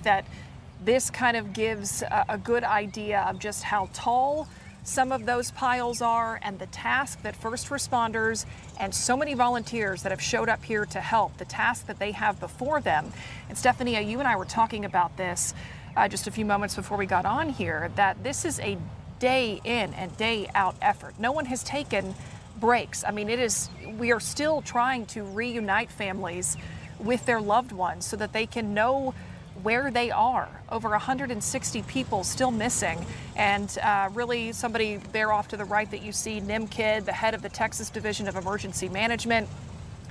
that this kind of gives a good idea of just how tall some of those piles are, and the task that first responders and so many volunteers that have showed up here to help, the task that they have before them. And Stephanie, you and I were talking about this just a few moments before we got on here, that this is a day in and day out effort. No one has taken breaks. I mean, we are still trying to reunite families with their loved ones so that they can know where they are. Over 160 people still missing. And really somebody there off to the right that you see, Nim Kidd, the head of the Texas Division of Emergency Management,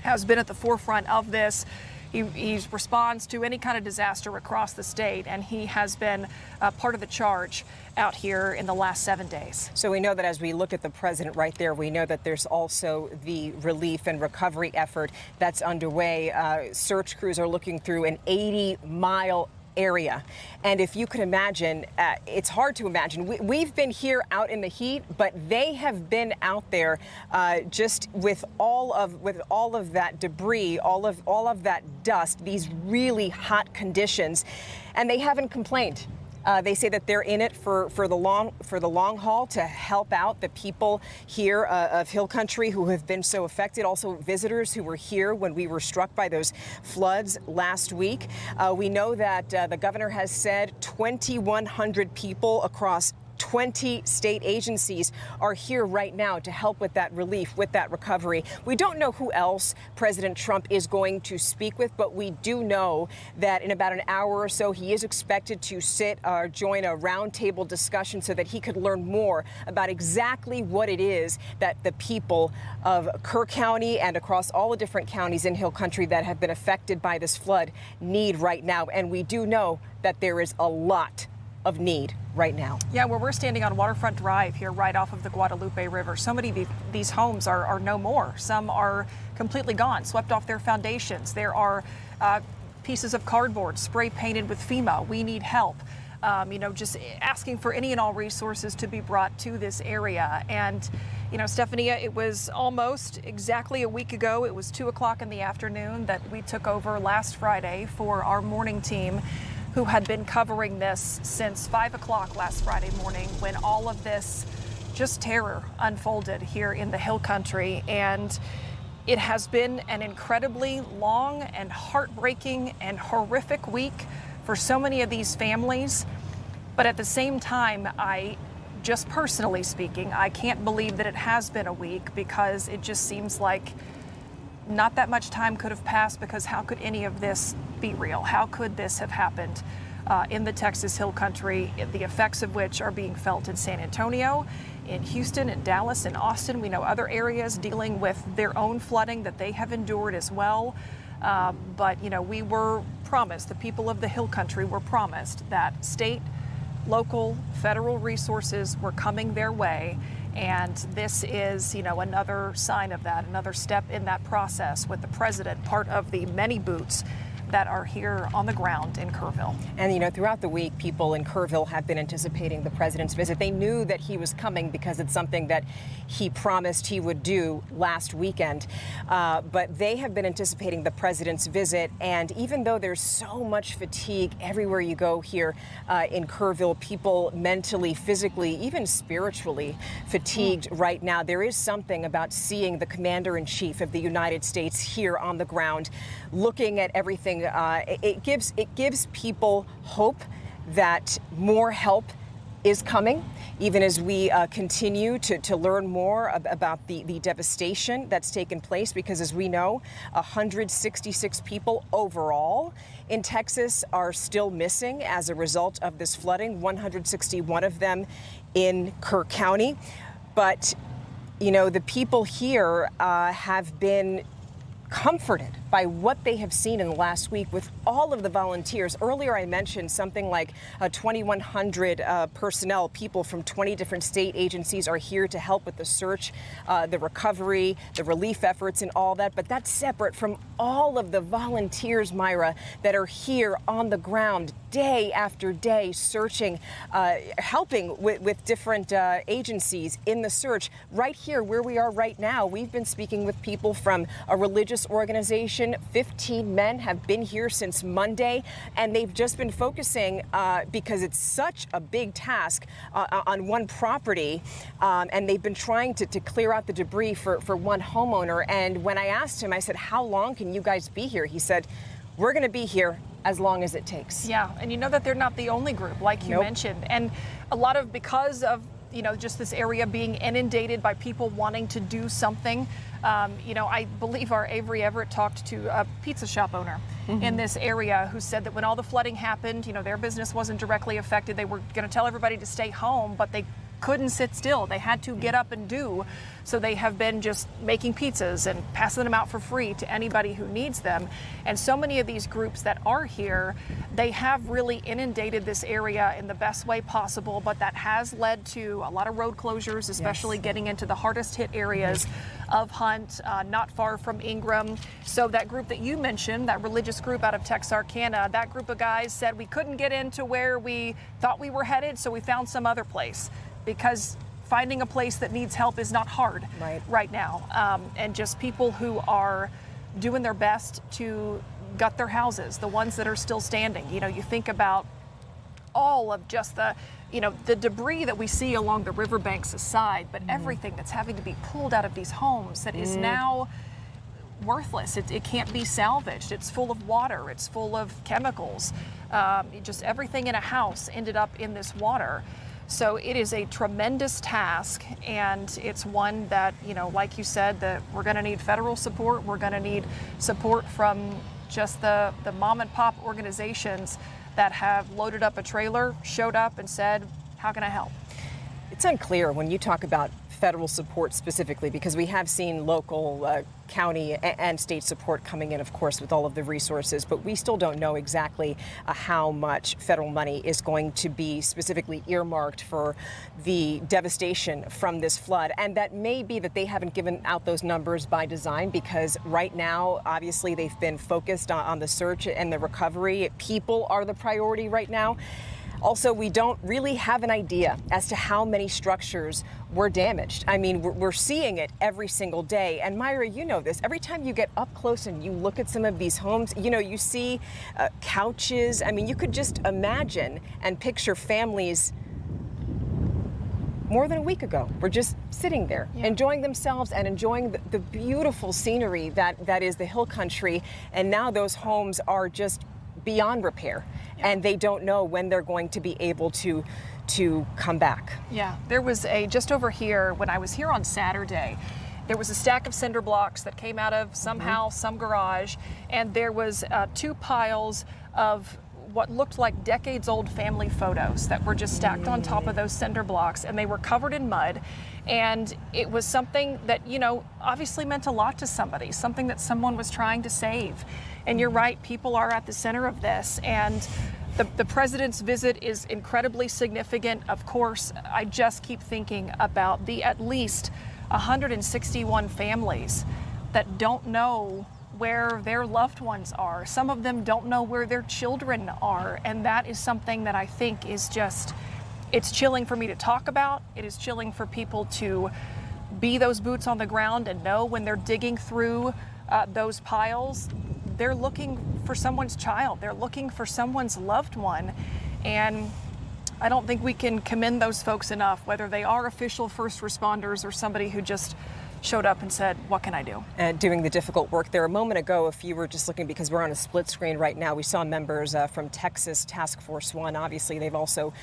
has been at the forefront of this. He responds to any kind of disaster across the state, and he has been part of the charge out here in the last 7 days. So we know that as we look at the president right there, we know that there's also the relief and recovery effort that's underway. Search crews are looking through an 80-mile area. And if you can imagine, it's hard to imagine. We've been here out in the heat, but they have been out there just with all of that debris, all of that dust, these really hot conditions, and they haven't complained. They say that they're in it for the long haul to help out the people here of Hill Country who have been so affected. Also, visitors who were here when we were struck by those floods last week. We know that the governor has said 2,100 people across 20 state agencies are here right now to help with that relief, with that recovery. We don't know who else President Trump is going to speak with, but we do know that in about an hour or so, he is expected to sit or join a roundtable discussion so that he could learn more about exactly what it is that the people of Kerr County and across all the different counties in Hill Country that have been affected by this flood need right now. And we do know that there is a lot of need right now. Yeah, where we're standing on Waterfront Drive here right off of the Guadalupe River. So many of these homes are no more. Some are completely gone, swept off their foundations. There are pieces of cardboard spray painted with FEMA. We need help. Just asking for any and all resources to be brought to this area. And, Stephanie, it was almost exactly a week ago. It was 2 o'clock in the afternoon that we took over last Friday for our morning team, who had been covering this since 5 o'clock last Friday morning when all of this just terror unfolded here in the Hill Country. And it has been an incredibly long and heartbreaking and horrific week for so many of these families. But at the same time, just personally speaking, I can't believe that it has been a week, because it just seems like not that much time could have passed, because how could any of this be real? How could this have happened in the Texas Hill Country, the effects of which are being felt in San Antonio, in Houston, in Dallas, in Austin? We know other areas dealing with their own flooding that they have endured as well. But, we were promised, the people of the Hill Country were promised that state, local, federal resources were coming their way. And this is, another sign of that, another step in that process with the president, part of the many boots that are here on the ground in Kerrville. And, throughout the week, people in Kerrville have been anticipating the president's visit. They knew that he was coming because it's something that he promised he would do last weekend. But they have been anticipating the president's visit. And even though there's so much fatigue everywhere you go here in Kerrville, people mentally, physically, even spiritually fatigued right now, there is something about seeing the commander-in-chief of the United States here on the ground, looking at everything. It gives people hope that more help is coming, even as we continue to learn more about the devastation that's taken place, because as we know, 166 people overall in Texas are still missing as a result of this flooding, 161 of them in Kerr County. But, the people here have been comforted by what they have seen in the last week with all of the volunteers. Earlier, I mentioned something like 2,100 personnel, people from 20 different state agencies are here to help with the search, the recovery, the relief efforts and all that. But that's separate from all of the volunteers, Myra, that are here on the ground day after day searching, helping with different agencies in the search. Right here where we are right now, we've been speaking with people from a religious organization. 15 men have been here since Monday, and they've just been focusing because it's such a big task on one property, and they've been trying to clear out the debris for one homeowner. And when I asked him, I said, how long can you guys be here? He said, we're going to be here as long as it takes. Yeah, and you know that they're not the only group, like you mentioned. And a lot of, because of, you know, just this area being inundated by people wanting to do something. You know, I believe our Avery Everett talked to a pizza shop owner in this area who said that when all the flooding happened, you know, their business wasn't directly affected. They were going to tell everybody to stay home, but they couldn't sit still. They had to get up and do. So they have been just making pizzas and passing them out for free to anybody who needs them. And so many of these groups that are here, they have really inundated this area in the best way possible, but that has led to a lot of road closures, especially getting into the hardest hit areas of Hunt, not far from Ingram. So that group that you mentioned, that religious group out of Texarkana, that group of guys said we couldn't get into where we thought we were headed, so we found some other place, because finding a place that needs help is not hard right now. And just people who are doing their best to gut their houses, the ones that are still standing. You know, you think about all of just the, you know, the debris that we see along the riverbanks aside, but everything that's having to be pulled out of these homes that is now worthless. It can't be salvaged. It's full of water. It's full of chemicals. Just everything in a house ended up in this water. So it is a tremendous task, and it's one that, you know, like you said, that we're going to need federal support. We're going to need support from just the mom and pop organizations that have loaded up a trailer, showed up and said, how can I help? It's unclear when you talk about federal support specifically, because we have seen local, county and state support coming in, of course, with all of the resources, but we still don't know exactly how much federal money is going to be specifically earmarked for the devastation from this flood. And that may be that they haven't given out those numbers by design, because right now, obviously, they've been focused on the search and the recovery. People are the priority right now. Also, we don't really have an idea as to how many structures were damaged. I mean, we're seeing it every single day. And Myra, you know this. Every time you get up close and you look at some of these homes, you know, you see couches. I mean, you could just imagine and picture families more than a week ago were just sitting there, enjoying themselves and enjoying the beautiful scenery that is the hill country. And now those homes are just beyond repair, and they don't know when they're going to be able to come back. Yeah, there was just over here, when I was here on Saturday, there was a stack of cinder blocks that came out of some house, some garage, and there was 2 piles of what looked like decades-old family photos that were just stacked on top of those cinder blocks, and they were covered in mud. And it was something that, you know, obviously meant a lot to somebody, something that someone was trying to save. And you're right, people are at the center of this. And the president's visit is incredibly significant. Of course, I just keep thinking about the at least 161 families that don't know where their loved ones are. Some of them don't know where their children are. And that is something that I think is just, it's chilling for me to talk about. It is chilling for people to be those boots on the ground and know when they're digging through those piles, they're looking for someone's child. They're looking for someone's loved one. And I don't think we can commend those folks enough, whether they are official first responders or somebody who just showed up and said, what can I do? And doing the difficult work there. A moment ago, if you were just looking, because we're on a split screen right now, we saw members from Texas Task Force 1. Obviously, they've also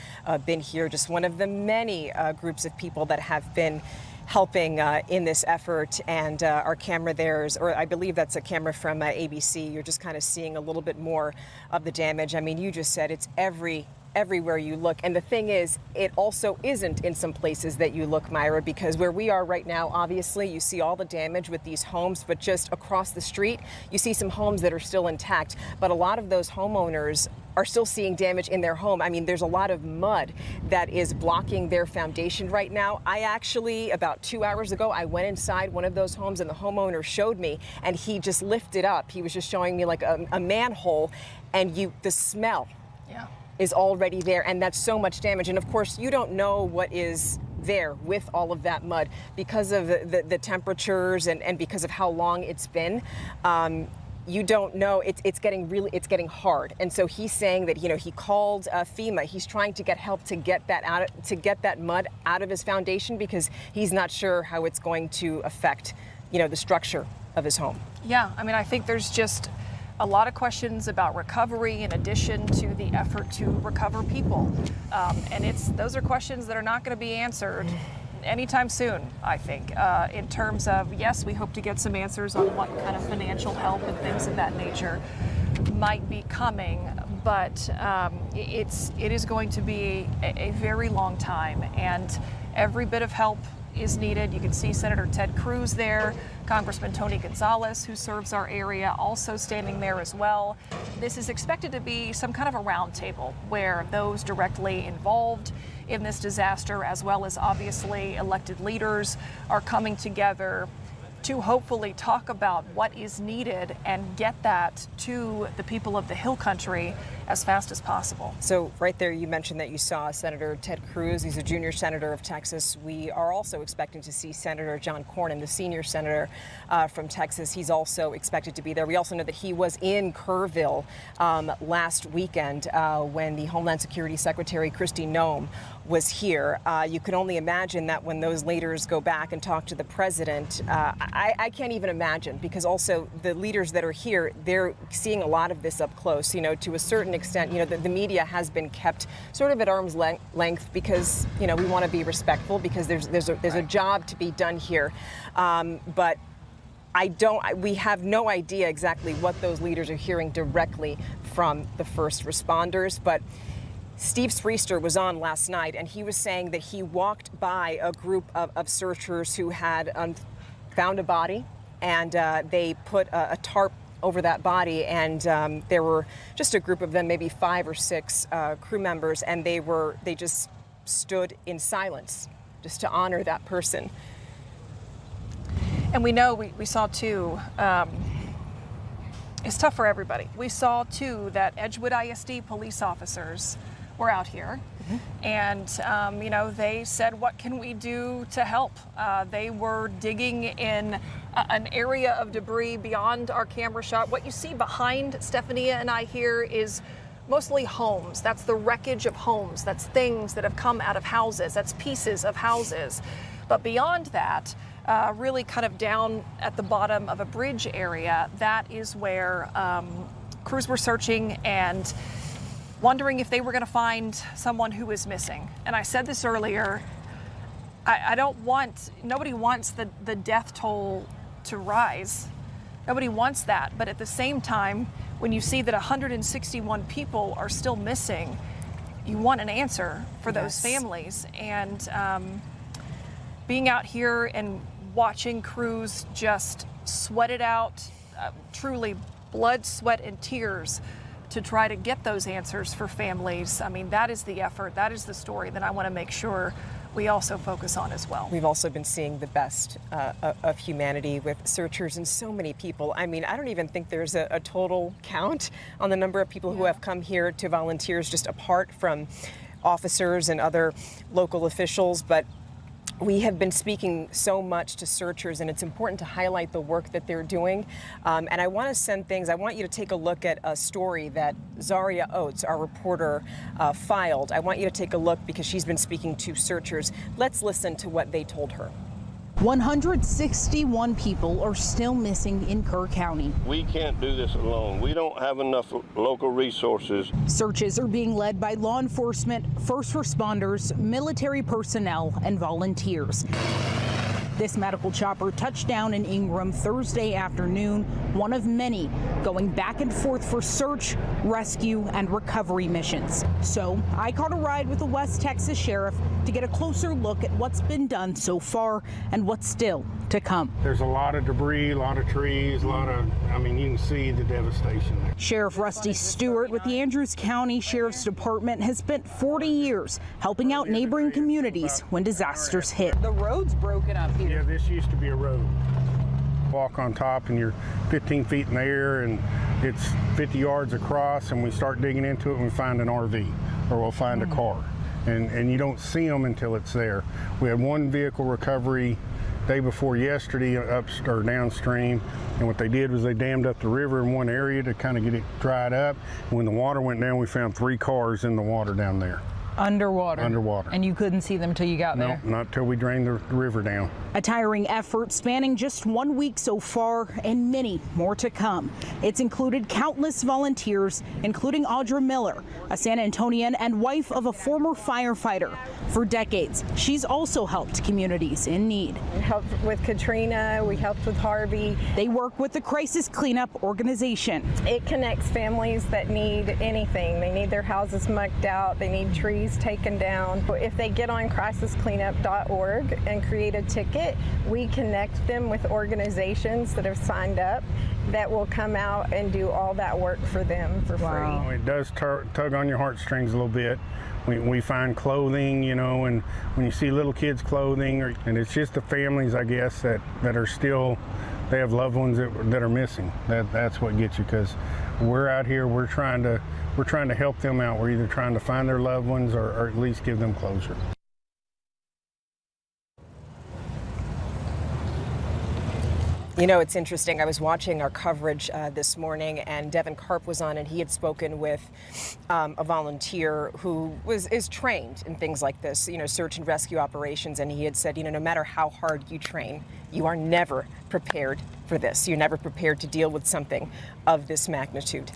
been here, just one of the many groups of people that have been helping in this effort. And our camera there is, or I believe that's a camera from ABC. You're just kind of seeing a little bit more of the damage. I mean, you just said it's everywhere you look. And the thing is, it also isn't in some places that you look, Myra, because where we are right now, obviously, you see all the damage with these homes, but just across the street, you see some homes that are still intact. But a lot of those homeowners are still seeing damage in their home. I mean, there's a lot of mud that is blocking their foundation right now. I actually, about 2 hours ago, I went inside one of those homes and the homeowner showed me, and he just lifted up. He was just showing me like a manhole, and the smell. Yeah. is already there, and that's so much damage. And of course, you don't know what is there with all of that mud because of the temperatures and because of how long it's been. You don't know. It's getting hard. And so he's saying that, you know, he called FEMA. He's trying to get help to get that mud out of his foundation because he's not sure how it's going to affect, you know, the structure of his home. Yeah, I mean, I think there's just a lot of questions about recovery in addition to the effort to recover people. And those are questions that are not going to be answered anytime soon, I think, in terms of, yes, we hope to get some answers on what kind of financial help and things of that nature might be coming, but it is going to be a very long time, and every bit of help is needed. You can see Senator Ted Cruz there, Congressman Tony Gonzalez, who serves our area, also standing there as well. This is expected to be some kind of a roundtable where those directly involved in this disaster, as well as obviously elected leaders, are coming together to hopefully talk about what is needed and get that to the people of the Hill Country as fast as possible. So right there, you mentioned that you saw Senator Ted Cruz. He's a junior senator of Texas. We are also expecting to see Senator John Cornyn, the senior senator from Texas. He's also expected to be there. We also know that he was in Kerrville last weekend when the Homeland Security Secretary Kristi Noem was here. You can only imagine that when those leaders go back and talk to the president, I can't even imagine, because also the leaders that are here, they're seeing a lot of this up close. You know, to a certain extent, you know, the media has been kept sort of at arm's length because, you know, we want to be respectful because there's a job to be done here. But we have no idea exactly what those leaders are hearing directly from the first responders. But Steve Spriester was on last night, and he was saying that he walked by a group of searchers who had found a body, and they put a tarp over that body, and there were just a group of them, maybe 5 or 6 crew members, and they just stood in silence just to honor that person. And we know, we saw too, it's tough for everybody. We saw too that Edgewood ISD police officers were out here. And, you know, they said, what can we do to help? They were digging in an area of debris beyond our camera shot. What you see behind Stephania and I here is mostly homes. That's the wreckage of homes. That's things that have come out of houses. That's pieces of houses. But beyond that, really kind of down at the bottom of a bridge area, that is where crews were searching and wondering if they were going to find someone who is missing. And I said this earlier, nobody wants the death toll to rise. Nobody wants that. But at the same time, when you see that 161 people are still missing, you want an answer for those families. And being out here and watching crews just sweat it out, truly blood, sweat, and tears, to try to get those answers for families. I mean, that is the effort, that is the story that I want to make sure we also focus on as well. We've also been seeing the best of humanity with searchers and so many people. I mean, I don't even think there's a total count on the number of people who have come here to volunteers, just apart from officers and other local officials. But we have been speaking so much to searchers, and it's important to highlight the work that they're doing. And I want you to take a look at a story that Zaria Oates, our reporter, filed. I want you to take a look because she's been speaking to searchers. Let's listen to what they told her. 161 people are still missing in Kerr County. We can't do this alone. We don't have enough local resources. Searches are being led by law enforcement, first responders, military personnel, and volunteers. This medical chopper touched down in Ingram Thursday afternoon, one of many going back and forth for search, rescue, and recovery missions. So I caught a ride with the West Texas Sheriff to get a closer look at what's been done so far and what's still to come. There's a lot of debris, a lot of trees, you can see the devastation there. Sheriff Rusty Stewart with the Andrews County Sheriff's Department has spent 40 years helping out neighboring communities when disasters hit. The road's broken up here. Yeah, this used to be a road. walk on top and you're 15 feet in the air and it's 50 yards across, and we start digging into it and we find an RV or we'll find a car. And you don't see them until it's there. We had one vehicle recovery day before yesterday up or downstream, and what they did was they dammed up the river in one area to kind of get it dried up. When the water went down, we found 3 cars in the water down there. Underwater? Underwater. And you couldn't see them until you got there? No, not till we drained the river down. A tiring effort spanning just 1 week so far, and many more to come. It's included countless volunteers, including Audra Miller, a San Antonian and wife of a former firefighter. For decades, she's also helped communities in need. We helped with Katrina, we helped with Harvey. They work with the Crisis Cleanup Organization. It connects families that need anything. They need their houses mucked out, they need trees taken down. If they get on crisiscleanup.org and create a ticket, we connect them with organizations that have signed up that will come out and do all that work for them for free. It does tug on your heartstrings a little bit. We find clothing, you know, and when you see little kids' clothing, and it's just the families, I guess, that are still, they have loved ones that are missing. That's what gets you, because we're out here, we're trying to help them out. We're either trying to find their loved ones or at least give them closure. You know, it's interesting. I was watching our coverage this morning, and Devin Karp was on, and he had spoken with a volunteer who is trained in things like this, you know, search and rescue operations. And he had said, you know, no matter how hard you train, you are never prepared for this. You're never prepared to deal with something of this magnitude.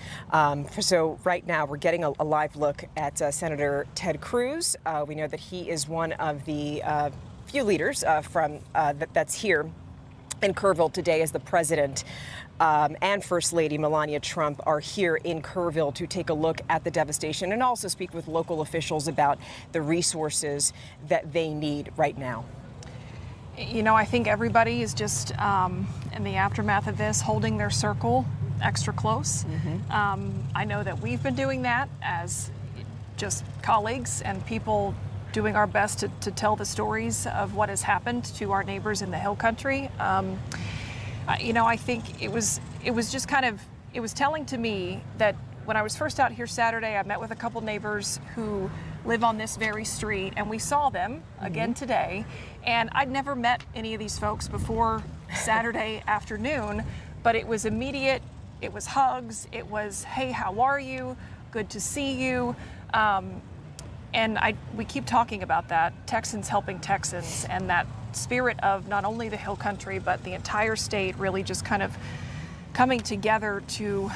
So right now we're getting a live look at Senator Ted Cruz. We know that he is one of the few leaders from that's here in Kerrville today, as the president and First Lady Melania Trump are here in Kerrville to take a look at the devastation and also speak with local officials about the resources that they need right now. You know, I think everybody is just in the aftermath of this holding their circle extra close. I know that we've been doing that as just colleagues and people doing our best to tell the stories of what has happened to our neighbors in the Hill Country. You know, I think it was just kind of, it was telling to me that when I was first out here Saturday, I met with a couple neighbors who live on this very street, and we saw them again today. And I'd never met any of these folks before Saturday afternoon, but it was immediate. It was hugs. It was, hey, how are you? Good to see you. And we keep talking about that, Texans helping Texans, and that spirit of not only the Hill Country, but the entire state really just kind of coming together to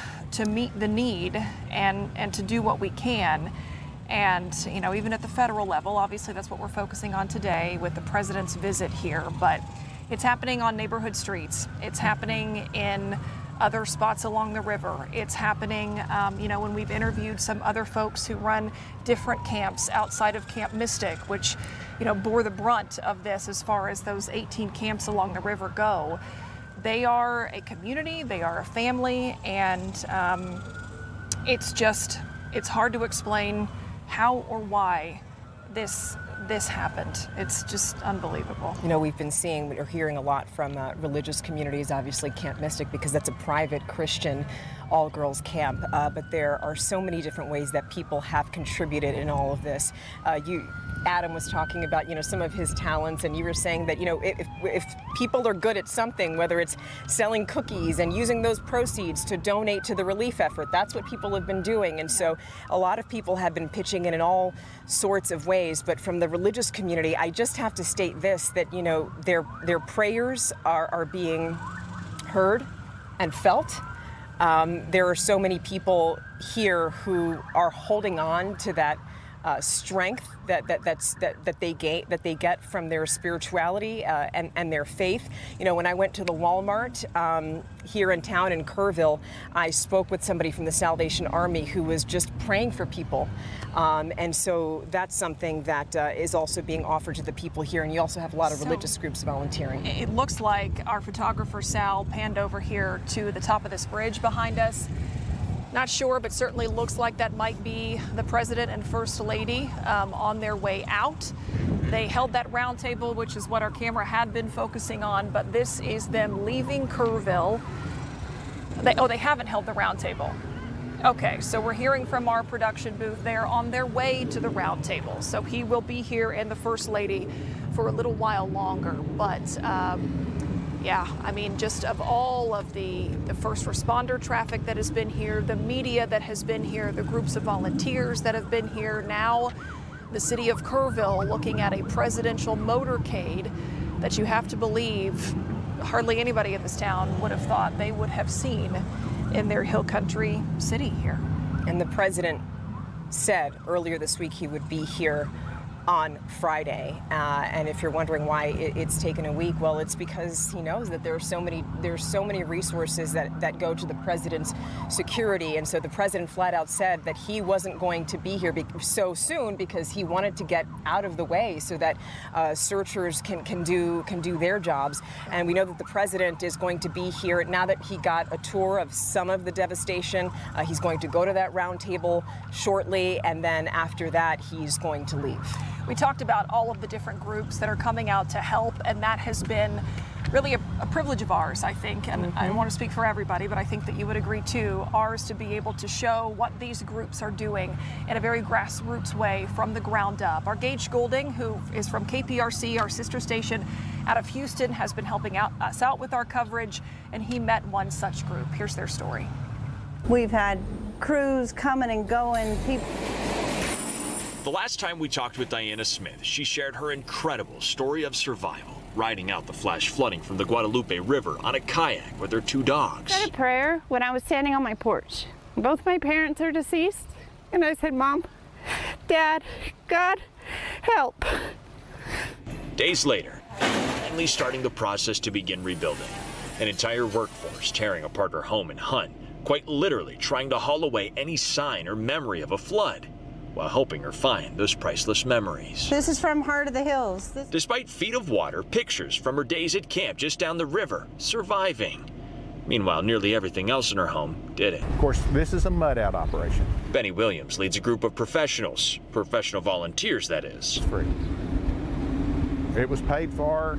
meet the need and to do what we can. And, you know, even at the federal level, obviously that's what we're focusing on today with the president's visit here, but it's happening on neighborhood streets. It's happening in other spots along the river. It's happening, you know, when we've interviewed some other folks who run different camps outside of Camp Mystic, which, you know, bore the brunt of this as far as those 18 camps along the river go. They are a community, they are a family, and it's hard to explain how or why this happened. It's just unbelievable. You know, we've been seeing or hearing a lot from religious communities, obviously Camp Mystic, because that's a private Christian all-girls camp, but there are so many different ways that people have contributed in all of this. Adam was talking about, you know, some of his talents, and you were saying that, you know, if people are good at something, whether it's selling cookies and using those proceeds to donate to the relief effort, that's what people have been doing. And so a lot of people have been pitching in all sorts of ways. But from the religious community, I just have to state this, that, you know, their prayers are being heard and felt. There are so many people here who are holding on to that strength that they get from their spirituality and their faith. You know, when I went to the Walmart here in town in Kerrville, I spoke with somebody from the Salvation Army who was just praying for people, and so that's something that is also being offered to the people here. And you also have a lot of religious groups volunteering. It looks like our photographer Sal panned over here to the top of this bridge behind us. Not sure, but certainly looks like that might be the president and first lady on their way out. They held that roundtable, which is what our camera had been focusing on, but this is them leaving Kerrville. They haven't held the roundtable. Okay, so we're hearing from our production booth. They're on their way to the roundtable. So he will be here and the first lady for a little while longer. But yeah, I mean, just of all of the first responder traffic that has been here, the media that has been here, the groups of volunteers that have been here, now the city of Kerrville looking at a presidential motorcade that you have to believe hardly anybody in this town would have thought they would have seen in their hill country city here. And the president said earlier this week he would be here on Friday. And if you're wondering why it's taken a week, well, it's because he knows that there's so many resources that go to the president's security. And so the president flat out said that he wasn't going to be here so soon because he wanted to get out of the way so that searchers can do their jobs. And we know that the president is going to be here now that he got a tour of some of the devastation. He's going to go to that roundtable shortly, and then after that, he's going to leave. We talked about all of the different groups that are coming out to help, and that has been really a privilege of ours, I think. And I don't want to speak for everybody, but I think that you would agree too, ours to be able to show what these groups are doing in a very grassroots way from the ground up. Our Gage Goulding, who is from KPRC, our sister station out of Houston, has been helping us out with our coverage, and he met one such group. Here's their story. We've had crews coming and going. The last time we talked with Diana Smith, she shared her incredible story of survival, riding out the flash flooding from the Guadalupe River on a kayak with her 2 dogs. I said a prayer when I was standing on my porch. Both my parents are deceased, and I said, Mom, Dad, God, help. Days later, finally starting the process to begin rebuilding. An entire workforce tearing apart her home in Hunt, quite literally trying to haul away any sign or memory of a flood, while helping her find those priceless memories. This is from Heart of the Hills. Despite feet of water, pictures from her days at camp just down the river, surviving. Meanwhile, nearly everything else in her home didn't. Of course, this is a mud out operation. Benny Williams leads a group of professionals, professional volunteers that is. It's free. It was paid for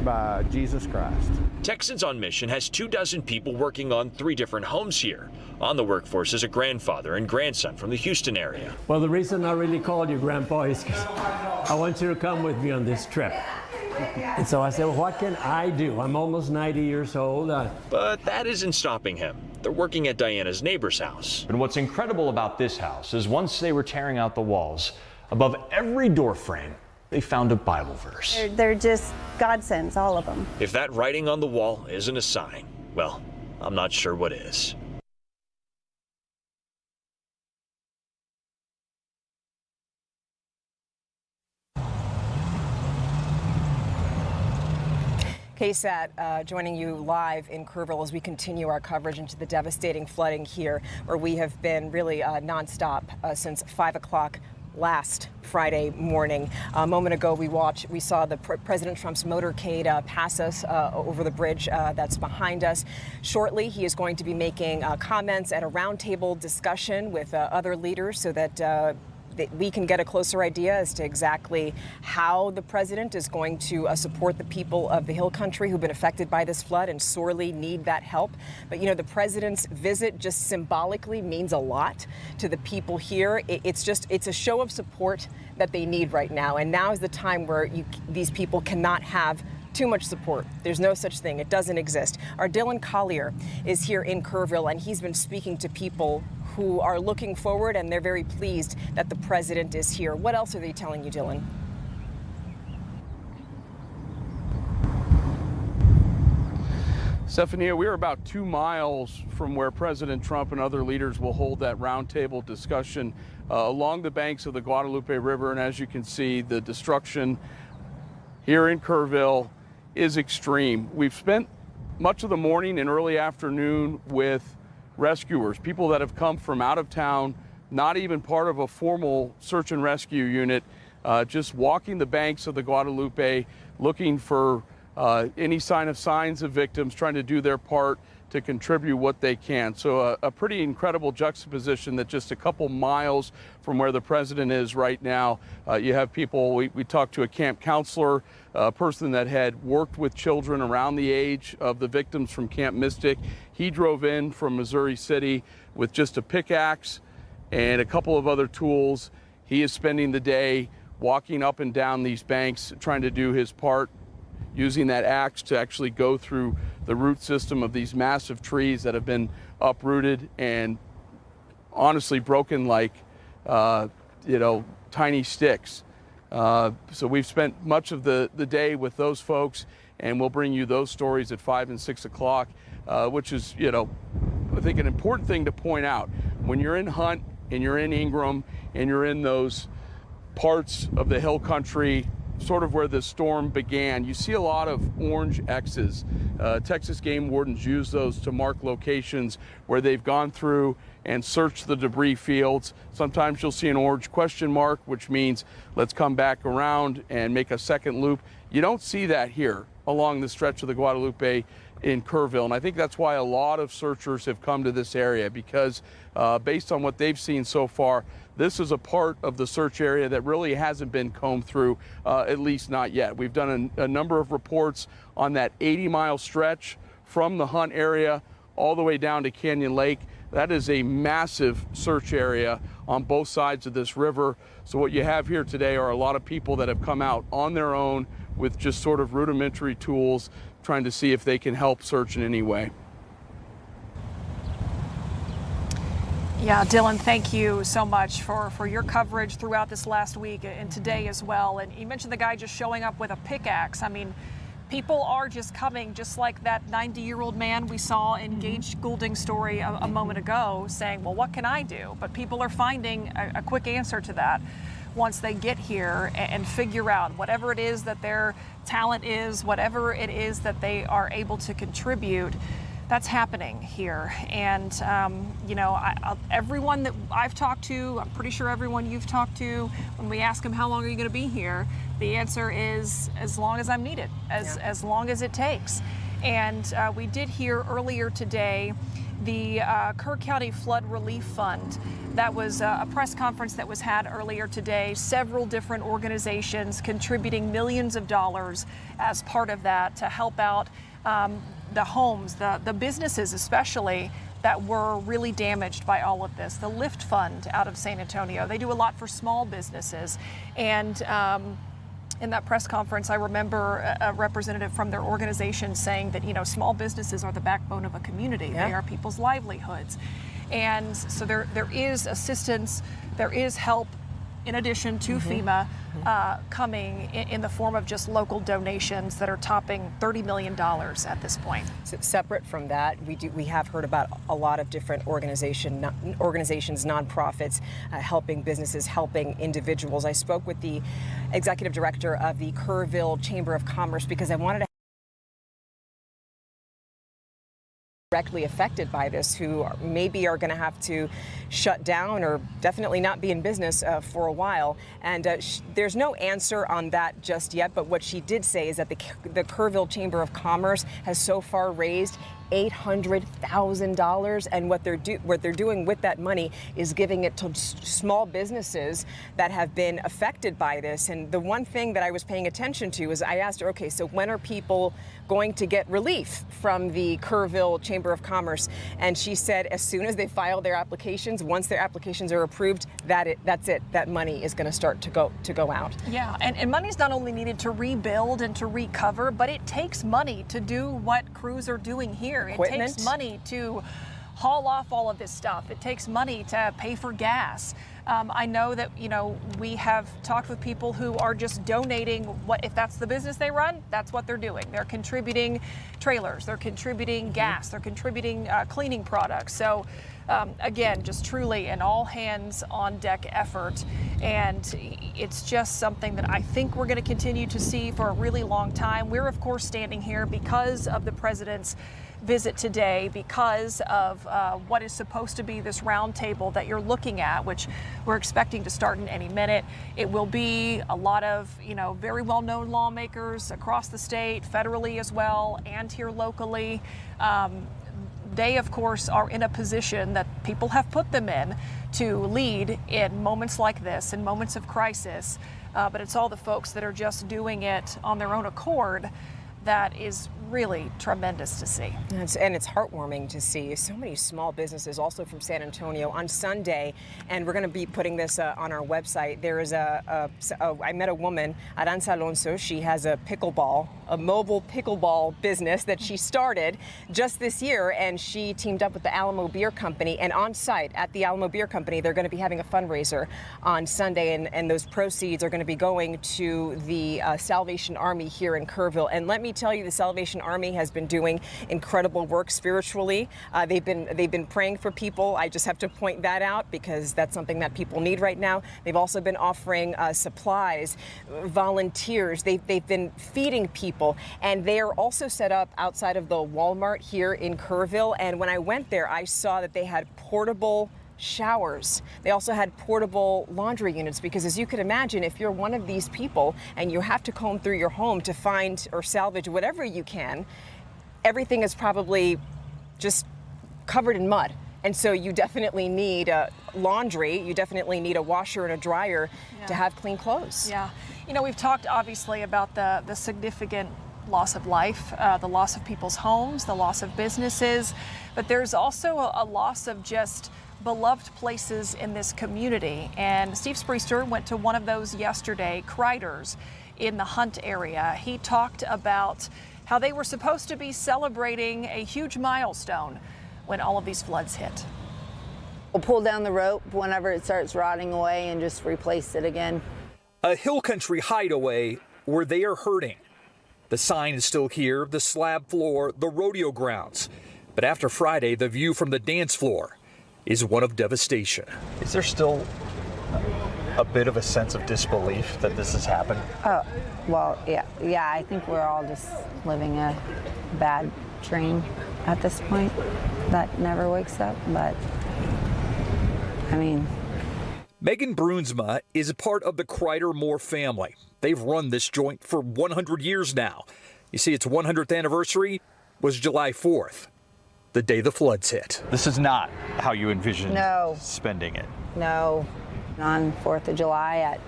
by Jesus Christ. Texans on Mission has 24 people working on 3 different homes here. On the workforce is a grandfather and grandson from the Houston area. Well, the reason I really called you Grandpa is because I want you to come with me on this trip. And so I said, well, what can I do? I'm almost 90 years old. But that isn't stopping him. They're working at Diana's neighbor's house. And what's incredible about this house is once they were tearing out the walls, above every door frame, they found a Bible verse. They're just godsends, all of them. If that writing on the wall isn't a sign, well, I'm not sure what is. KSAT joining you live in Kerrville as we continue our coverage into the devastating flooding here, where we have been really nonstop since 5 o'clock last Friday morning. A moment ago, we saw the President Trump's motorcade pass us over the bridge that's behind us. Shortly, he is going to be making comments at a roundtable discussion with other leaders so that we can get a closer idea as to exactly how the president is going to support the people of the Hill Country who've been affected by this flood and sorely need that help. But, you know, the president's visit just symbolically means a lot to the people here. It's a show of support that they need right now. And now is the time where these people cannot have too much support. There's no such thing. It doesn't exist. Our Dylan Collier is here in Kerrville, and he's been speaking to people who are looking forward, and they're very pleased that the president is here. What else are they telling you, Dylan? Stephania, we are about 2 miles from where President Trump and other leaders will hold that roundtable discussion along the banks of the Guadalupe River. And as you can see, the destruction here in Kerrville is extreme. We've spent much of the morning and early afternoon with rescuers, people that have come from out of town, not even part of a formal search and rescue unit, just walking the banks of the Guadalupe, looking for any signs of victims, trying to do their part to contribute what they can. So a pretty incredible juxtaposition that just a couple miles from where the president is right now, you have people, we talked to a camp counselor, a person that had worked with children around the age of the victims from Camp Mystic. He drove in from Missouri City with just a pickaxe and a couple of other tools. He is spending the day walking up and down these banks, trying to do his part, using that axe to actually go through the root system of these massive trees that have been uprooted and honestly broken like, tiny sticks. So we've spent much of the day with those folks, and we'll bring you those stories at 5 and 6 o'clock, which is, I think an important thing to point out. When you're in Hunt and you're in Ingram and you're in those parts of the hill country, sort of where the storm began, you see a lot of orange X's. Texas game wardens use those to mark locations where they've gone through and searched the debris fields. Sometimes you'll see an orange question mark, which means let's come back around and make a second loop. You don't see that here along the stretch of the Guadalupe in Kerrville, and I think that's why a lot of searchers have come to this area, because based on what they've seen so far, this is a part of the search area that really hasn't been combed through, at least not yet. We've done a number of reports on that 80-mile stretch from the Hunt area all the way down to Canyon Lake. That is a massive search area on both sides of this river. So what you have here today are a lot of people that have come out on their own with just sort of rudimentary tools, trying to see if they can help search in any way. Yeah, Dylan, thank you so much for your coverage throughout this last week and today as well. And you mentioned the guy just showing up with a pickaxe. I mean, people are just coming, just like that 90-year-old man we saw in Gage Goulding's story a moment ago, saying, well, what can I do? But people are finding a quick answer to that once they get here and figure out whatever it is that their talent is, whatever it is that they are able to contribute. That's happening here. And, everyone that I've talked to, I'm pretty sure everyone you've talked to, when we ask them how long are you going to be here, the answer is as long as I'm needed, as long as it takes. And we did hear earlier today the Kerr County Flood Relief Fund. That was a press conference that was had earlier today. Several different organizations contributing millions of dollars as part of that to help out the homes, the businesses especially, that were really damaged by all of this. The Lift Fund out of San Antonio, they do a lot for small businesses. And in that press conference, I remember a representative from their organization saying that, small businesses are the backbone of a community. Yeah. They are people's livelihoods. And so there is assistance, there is help in addition to FEMA coming in the form of just local donations that are topping $30 million at this point. So separate from that, we have heard about a lot of different organizations, nonprofits, helping businesses, helping individuals. I spoke with the executive director of the Kerrville Chamber of Commerce because I wanted to directly affected by this, who maybe are going to have to shut down or definitely not be in business for a while. And there's no answer on that just yet. But what she did say is that the Kerrville Chamber of Commerce has so far raised $800,000, and what they're doing with that money is giving it to small businesses that have been affected by this. And the one thing that I was paying attention to is I asked her, okay, so when are people going to get relief from the Kerrville Chamber of Commerce? And she said as soon as they file their applications, once their applications are approved, that's it. That money is going to start to go out. Yeah, and money's not only needed to rebuild and to recover, but it takes money to do what crews are doing here. Equipment. It takes money to haul off all of this stuff. It takes money to pay for gas. I know that, we have talked with people who are just donating if that's the business they run, that's what they're doing. They're contributing trailers, they're contributing gas, they're contributing cleaning products. So again, just truly an all hands on deck effort. And it's just something that I think we're going to continue to see for a really long time. We're, of course, standing here because of the president's visit today, because of what is supposed to be this roundtable that you're looking at, which we're expecting to start in any minute. It will be a lot of, very well-known lawmakers across the state, federally as well, and here locally. they, of course, are in a position that people have put them in to lead in moments like this, in moments of crisis. But it's all the folks that are just doing it on their own accord that is really tremendous to see. And it's heartwarming to see so many small businesses also from San Antonio on Sunday, and we're going to be putting this on our website. There is I met a woman, Aranza Alonso. She has a mobile pickleball business that she started just this year, and she teamed up with the Alamo Beer Company, and on site at the Alamo Beer Company, they're going to be having a fundraiser on Sunday, and those proceeds are going to be going to the Salvation Army here in Kerrville. And let me tell you, the Salvation Army has been doing incredible work spiritually. They've been praying for people. I just have to point that out because that's something that people need right now. They've also been offering supplies, volunteers. They've been feeding people, and they are also set up outside of the Walmart here in Kerrville. And when I went there, I saw that they had portable showers. They also had portable laundry units because, as you could imagine, if you're one of these people and you have to comb through your home to find or salvage whatever you can, everything is probably just covered in mud. And so you definitely need laundry, you definitely need a washer and a dryer to have clean clothes. Yeah. You know, we've talked obviously about the significant loss of life, the loss of people's homes, the loss of businesses, but there's also a loss of just beloved places in this community. And Steve Spriester went to one of those yesterday, Crider's in the Hunt area. He talked about how they were supposed to be celebrating a huge milestone when all of these floods hit. We'll pull down the rope whenever it starts rotting away and just replace it again. A hill country hideaway where they are hurting. The sign is still here, the slab floor, the rodeo grounds. But after Friday, the view from the dance floor is one of devastation. Is there still a bit of a sense of disbelief that this has happened? Oh, well, yeah, I think we're all just living a bad dream at this point that never wakes up, but I mean. Megan Brunsma is a part of the Crider Moore family. They've run this joint for 100 years now. You see, its 100th anniversary was July 4th. The day the floods hit. This is not how you envisioned spending it. No. On 4th of July at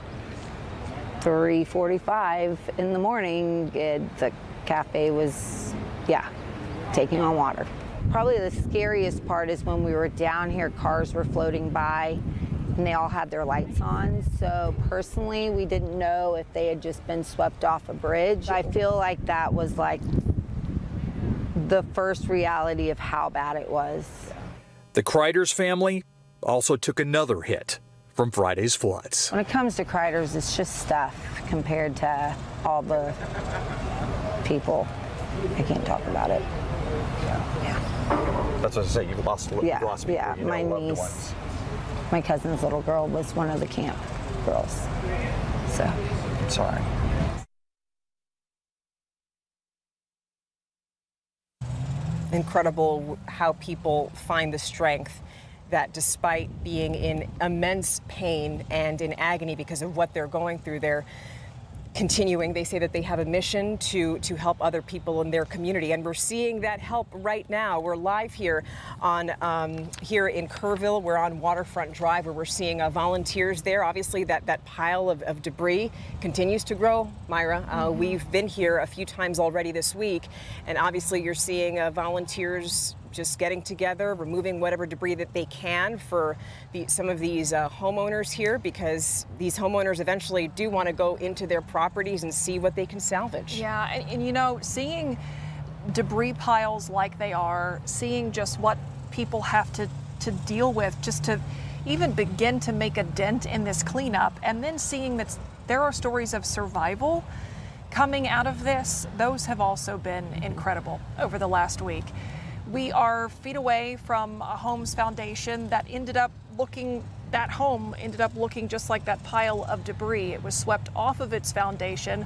3:45 in the morning, the cafe was, taking on water. Probably the scariest part is when we were down here, cars were floating by and they all had their lights on. So personally, we didn't know if they had just been swept off a bridge. I feel like that was like the first reality of how bad it was. The Crider's family also took another hit from Friday's floods. When it comes to Crider's, it's just stuff compared to all the people. I can't talk about it. That's what I say, you've lost people. My niece, my cousin's little girl was one of the camp girls. So, I'm sorry. Incredible how people find the strength that despite being in immense pain and in agony because of what they're going through, they're continuing. They say that they have a mission to help other people in their community, and we're seeing that help right now. We're live here here in Kerrville. We're on Waterfront Drive, where we're seeing volunteers there. Obviously, that pile of debris continues to grow, Myra. We've been here a few times already this week, and obviously you're seeing volunteers just getting together, removing whatever debris that they can for some of these homeowners here, because these homeowners eventually do want to go into their properties and see what they can salvage. Yeah, and you know, seeing debris piles like they are, seeing just what people have to deal with just to even begin to make a dent in this cleanup, and then seeing that there are stories of survival coming out of this, those have also been incredible over the last week. We are feet away from a home's foundation that home ended up looking just like that pile of debris. It was swept off of its foundation,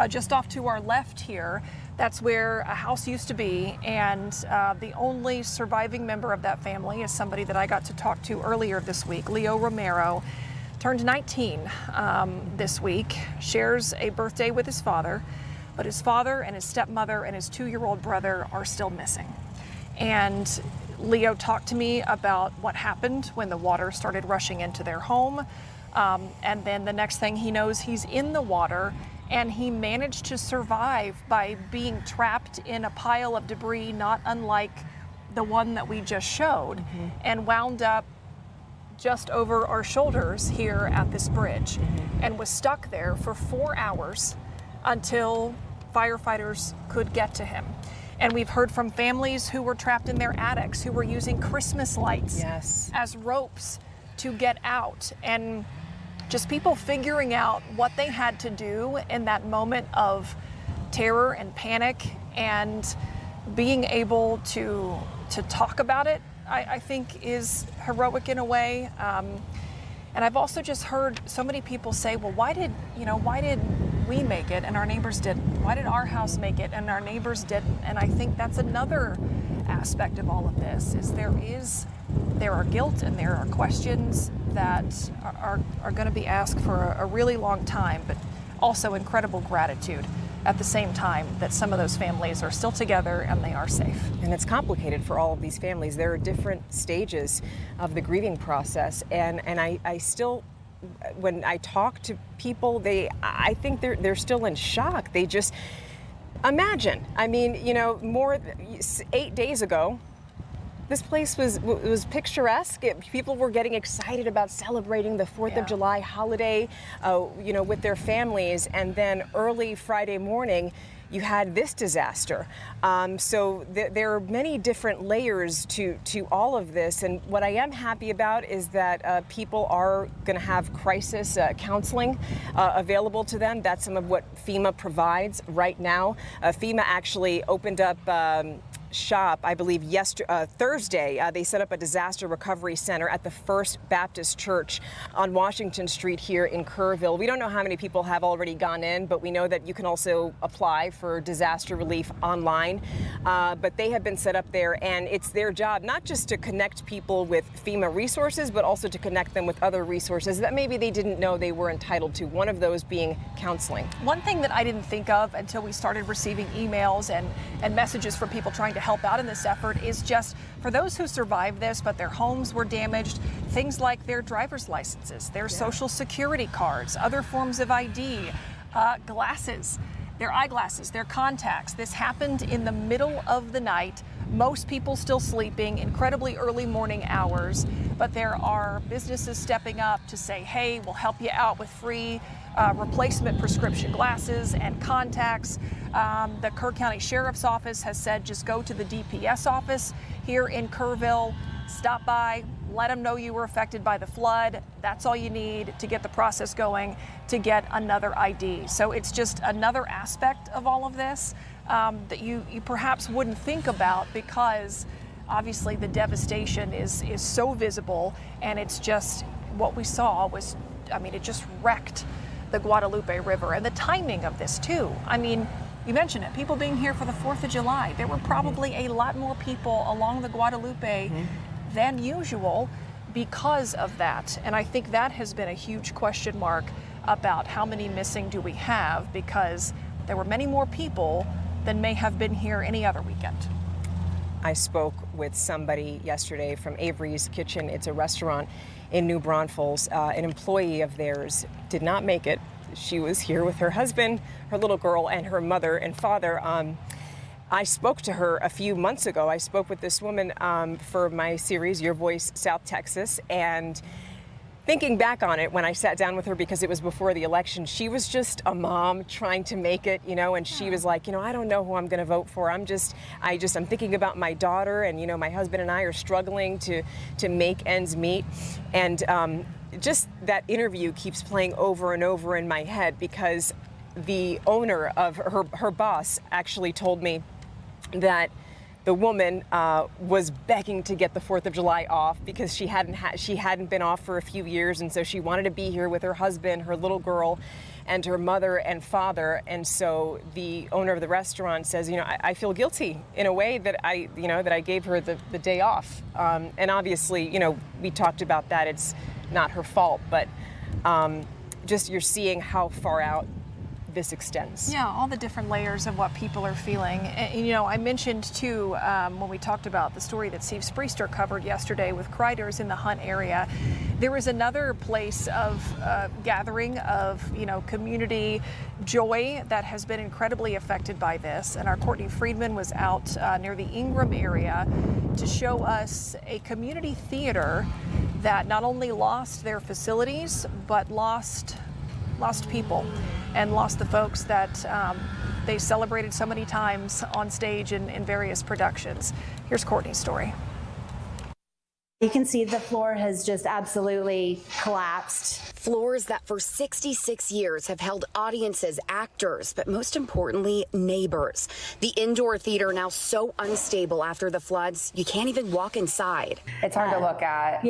just off to our left here. That's where a house used to be, and the only surviving member of that family is somebody that I got to talk to earlier this week. Leo Romero turned 19 this week, shares a birthday with his father, but his father and his stepmother and his 2-year-old brother are still missing. And Leo talked to me about what happened when the water started rushing into their home. And then the next thing he knows, he's in the water, and he managed to survive by being trapped in a pile of debris not unlike the one that we just showed, and wound up just over our shoulders here at this bridge, and was stuck there for 4 hours until firefighters could get to him. And we've heard from families who were trapped in their attics, who were using Christmas lights as ropes to get out, and just people figuring out what they had to do in that moment of terror and panic, and being able to talk about it, I think is heroic in a way. And I've also just heard so many people say, well, why did we make it and our neighbors didn't? Why did our house make it and our neighbors didn't? And I think that's another aspect of all of this, is there are guilt and there are questions that are going to be asked for a really long time, but also incredible gratitude at the same time that some of those families are still together and they are safe. And it's complicated for all of these families. There are different stages of the grieving process, and I still, when I talk to people, I think they're still in shock. They just imagine. I mean, 8 days ago, this place was picturesque. People were getting excited about celebrating the 4th of July holiday, with their families. And then early Friday morning, you had this disaster. So there are many different layers to all of this. And what I am happy about is that people are going to have crisis counseling available to them. That's some of what FEMA provides right now. FEMA actually opened up shop, I believe, Thursday. They set up a disaster recovery center at the First Baptist Church on Washington Street here in Kerrville. We don't know how many people have already gone in, but we know that you can also apply for disaster relief online. But they have been set up there, and it's their job not just to connect people with FEMA resources, but also to connect them with other resources that maybe they didn't know they were entitled to, one of those being counseling. One thing that I didn't think of until we started receiving emails and messages from people trying to help out in this effort is just for those who survived this, but their homes were damaged, things like their driver's licenses, their social security cards, other forms of ID, glasses, their eyeglasses, their contacts. This happened in the middle of the night. Most people still sleeping, incredibly early morning hours, but there are businesses stepping up to say, hey, we'll help you out with free replacement prescription glasses and contacts. The Kerr County Sheriff's Office has said just go to the DPS office here in Kerrville, stop by, let them know you were affected by the flood. That's all you need to get the process going to get another ID. So it's just another aspect of all of this that you perhaps wouldn't think about, because obviously the devastation is so visible, and it's just what we saw was, it just wrecked the Guadalupe River. And the timing of this too. You mentioned it, people being here for the 4th of July. There were probably a lot more people along the Guadalupe than usual because of that. And I think that has been a huge question mark about how many missing do we have, because there were many more people than may have been here any other weekend. I spoke with somebody yesterday from Avery's Kitchen. It's a restaurant in New Braunfels. An employee of theirs did not make it. She was here with her husband, her little girl, and her mother and father. I spoke to her a few months ago. I spoke with this woman for my series, Your Voice, South Texas, and thinking back on it when I sat down with her, because it was before the election, she was just a mom trying to make it, and she was like, I don't know who I'm going to vote for. I'm thinking about my daughter, and, my husband and I are struggling to make ends meet. And just that interview keeps playing over and over in my head, because the owner of her boss actually told me that the woman was begging to get the 4th of July off because she hadn't been off for a few years, and so she wanted to be here with her husband, her little girl, and her mother and father. And so the owner of the restaurant says, I feel guilty in a way that I gave her the day off. And obviously, we talked about that. It's not her fault, but just you're seeing how far out this extends. Yeah, all the different layers of what people are feeling. And, you know, I mentioned too, when we talked about the story that Steve Spriester covered yesterday with Kreiders in the Hunt area, there is another place of gathering of, you know, community joy that has been incredibly affected by this. And our Courtney Friedman was out near the Ingram area to show us a community theater that not only lost their facilities, but lost people and lost the folks that they celebrated so many times on stage in various productions. Here's Courtney's story. You can see the floor has just absolutely collapsed. Floors that for 66 years have held audiences, actors, but most importantly, neighbors. The indoor theater now so unstable after the floods, you can't even walk inside. It's hard to look at.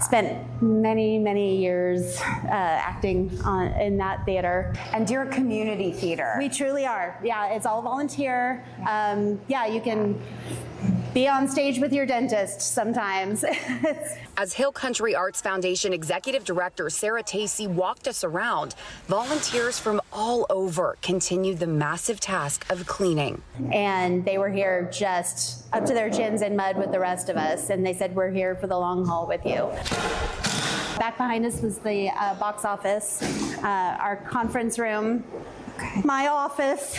Spent many years acting in that theater. And you're a community theater. We truly are. Yeah, it's all volunteer. You can be on stage with your dentist sometimes. As Hill Country Arts Foundation Executive Director Sarah Tacey walked us around, volunteers from all over continued the massive task of cleaning. And they were here just up to their chins in mud with the rest of us. And they said, we're here for the long haul with you. Back behind us was the box office, our conference room, my office.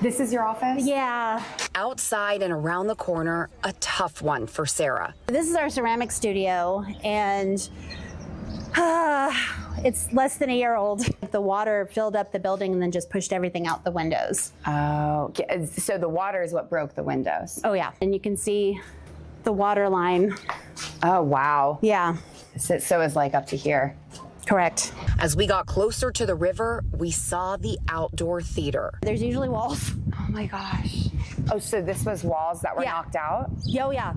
This is your office? Yeah. Outside and around the corner, a tough one for Sarah. This is our ceramic studio, and it's less than a year old. The water filled up the building and then just pushed everything out the windows. Oh, so the water is what broke the windows? Oh, yeah. And you can see the water line. Oh, wow. Yeah. So it's like up to here. Correct. As we got closer to the river, we saw the outdoor theater. There's usually walls. Oh my gosh. Oh, so this was walls that were knocked out? Oh yeah,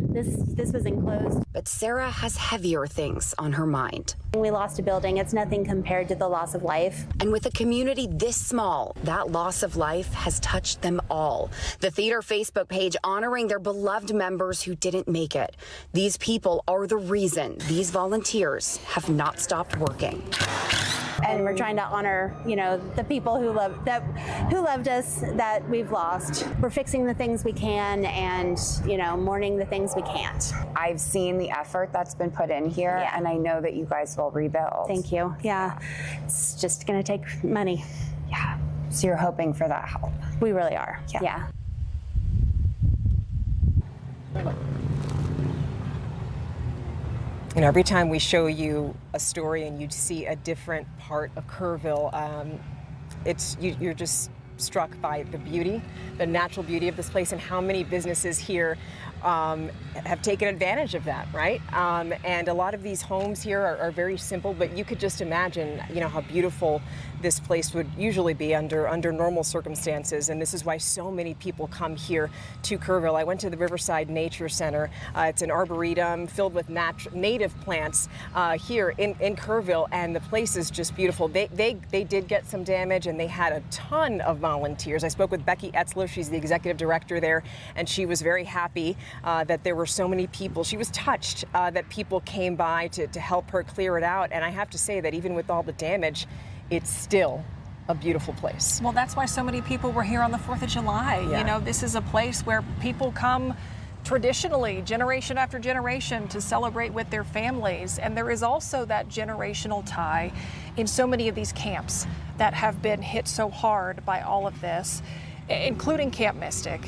this was enclosed. But Sarah has heavier things on her mind. We lost a building. It's nothing compared to the loss of life. And with a community this small, that loss of life has touched them all. The theater Facebook page honoring their beloved members who didn't make it. These people are the reason these volunteers have not stopped working. And we're trying to honor, you know, the people who loved us that we've lost. We're fixing the things we can and, you know, mourning the things we can't. I've seen the effort that's been put in here, and I know that you guys will rebuild. Thank you. Yeah, it's just going to take money. Yeah. So you're hoping for that help? We really are. Yeah. You know, every time we show you a story and you see a different part of Kerrville, you're just struck by the beauty, the natural beauty of this place, and how many businesses here have taken advantage of that, right? And a lot of these homes here are very simple, but you could just imagine, you know, how beautiful this place would usually be under normal circumstances. And this is why so many people come here to Kerrville. I went to the Riverside Nature Center. It's an arboretum filled with native plants here in Kerrville, and the place is just beautiful. They did get some damage, and they had a ton of volunteers. I spoke with Becky Etzler. She's the executive director there, and she was very happy that there were so many people. She was touched that people came by to help her clear it out. And I have to say that even with all the damage, it's still a beautiful place. Well, that's why so many people were here on the 4th of July. Yeah. You know, this is a place where people come traditionally, generation after generation, to celebrate with their families. And there is also that generational tie in so many of these camps that have been hit so hard by all of this, including Camp Mystic.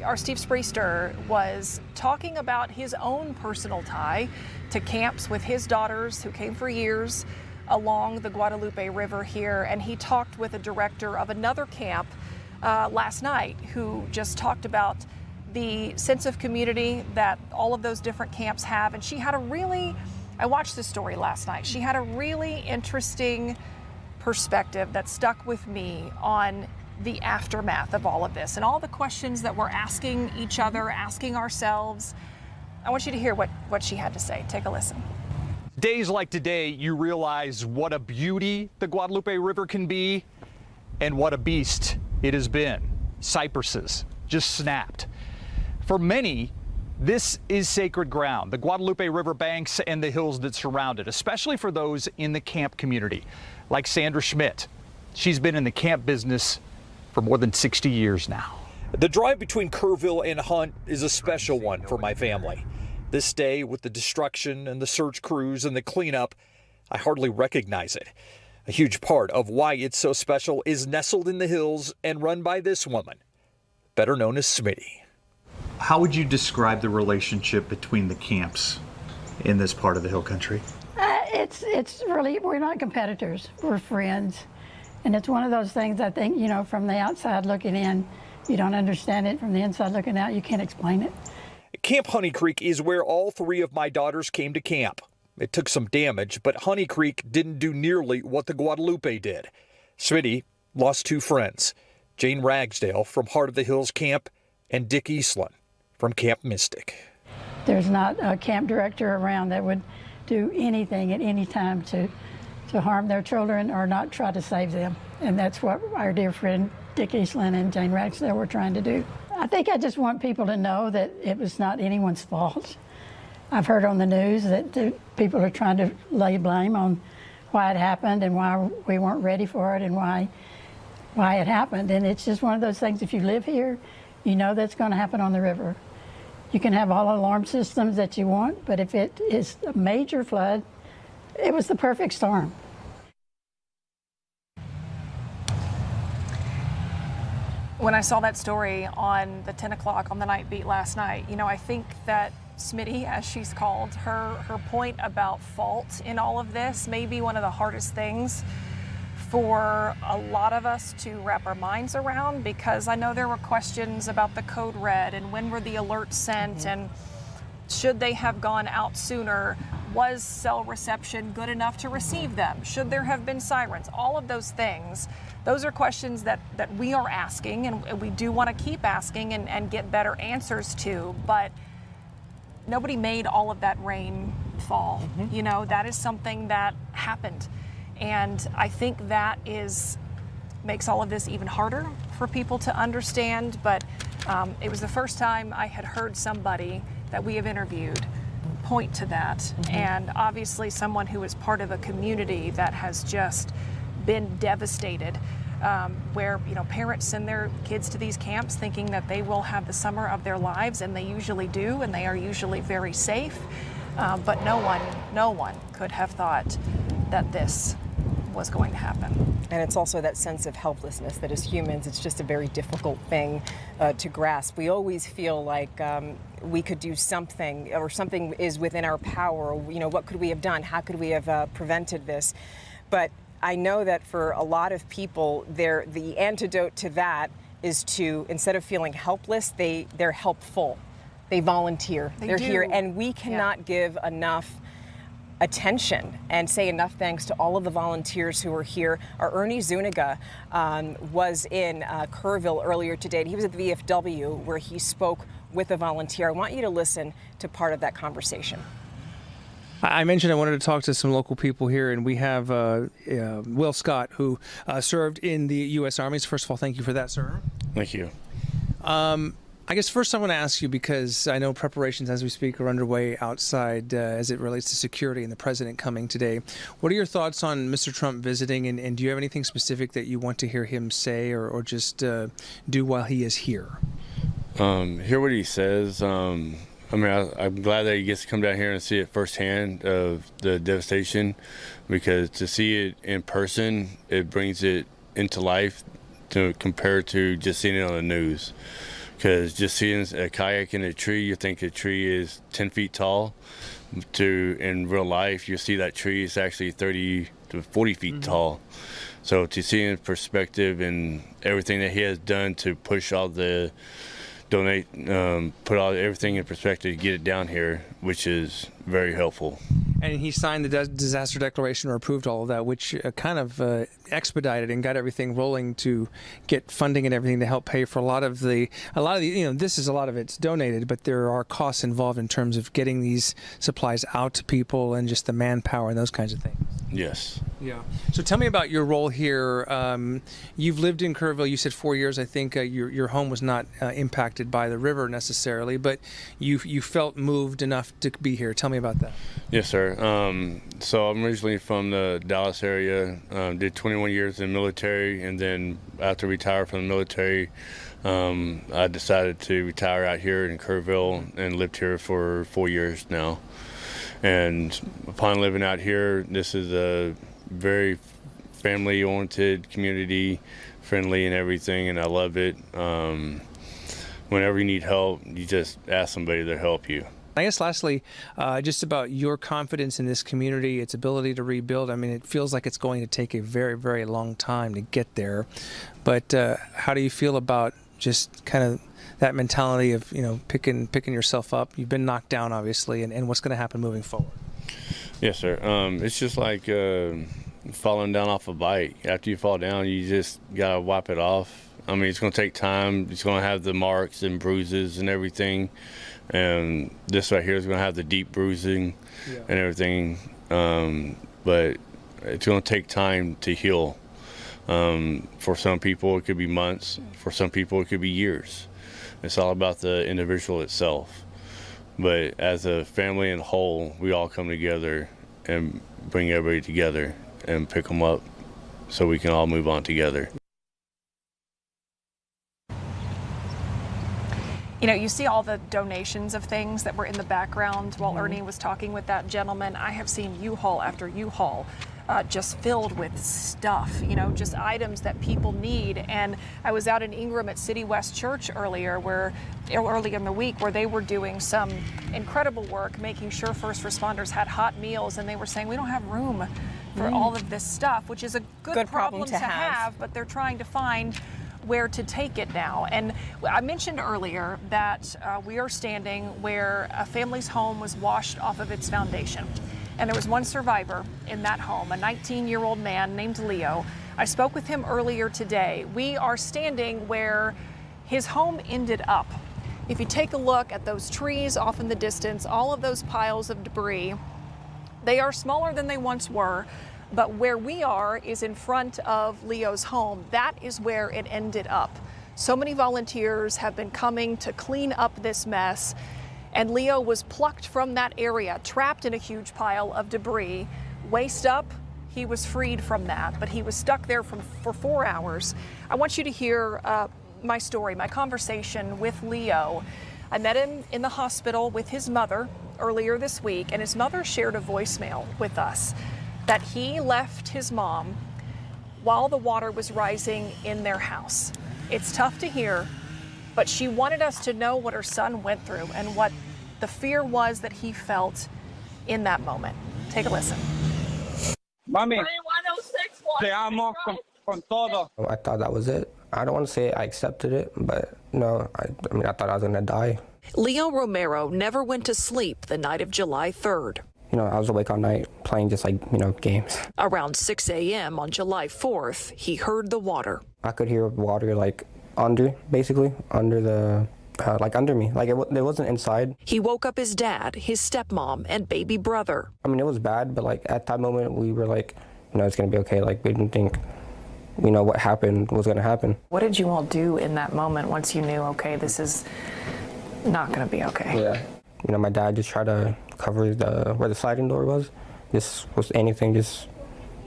Our Steve Spriester was talking about his own personal tie to camps with his daughters who came for years along the Guadalupe River here, and he talked with a director of another camp last night who just talked about the sense of community that all of those different camps have. And she had I watched this story last night, she had a really interesting perspective that stuck with me on the aftermath of all of this and all the questions that we're asking each other, asking ourselves. I want you to hear what she had to say. Take a listen. Days like today, you realize what a beauty the Guadalupe River can be and what a beast it has been. Cypresses just snapped. For many, This is sacred ground, the Guadalupe River banks and the hills that surround it, especially for those in the camp community, like Sandra Schmidt. She's been in the camp business for more than 60 years now. The drive between Kerrville and Hunt is a special one for my family. This day, with the destruction and the search crews and the cleanup, I hardly recognize it. A huge part of why it's so special is nestled in the hills and run by this woman, better known as Smitty. How would you describe the relationship between the camps in this part of the hill country? It's really, we're not competitors, we're friends. And it's one of those things, I think, you know, from the outside looking in, you don't understand it. From the inside looking out, you can't explain it. Camp Honey Creek is where all three of my daughters came to camp. It took some damage, but Honey Creek didn't do nearly what the Guadalupe did. Smitty lost two friends, Jane Ragsdale from Heart of the Hills Camp and Dick Eastland from Camp Mystic. There's not a camp director around that would do anything at any time to harm their children or not try to save them. And that's what our dear friend Dick Eastland and Jane Ragsdale were trying to do. I think I just want people to know that it was not anyone's fault. I've heard on the news that people are trying to lay blame on why it happened and why we weren't ready for it and why it happened. And it's just one of those things, if you live here, you know that's going to happen on the river. You can have all alarm systems that you want, but if it is a major flood, it was the perfect storm. When I saw that story on the 10 o'clock on the night beat last night, you know, I think that Smitty, as she's called, her point about fault in all of this may be one of the hardest things for a lot of us to wrap our minds around, because I know there were questions about the code red and when were the alerts sent and should they have gone out sooner? Was cell reception good enough to receive them? Should there have been sirens? All of those things, those are questions that we are asking and we do want to keep asking and get better answers to, but nobody made all of that rain fall. You know, that is something that happened. And I think that makes all of this even harder for people to understand. But it was the first time I had heard somebody that we have interviewed point to that. And obviously someone who is part of a community that has just been devastated, where, you know, parents send their kids to these camps thinking that they will have the summer of their lives, and they usually do, and they are usually very safe. But no one could have thought that this was going to happen. And it's also that sense of helplessness that as humans, it's just a very difficult thing to grasp. We always feel like we could do something, or something is within our power. You know, what could we have done? How could we have prevented this? But I know that for a lot of people, the antidote to that is to, instead of feeling helpless, they're helpful. They volunteer. They're here, and we cannot give enough attention and say enough thanks to all of the volunteers who are here. Our Ernie Zuniga was in Kerrville earlier today, and he was at the VFW where he spoke with a volunteer. I want you to listen to part of that conversation. I mentioned I wanted to talk to some local people here, and we have Will Scott, who served in the U.S. Army. So first of all, thank you for that, sir. Thank you. I guess first I want to ask you, because I know preparations as we speak are underway outside as it relates to security and the president coming today. What are your thoughts on Mr. Trump visiting, and do you have anything specific that you want to hear him say or just do while he is here? Hear what he says. I'm glad that he gets to come down here and see it firsthand of the devastation, because to see it in person, it brings it into life to compare to just seeing it on the news. Because just seeing a kayak in a tree, you think a tree is 10 feet tall. In real life, you see that tree is actually 30 to 40 feet tall. So to see in perspective and everything that he has done to push all the put all everything in perspective to get it down here, which is very helpful. And he signed the disaster declaration or approved all of that, which kind of expedited and got everything rolling to get funding and everything to help pay for a lot of the, you know, this is a lot of it's donated, but there are costs involved in terms of getting these supplies out to people and just the manpower and those kinds of things. Yes. Yeah. So tell me about your role here. You've lived in Kerrville, you said 4 years. I think your home was not impacted by the river necessarily, but you felt moved enough to be here. Tell me about that. Yes, sir. So I'm originally from the Dallas area, did 21 years in the military, and then after retired from the military, I decided to retire out here in Kerrville and lived here for 4 years now. And upon living out here, this is a very family-oriented community, friendly and everything, and I love it. Whenever you need help, you just ask somebody to help you. I guess lastly, just about your confidence in this community, its ability to rebuild. I mean, it feels like it's going to take a very, very long time to get there. But how do you feel about just kind of that mentality of, picking yourself up? You've been knocked down, obviously, and what's going to happen moving forward? Yes, sir. It's just like falling down off a bike. After you fall down, you just got to wipe it off. I mean, it's going to take time. It's going to have the marks and bruises and everything. And this right here is going to have the deep bruising and everything. But it's going to take time to heal. For some people, it could be months. For some people, it could be years. It's all about the individual itself. But as a family and whole, we all come together and bring everybody together and pick them up so we can all move on together. You see all the donations of things that were in the background while Ernie was talking with that gentleman. I have seen U-Haul after U-Haul just filled with stuff, just items that people need. And I was out in Ingram at City West Church early in the week, where they were doing some incredible work, making sure first responders had hot meals. And they were saying, we don't have room for all of this stuff, which is a good problem to have, but they're trying to find where to take it now. And I mentioned earlier that we are standing where a family's home was washed off of its foundation. And there was one survivor in that home, a 19-year-old man named Leo. I spoke with him earlier today. We are standing where his home ended up. If you take a look at those trees off in the distance, all of those piles of debris, they are smaller than they once were. But where we are is in front of Leo's home. That is where it ended up. So many volunteers have been coming to clean up this mess. And Leo was plucked from that area, trapped in a huge pile of debris. Waist up, he was freed from that, but he was stuck there for 4 hours. I want you to hear my story, my conversation with Leo. I met him in the hospital with his mother earlier this week, and his mother shared a voicemail with us that he left his mom while the water was rising in their house. It's tough to hear, but she wanted us to know what her son went through and what the fear was that he felt in that moment. Take a listen. Mami, te amo con todo. I thought that was it. I don't want to say I accepted it, but no, I thought I was going to die. Leo Romero never went to sleep the night of July 3rd. I was awake all night playing just games. Around 6 a.m. on July 4th, he heard the water. I could hear water under the, under me. It wasn't inside. He woke up his dad, his stepmom, and baby brother. It was bad, but at that moment we were it's going to be okay. We didn't think, what happened was going to happen. What did you all do in that moment once you knew, okay, this is not going to be okay? Yeah. My dad just tried to cover where the sliding door was. This was anything, just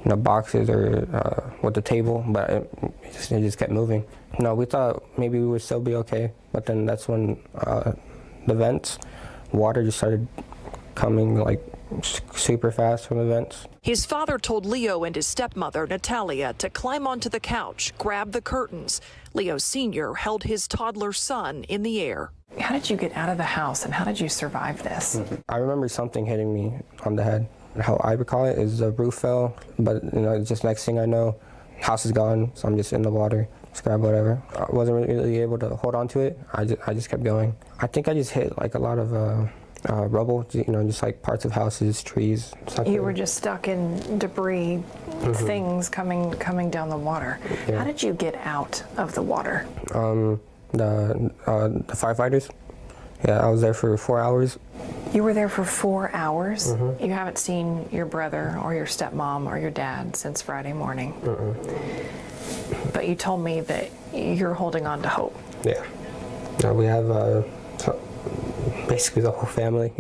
boxes or with the table, but it just kept moving. We thought maybe we would still be okay, but then that's when the vents, water just started coming super fast from the vents. His father told Leo and his stepmother, Natalia, to climb onto the couch, grab the curtains. Leo Sr. held his toddler son in the air. How did you get out of the house and how did you survive this? I remember something hitting me on the head. How I recall it is the roof fell, but just next thing I know, house is gone, so I'm just in the water, just grab whatever. I wasn't really able to hold on to it. I just kept going. I think I just hit a lot of rubble, just parts of houses, trees. You were just stuck in debris, things coming down the water. Yeah. How did you get out of the water? The firefighters. Yeah, I was there for 4 hours. You were there for 4 hours? Mm-hmm. You haven't seen your brother or your stepmom or your dad since Friday morning. Mm-mm. But you told me that you're holding on to hope. Yeah. We have basically the whole family,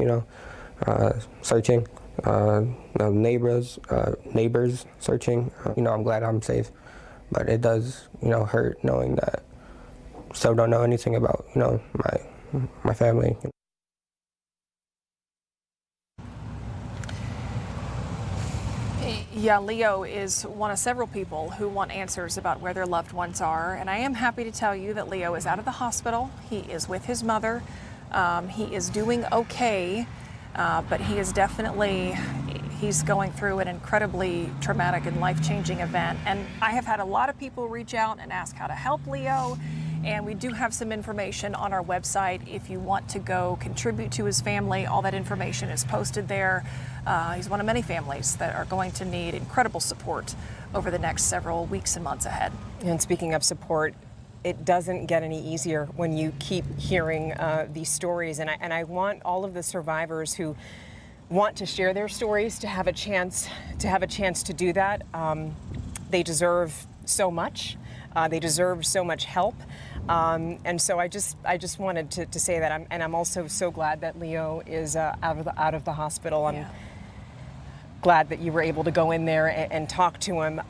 searching. Neighbors searching. I'm glad I'm safe, but it does, hurt knowing that still don't know anything about, my family. Yeah, Leo is one of several people who want answers about where their loved ones are, and I am happy to tell you that Leo is out of the hospital. He is with his mother. He is doing okay, but he is definitely, he's going through an incredibly traumatic and life-changing event. And I have had a lot of people reach out and ask how to help Leo. And we do have some information on our website if you want to go contribute to his family. All that information is posted there. He's one of many families that are going to need incredible support over the next several weeks and months ahead. And speaking of support, it doesn't get any easier when you keep hearing these stories. And I want all of the survivors who want to share their stories to have a chance to do that. They deserve so much. They deserve so much help. And so I just wanted to say that. I'm also so glad that Leo is out of the hospital. I'm glad that you were able to go in there and talk to him.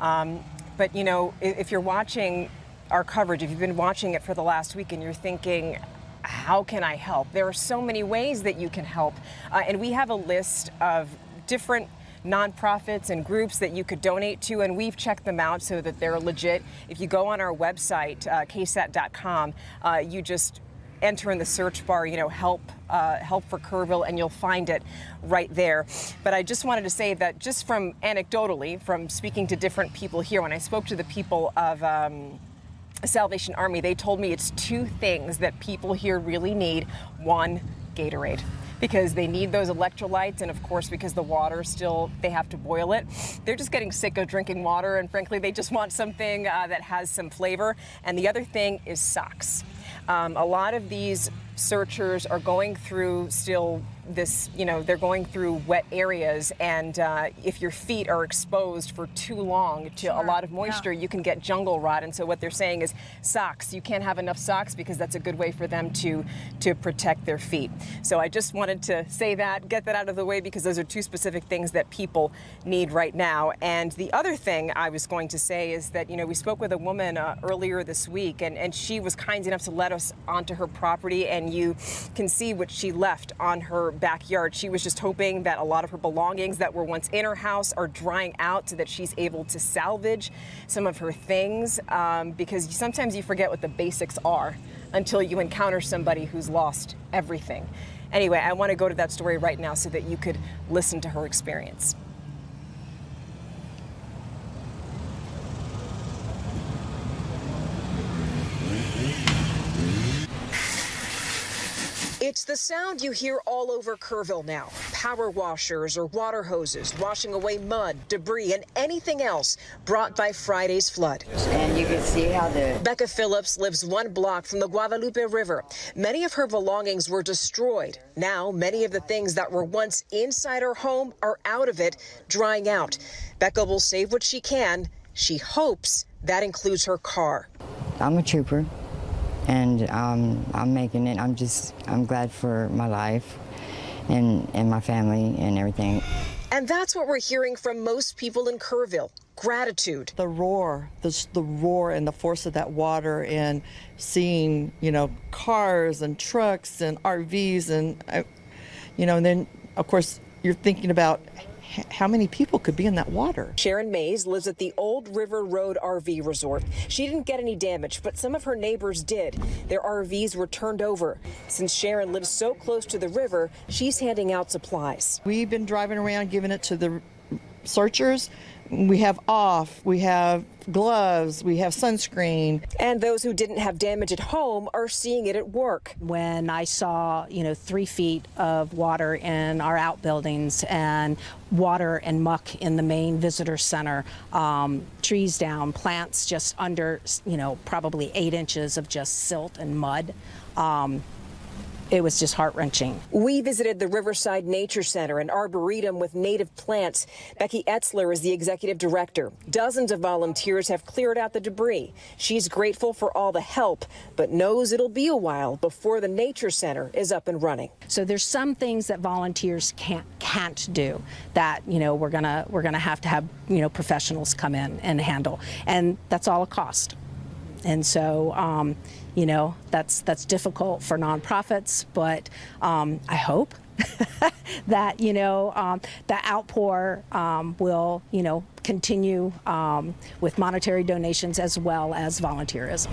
But if you're watching our coverage, if you've been watching it for the last week and you're thinking, how can I help? There are so many ways that you can help. And we have a list of different nonprofits and groups that you could donate to, and we've checked them out so that they're legit. If you go on our website, ksat.com, you just enter in the search bar, help for Kerrville, and you'll find it right there. But I just wanted to say that just from anecdotally, from speaking to different people here, when I spoke to the people of Salvation Army, they told me it's two things that people here really need. One, Gatorade, because they need those electrolytes, and of course because the water still, they have to boil it. They're just getting sick of drinking water, and frankly they just want something that has some flavor. And the other thing is socks. A lot of these searchers are going through still this, they're going through wet areas, and if your feet are exposed for too long to a lot of moisture, you can get jungle rot. And so what they're saying is socks. You can't have enough socks because that's a good way for them to protect their feet. So I just wanted to say that, get that out of the way, because those are two specific things that people need right now. And the other thing I was going to say is that, we spoke with a woman earlier this week, and she was kind enough to let us onto her property, and you can see what she left on her backyard. She was just hoping that a lot of her belongings that were once in her house are drying out so that she's able to salvage some of her things, because sometimes you forget what the basics are until you encounter somebody who's lost everything. Anyway, I want to go to that story right now so that you could listen to her experience. It's the sound you hear all over Kerrville now. Power washers or water hoses washing away mud, debris, and anything else brought by Friday's flood. And you can see how Becca Phillips lives 1 block from the Guadalupe River. Many of her belongings were destroyed. Now, many of the things that were once inside her home are out of it, drying out. Becca will save what she can. She hopes that includes her car. I'm a trooper. And I'm making it. I'm glad for my life and my family and everything. And that's what we're hearing from most people in Kerrville. Gratitude. The roar and the force of that water, and seeing, cars and trucks and RVs and, and then of course you're thinking about how many people could be in that water. Sharon Mays lives at the Old River Road RV Resort. She didn't get any damage, but some of her neighbors did. Their RVs were turned over. Since Sharon lives so close to the river, she's handing out supplies. We've been driving around giving it to the searchers. We have off, we have gloves, we have sunscreen. And those who didn't have damage at home are seeing it at work. When I saw, 3 feet of water in our outbuildings and water and muck in the main visitor center, trees down, plants just under, probably 8 inches of just silt and mud. it was just heart-wrenching. We visited the Riverside Nature Center, an arboretum with native plants. Becky Etzler is the executive director. Dozens of volunteers have cleared out the debris. She's grateful for all the help, but knows it'll be a while before the Nature Center is up and running. So there's some things that volunteers can't do that, we're gonna have to have, professionals come in and handle, and that's all a cost. And so, that's difficult for nonprofits, but I hope that, the outpour will, continue with monetary donations as well as volunteerism.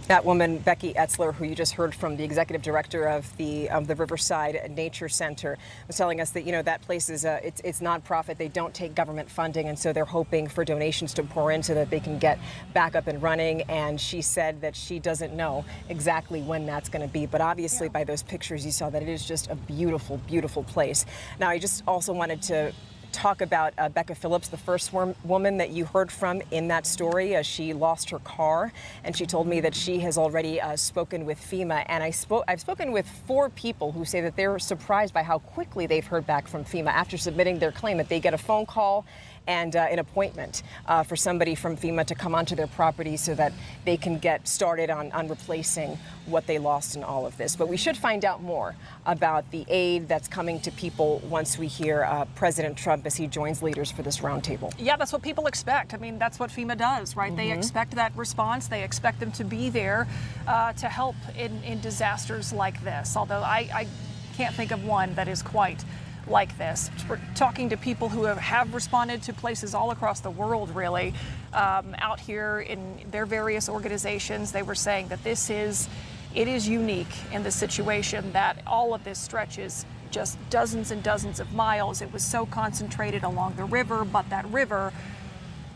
That woman, Becky Etzler, who you just heard from, the executive director of the Riverside Nature Center, was telling us that that place is it's nonprofit. They don't take government funding, and so they're hoping for donations to pour in so that they can get back up and running. And she said that she doesn't know exactly when that's going to be, but obviously by those pictures you saw that it is just a beautiful, beautiful place. Now, I just also wanted to talk about Becca Phillips, the first woman that you heard from in that story. She lost her car, and she told me that she has already spoken with FEMA. And I've spoken with 4 people who say that they're surprised by how quickly they've heard back from FEMA after submitting their claim, that they get a phone call and an appointment for somebody from FEMA to come onto their property so that they can get started on replacing what they lost in all of this. But we should find out more about the aid that's coming to people once we hear President Trump as he joins leaders for this roundtable. Yeah, that's what people expect. I mean, that's what FEMA does, right? They expect that response. They expect them to be there to help in disasters like this, although I can't think of one that is quite like this. We're talking to people who have responded to places all across the world, really, out here in their various organizations. They were saying that it is unique in the situation that all of this stretches just dozens and dozens of miles. It was so concentrated along the river, but that river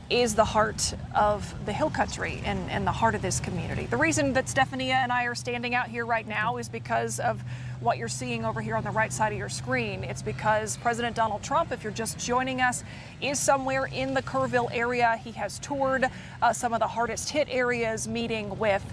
is the heart of the hill country and the heart of this community. The reason that Stephania and I are standing out here right now is because of what you're seeing over here on the right side of your screen. It's because President Donald Trump, if you're just joining us, is somewhere in the Kerrville area. He has toured some of the hardest hit areas, meeting with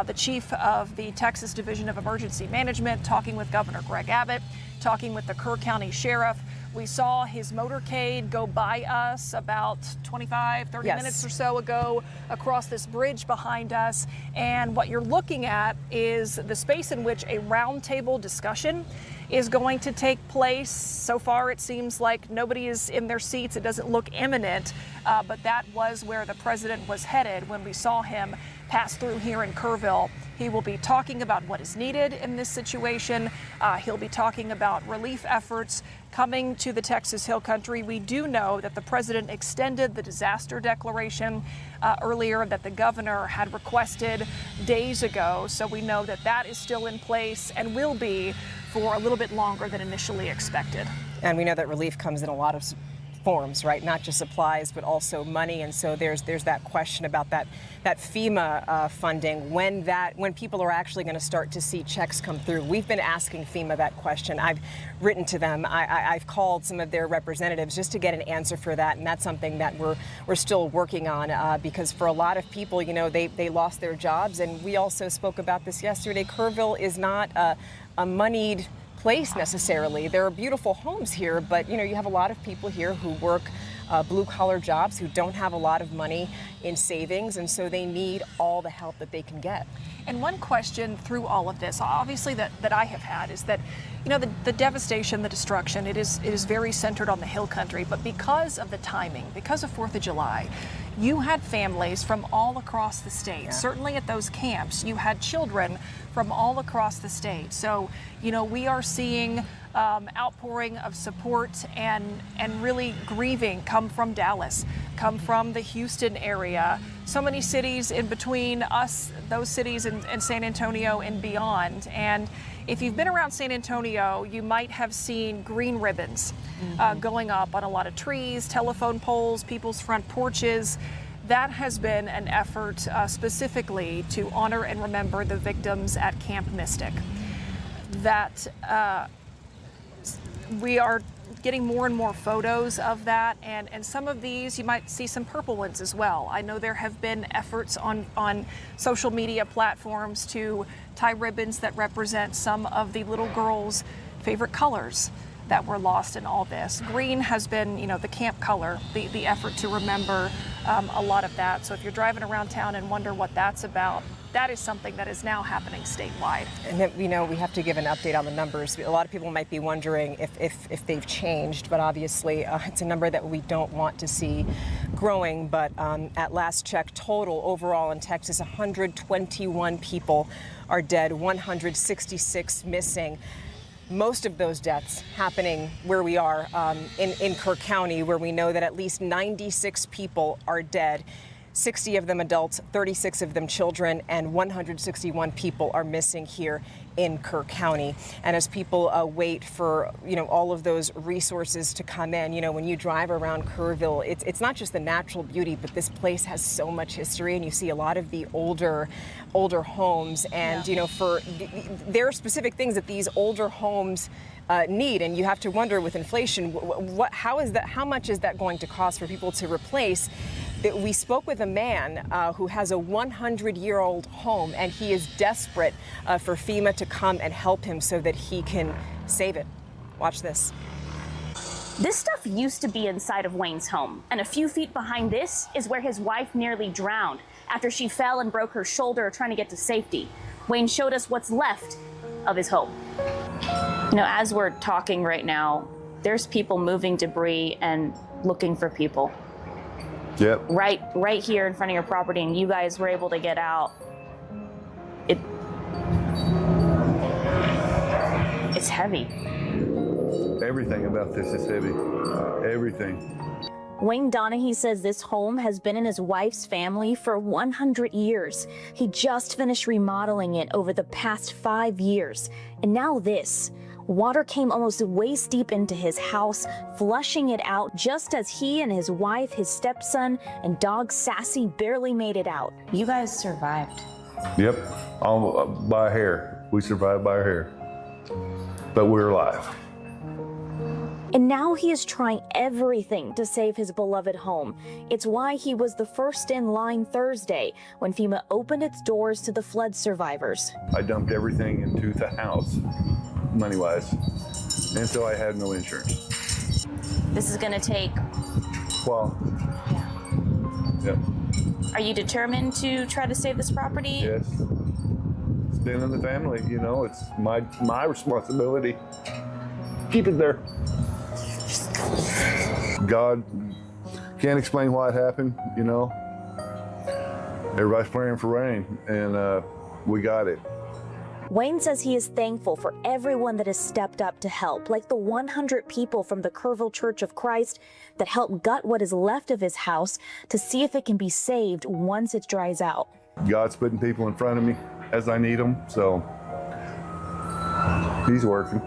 the chief of the Texas Division of Emergency Management, talking with Governor Greg Abbott, talking with the Kerr County Sheriff. We saw his motorcade go by us about 25, 30 minutes or so ago across this bridge behind us. And what you're looking at is the space in which a roundtable discussion is going to take place. So far, it seems like nobody is in their seats. It doesn't look imminent, but that was where the president was headed when we saw him pass through here in Kerrville. He will be talking about what is needed in this situation. He'll be talking about relief efforts coming to the Texas Hill Country. We do know that the president extended the disaster declaration earlier that the governor had requested days ago. So we know that that is still in place and will be for a little bit longer than initially expected. And we know that relief comes in a lot of forms, right? Not just supplies, but also money. And so there's that question about that FEMA funding, when people are actually going to start to see checks come through. We've been asking FEMA that question. I've written to them. I've called some of their representatives just to get an answer for that. And that's something that we're still working on because for a lot of people, they lost their jobs. And we also spoke about this yesterday. Kerrville is not a moneyed place necessarily. There are beautiful homes here, but you have a lot of people here who work blue-collar jobs who don't have a lot of money in savings, and so they need all the help that they can get. And one question through all of this, obviously, that I have had is that, the devastation, the destruction, it is very centered on the hill country, but because of the timing, because of 4th of July, you had families from all across the state. Yeah. Certainly at those camps, you had children from all across the state. So, we are seeing outpouring of support and really grieving come from Dallas, come from the Houston area. So many cities in between us, those cities and San Antonio and beyond. And if you've been around San Antonio, you might have seen green ribbons going up on a lot of trees, telephone poles, people's front porches. That has been an effort specifically to honor and remember the victims at Camp Mystic. That we are getting more and more photos of that, and some of these you might see some purple ones as well. I know there have been efforts on social media platforms to tie ribbons that represent some of the little girls' favorite colors that were lost in all this. Green has been, the camp color, the effort to remember a lot of that. So if you're driving around town and wonder what that's about, that is something that is now happening statewide. And then, we have to give an update on the numbers. A lot of people might be wondering if they've changed, but obviously it's a number that we don't want to see growing. But at last check, total overall in Texas, 121 people are dead, 166 missing. Most of those deaths happening where we are in Kerr County, where we know that at least 96 people are dead. 60 of them adults, 36 of them children, and 161 people are missing here in Kerr County. And as people wait for, all of those resources to come in, when you drive around Kerrville, it's not just the natural beauty, but this place has so much history, and you see a lot of the older homes, and there are specific things that these older homes need, and you have to wonder with inflation, how much is that going to cost for people to replace? We spoke with a man who has a 100-year-old home, and he is desperate for FEMA to come and help him so that he can save it. Watch this. This stuff used to be inside of Wayne's home, and a few feet behind this is where his wife nearly drowned after she fell and broke her shoulder trying to get to safety. Wayne showed us what's left of his home. As we're talking right now, there's people moving debris and looking for people. Yep. Right here in front of your property, and you guys were able to get out. It's heavy. Everything about this is heavy. Everything. Wayne Donahue says this home has been in his wife's family for 100 years. He just finished remodeling it over the past 5 years. And now this. Water came almost waist deep into his house, flushing it out just as he and his wife, his stepson, and dog Sassy barely made it out. You guys survived. Yep, all by a hair. We survived by a hair. But we're alive. And now he is trying everything to save his beloved home. It's why he was the first in line Thursday when FEMA opened its doors to the flood survivors. I dumped everything into the house, money-wise, and so I had no insurance. This is going to take... Well, yeah. Are you determined to try to save this property? Yes. It's been in the family, it's my responsibility. Keep it there. God can't explain why it happened, Everybody's praying for rain, and we got it. Wayne says he is thankful for everyone that has stepped up to help, like the 100 people from the Kerrville Church of Christ that helped gut what is left of his house to see if it can be saved once it dries out. God's putting people in front of me as I need them, so he's working.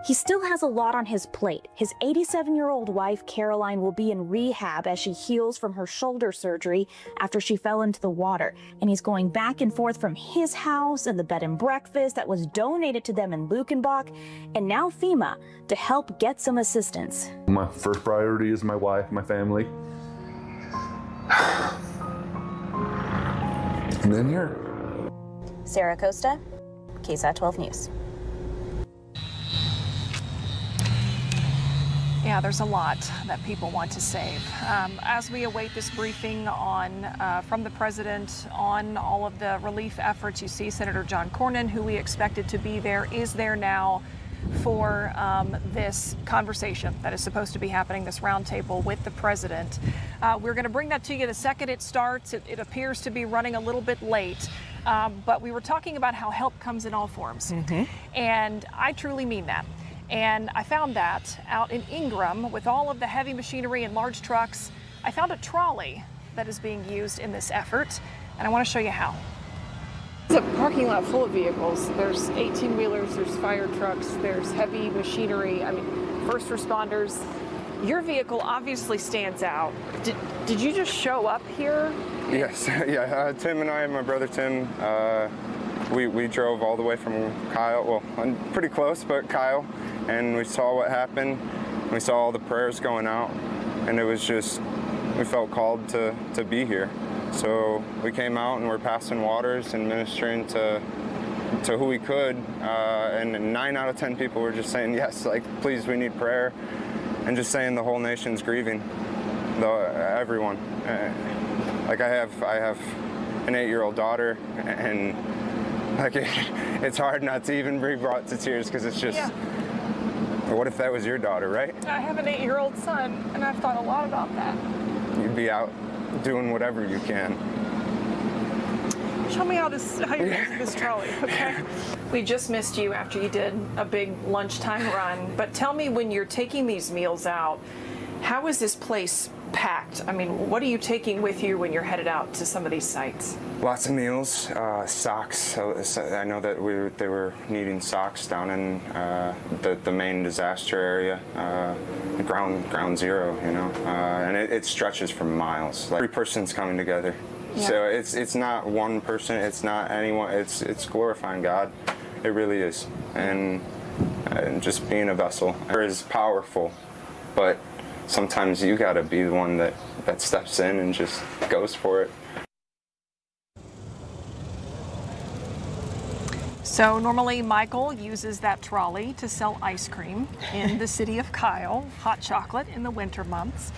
He still has a lot on his plate. His 87-year-old wife, Caroline, will be in rehab as she heals from her shoulder surgery after she fell into the water. And he's going back and forth from his house and the bed and breakfast that was donated to them in Lukenbach, and now FEMA to help get some assistance. My first priority is my wife, my family. And then here. Sarah Costa, KSAT 12 News. Yeah, there's a lot that people want to save. As we await this briefing from the president on all of the relief efforts, you see Senator John Cornyn, who we expected to be there, is there now for this conversation that is supposed to be happening, this roundtable with the president. We're going to bring that to you the second it starts. It appears to be running a little bit late, but we were talking about how help comes in all forms. And I truly mean that. And I found that out in Ingram with all of the heavy machinery and large trucks. I found a trolley that is being used in this effort, and I want to show you how. It's a parking lot full of vehicles. There's 18-wheelers, there's fire trucks, there's heavy machinery, first responders. Your vehicle obviously stands out. Did you just show up here? Yes, yeah. Tim and I, my brother Tim, we drove all the way from Kyle, well, pretty close, but Kyle, and we saw what happened. We saw all the prayers going out, and it was just, we felt called to be here. So we came out and we're passing waters and ministering to who we could, and 9 out of 10 people were just saying, yes, like, please, we need prayer, and just saying the whole nation's grieving, everyone. Like, I have an 8-year-old daughter, and like it's hard not to even be brought to tears, because it's just, what if that was your daughter, right? I have an 8-year-old son, and I've thought a lot about that. You'd be out doing whatever you can. Show me how you're using this trolley, okay? We just missed you after you did a big lunchtime run, but tell me, when you're taking these meals out, how is this place packed? I mean, what are you taking with you when you're headed out to some of these sites? Lots of meals, socks. So I know that they were needing socks down in the main disaster area, ground zero, you know, and it stretches for miles. Like, every person's coming together. Yeah. So it's not one person, it's not anyone, it's glorifying God. It really is. And just being a vessel is powerful, but sometimes you gotta be the one that steps in and just goes for it. So normally Michael uses that trolley to sell ice cream in the city of Kyle, hot chocolate in the winter months.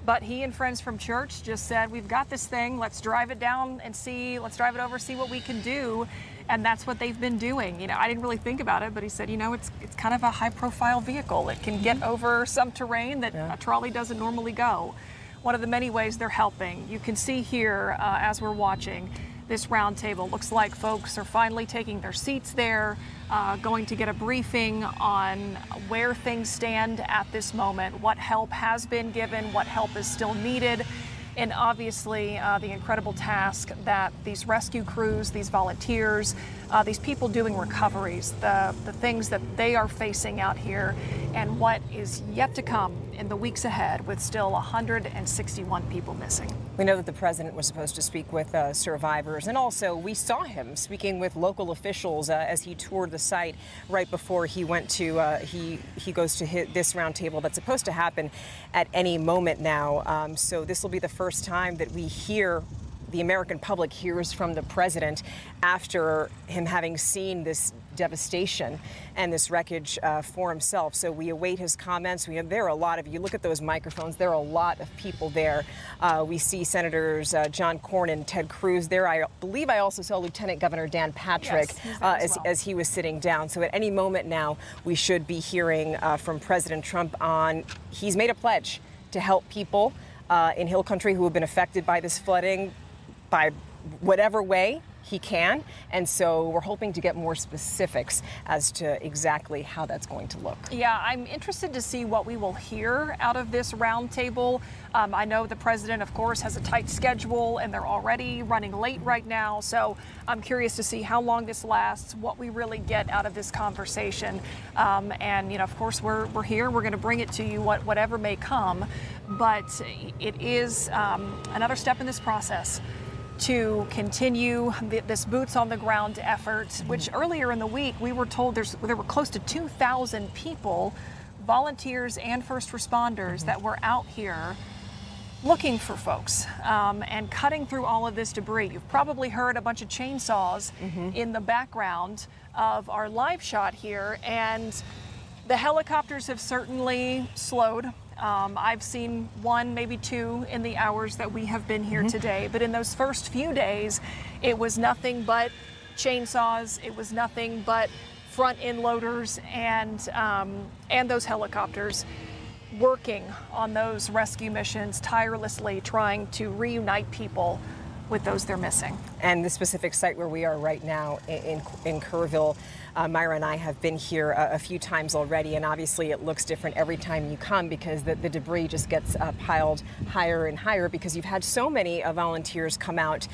But he and friends from church just said, we've got this thing, let's drive it down and let's drive it over, see what we can do. And that's what they've been doing. You know, I didn't really think about it, but he said, you know, it's kind of a high profile vehicle. It can get over some terrain that a trolley doesn't normally go. One of the many ways they're helping. You can see here as we're watching this roundtable. Looks like folks are finally taking their seats there, going to get a briefing on where things stand at this moment, what help has been given, what help is still needed, and obviously the incredible task that these rescue crews, these volunteers, these people doing recoveries, the things that they are facing out here, and what is yet to come in the weeks ahead with still 161 people missing. We know that the president was supposed to speak with survivors, and also we saw him speaking with local officials as he toured the site right before he went to he goes to this roundtable that's supposed to happen at any moment now. So this will be the first time that we hear, the American public hears from the president after him having seen this devastation and this wreckage for himself. So we await his comments. There are a lot of you. Look at those microphones. There are a lot of people there. We see Senators John Cornyn, Ted Cruz there. I believe I also saw Lieutenant Governor Dan Patrick as he was sitting down. So at any moment now, we should be hearing from President Trump on, he's made a pledge to help people in Hill Country who have been affected by this flooding by whatever way he can, and so we're hoping to get more specifics as to exactly how that's going to look. Yeah, I'm interested to see what we will hear out of this roundtable. I know the president, of course, has a tight schedule, and they're already running late right now, so I'm curious to see how long this lasts, what we really get out of this conversation. And, you know, of course, we're here. We're going to bring it to you, whatever may come, but it is another step in this process to continue this boots on the ground effort, which earlier in the week we were told there were close to 2,000 people, volunteers and first responders that were out here looking for folks and cutting through all of this debris. You've probably heard a bunch of chainsaws in the background of our live shot here, and the helicopters have certainly slowed. I've seen one, maybe two in the hours that we have been here today. But in those first few days, it was nothing but chainsaws. It was nothing but front end loaders and those helicopters working on those rescue missions tirelessly, trying to reunite people with those they're missing. And the specific site where we are right now in Kerrville, Myra and I have been here a few times already, and obviously it looks different every time you come because the debris just gets piled higher and higher because you've had so many volunteers come out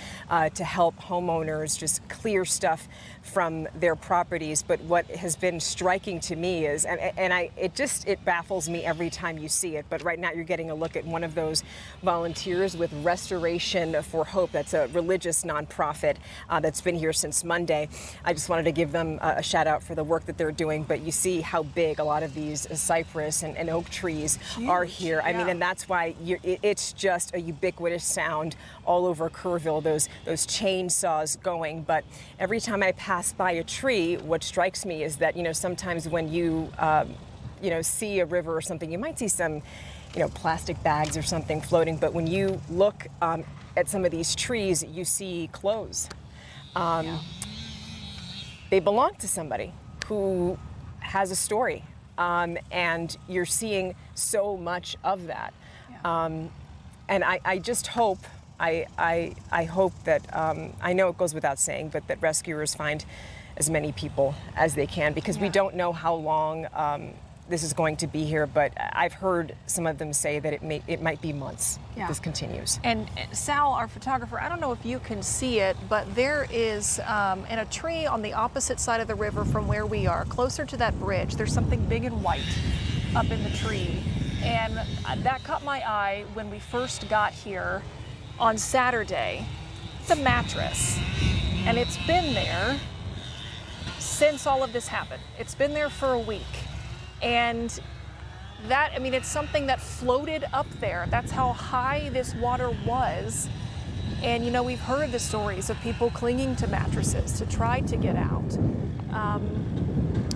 to help homeowners just clear stuff from their properties. But what has been striking to me is, it baffles me every time you see it, but right now you're getting a look at one of those volunteers with Restoration for Hope. That's a religious nonprofit nonprofit that's been here since Monday. I just wanted to give them a shout out for the work that they're doing. But you see how big a lot of these cypress and oak trees are here. I mean, and that's why it's just a ubiquitous sound all over Kerrville, those chainsaws going. But every time I pass by a tree, what strikes me is that, sometimes when you see a river or something, you might see some, plastic bags or something floating. But when you look at some of these trees, you see clothes. They belong to somebody who has a story. And you're seeing so much of that. And I just hope, I hope that, I know it goes without saying, but that rescuers find as many people as they can, because we don't know how long this is going to be here, but I've heard some of them say that it might be months if this continues. And Sal, our photographer, I don't know if you can see it, but there is in a tree on the opposite side of the river from where we are, closer to that bridge, there's something big and white up in the tree. And that caught my eye when we first got here on Saturday. It's a mattress, and it's been there since all of this happened. It's been there for a week. And that, it's something that floated up there. That's how high this water was. And, we've heard the stories of people clinging to mattresses to try to get out.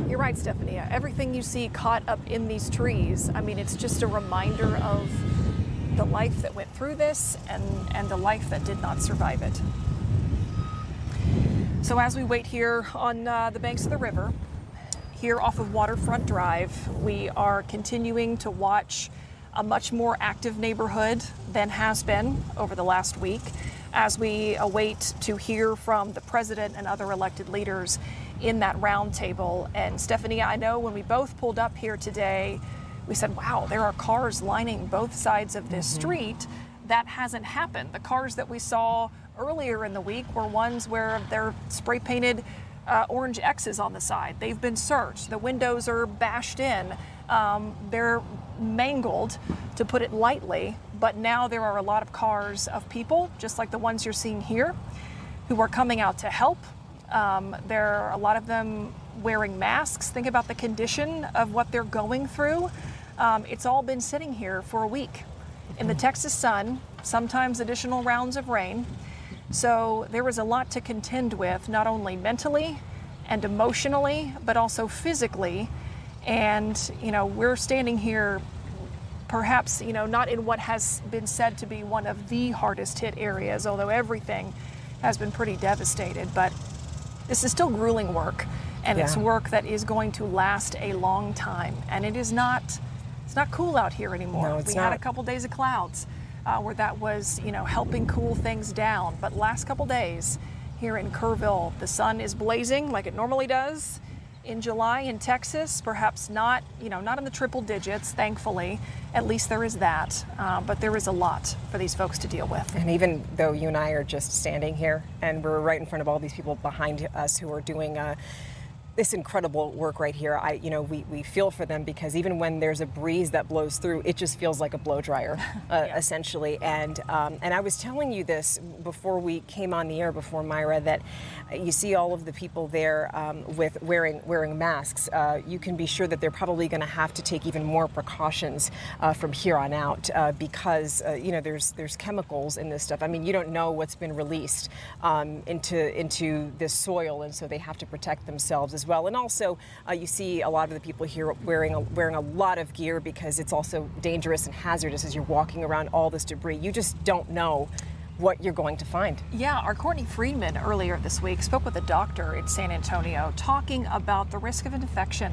You're right, Stephania. Everything you see caught up in these trees, it's just a reminder of the life that went through this and the life that did not survive it. So as we wait here on the banks of the river, here off of Waterfront Drive, we are continuing to watch a much more active neighborhood than has been over the last week as we await to hear from the president and other elected leaders in that roundtable. And Stephanie, I know when we both pulled up here today, we said, wow, there are cars lining both sides of this street. That hasn't happened. The cars that we saw earlier in the week were ones where they're spray painted orange X's on the side. They've been searched. The windows are bashed in. They're mangled, to put it lightly. But now there are a lot of cars of people, just like the ones you're seeing here, who are coming out to help. There are a lot of them wearing masks. Think about the condition of what they're going through. It's all been sitting here for a week in the Texas sun, sometimes additional rounds of rain. So there was a lot to contend with, not only mentally and emotionally, but also physically. And, we're standing here perhaps, not in what has been said to be one of the hardest hit areas, although everything has been pretty devastated. But this is still grueling work, and it's work that is going to last a long time. And it's not cool out here anymore. No, it's we not. had a couple days of clouds. Where that was, helping cool things down. But last couple days here in Kerrville, the sun is blazing like it normally does in July in Texas. Perhaps not, not in the triple digits, thankfully. At least there is that. But there is a lot for these folks to deal with. And even though you and I are just standing here and we're right in front of all these people behind us who are doing this incredible work right here, we feel for them, because even when there's a breeze that blows through, it just feels like a blow dryer, essentially. And I was telling you this before we came on the air, before Myra, that you see all of the people there with wearing masks. You can be sure that they're probably going to have to take even more precautions from here on out, because there's chemicals in this stuff. You don't know what's been released into this soil, and so they have to protect themselves as well. And also, you see a lot of the people here wearing a lot of gear, because it's also dangerous and hazardous as you're walking around all this debris. You just don't know what you're going to find. Yeah, our Courtney Friedman earlier this week spoke with a doctor in San Antonio talking about the risk of infection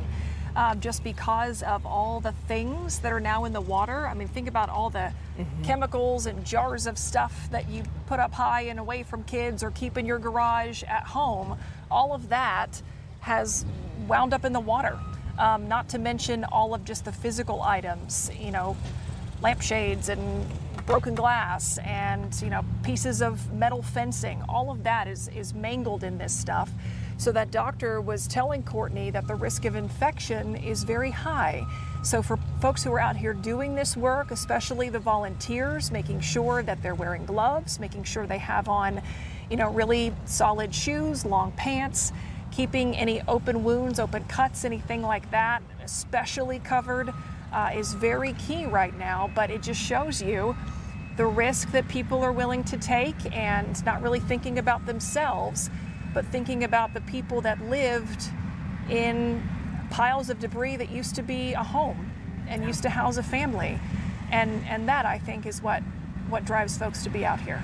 just because of all the things that are now in the water. Think about all the chemicals and jars of stuff that you put up high and away from kids or keep in your garage at home. All of that has wound up in the water, not to mention all of just the physical items, lampshades and broken glass and, pieces of metal fencing. All of that is mangled in this stuff. So that doctor was telling Courtney that the risk of infection is very high. So for folks who are out here doing this work, especially the volunteers, making sure that they're wearing gloves, making sure they have on really solid shoes, long pants, keeping any open wounds, open cuts, anything like that, especially covered, is very key right now. But it just shows you the risk that people are willing to take, and not really thinking about themselves, but thinking about the people that lived in piles of debris that used to be a home and used to house a family. And that, I think, is what drives folks to be out here.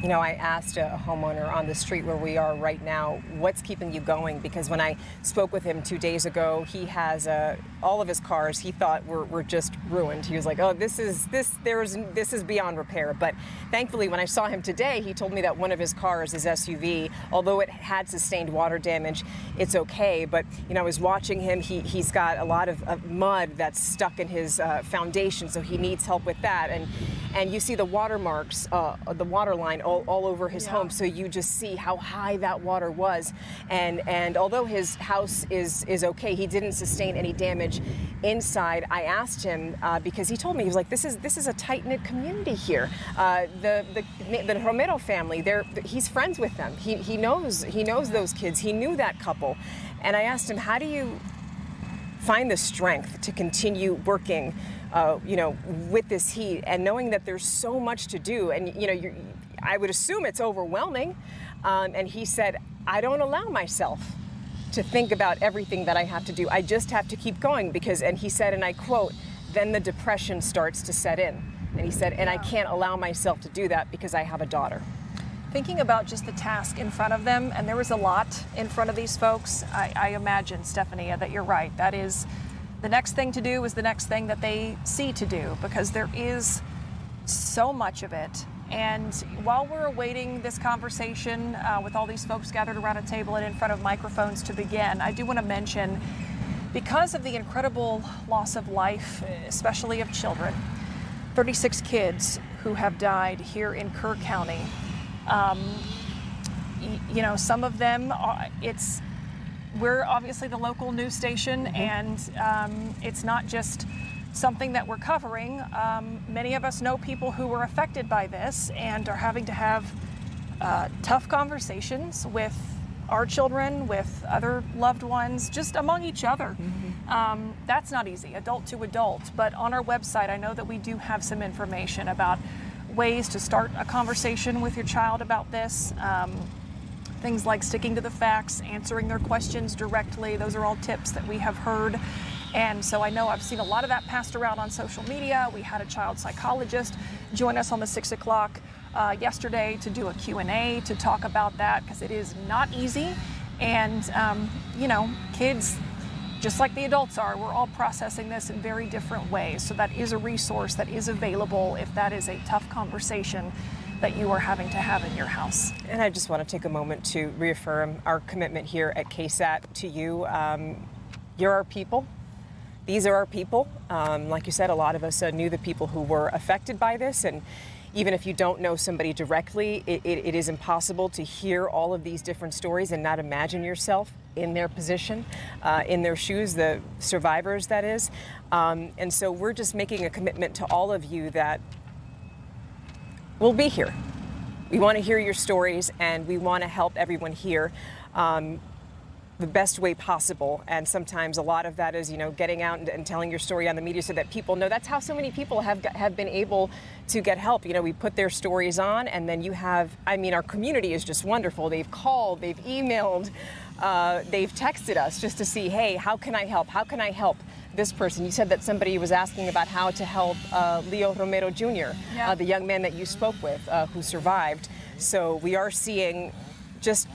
I asked a homeowner on the street where we are right now, what's keeping you going? Because when I spoke with him 2 days ago, he has all of his cars he thought were just ruined. He was like, oh, this is beyond repair. But thankfully, when I saw him today, he told me that one of his cars, his SUV, although it had sustained water damage, it's okay. But, I was watching him. He's got a lot of mud that's stuck in his foundation, so he needs help with that. And you see the water marks, the water line all over his home, so you just see how high that water was. And although his house is okay, he didn't sustain any damage inside. I asked him because he told me, he was like, this is a tight-knit community here. The Romero family, he's friends with them. He knows those kids. He knew that couple. And I asked him, how do you find the strength to continue working with this heat, and knowing that there's so much to do, and I would assume it's overwhelming. And he said, I don't allow myself to think about everything that I have to do. I just have to keep going and he said, and I quote, then the depression starts to set in. And he said, and I can't allow myself to do that because I have a daughter. Thinking about just the task in front of them, and there was a lot in front of these folks, I imagine, Stephanie, that you're right. That is, the next thing to do is the next thing that they see to do, because there is so much of it. And while we're awaiting this conversation with all these folks gathered around a table and in front of microphones to begin, I do want to mention, because of the incredible loss of life, especially of children, 36 kids who have died here in Kerr County. Some of them, we're obviously the local news station, and it's not just something that we're covering. Many of us know people who were affected by this and are having to have tough conversations with our children, with other loved ones, just among each other. That's not easy, adult to adult. But on our website, I know that we do have some information about ways to start a conversation with your child about this. Things like sticking to the facts, answering their questions directly. Those are all tips that we have heard. And so I know I've seen a lot of that passed around on social media. We had a child psychologist join us on the 6 o'clock yesterday to do a Q&A to talk about that, because it is not easy. And, kids, just like the adults are, we're all processing this in very different ways. So that is a resource that is available if that is a tough conversation that you are having to have in your house. And I just want to take a moment to reaffirm our commitment here at KSAT to you. You're our people. These are our people. Like you said, a lot of us knew the people who were affected by this, and even if you don't know somebody directly, it is impossible to hear all of these different stories and not imagine yourself in their position, in their shoes, the survivors, that is. And so we're just making a commitment to all of you that we'll be here. We want to hear your stories, and we want to help everyone here the best way possible. And sometimes a lot of that is, getting out and telling your story on the media so that people know. That's how so many people have been able to get help. We put their stories on, and then our community is just wonderful. They've called, they've emailed, they've texted us just to see, hey, how can I help? How can I help this person? You said that somebody was asking about how to help Leo Romero Jr., the young man that you spoke with who survived. So we are seeing just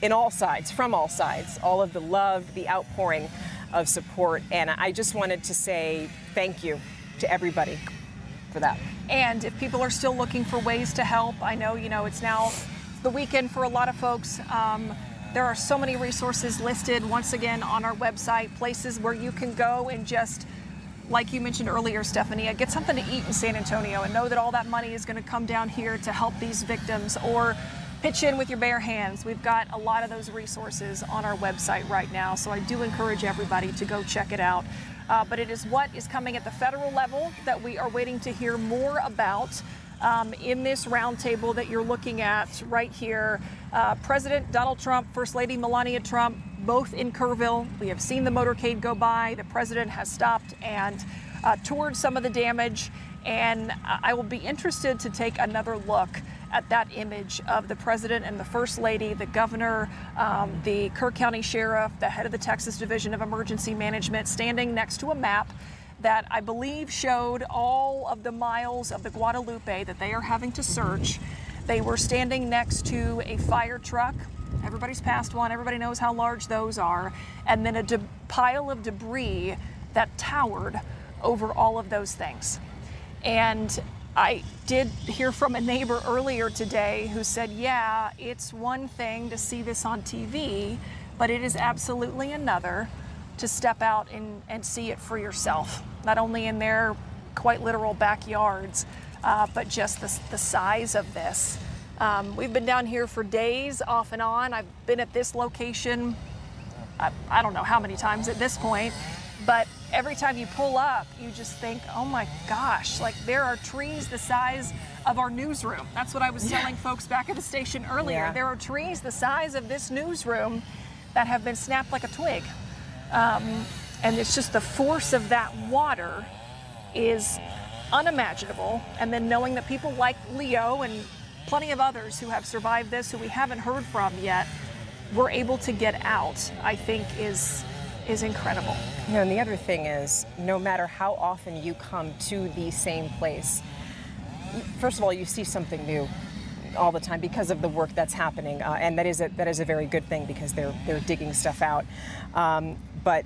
in all sides, from all sides, all of the love, the outpouring of support. And I just wanted to say thank you to everybody for that. And if people are still looking for ways to help, I know, it's now the weekend for a lot of folks. There are so many resources listed, once again, on our website, places where you can go and just, like you mentioned earlier, Stephanie, get something to eat in San Antonio and know that all that money is going to come down here to help these victims, or pitch in with your bare hands. We've got a lot of those resources on our website right now, so I do encourage everybody to go check it out. But it is what is coming at the federal level that we are waiting to hear more about. in this roundtable that you're looking at right here. President Donald Trump, First Lady Melania Trump, both in Kerrville. We have seen the motorcade go by. The president has stopped and toured some of the damage. And I will be interested to take another look at that image of the president and the first lady, the governor, the Kerr County sheriff, the head of the Texas Division of Emergency Management, standing next to a map that I believe showed all of the miles of the Guadalupe that they are having to search. They were standing next to a fire truck. Everybody's passed one. Everybody knows how large those are. And then a pile of debris that towered over all of those things. And I did hear from a neighbor earlier today who said, yeah, it's one thing to see this on TV, but it is absolutely another to step out and see it for yourself, not only in their quite literal backyards, but just the size of this. We've been down here for days off and on. I've been at this location, I don't know how many times at this point, but every time you pull up, you just think, oh my gosh, like there are trees the size of our newsroom. That's what I was telling folks back at the station earlier. Yeah. There are trees the size of this newsroom that have been snapped like a twig. And it's just the force of that water is unimaginable. And then knowing that people like Leo and plenty of others who have survived this, who we haven't heard from yet, were able to get out, I think is incredible. You know, and the other thing is, no matter how often you come to the same place, first of all, you see something new all the time because of the work that's happening, and that is a very good thing because they're digging stuff out. But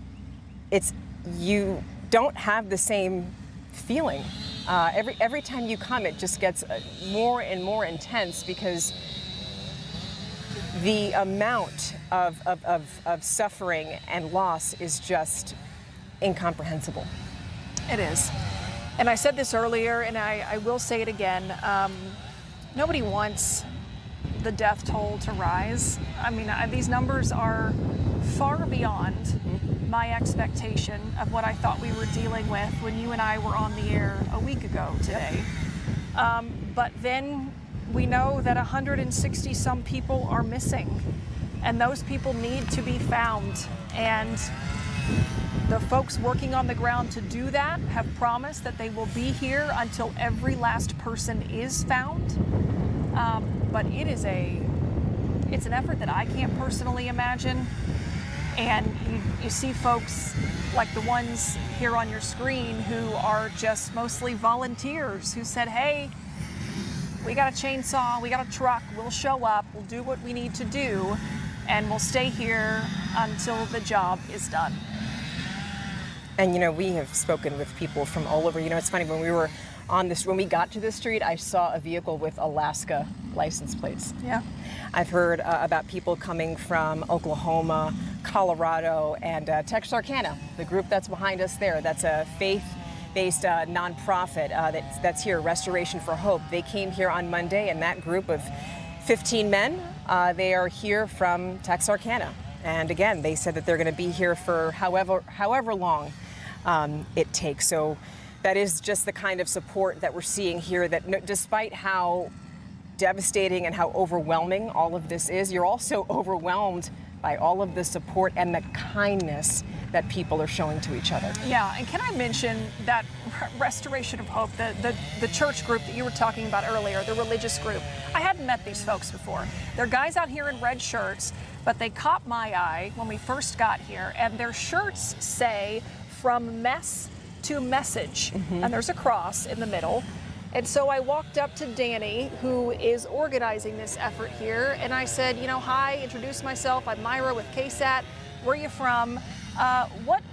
you don't have the same feeling. Every time you come, it just gets more and more intense because the amount of suffering and loss is just incomprehensible. It is. And I said this earlier, and I will say it again. Nobody wants the death toll to rise. I mean, these numbers are far beyond my expectation of what I thought we were dealing with when you and I were on the air a week ago today. But then we know that 160 some people are missing, and those people need to be found. And the folks working on the ground to do that have promised that they will be here until every last person is found. But it's an effort that I can't personally imagine. And you see folks like the ones here on your screen who are just mostly volunteers who said, hey, we got a chainsaw, we got a truck, we'll show up, we'll do what we need to do, and we'll stay here until the job is done. And, you know, we have spoken with people from all over. You know, it's funny, when we got to this street, I saw a vehicle with Alaska license plates. Yeah. I've heard about people coming from Oklahoma, Colorado, and Texarkana, the group that's behind us there. That's a faith-based nonprofit that's here, Restoration for Hope. They came here on Monday, and that group of 15 men, they are here from Texarkana. And again, they said that they're going to be here for however long it takes. So that is just the kind of support that we're seeing here, that despite how devastating and how overwhelming all of this is, you're also overwhelmed by all of the support and the kindness that people are showing to each other. Yeah, and can I mention that Restoration of Hope, the church group that you were talking about earlier, the religious group. I hadn't met these folks before. They're guys out here in red shirts, but they caught my eye when we first got here, and their shirts say, from mess to message, and there's a cross in the middle. And so I walked up to Danny, who is organizing this effort here, and I said, you know, hi, introduced myself. I'm Myra with KSAT. Where are you from?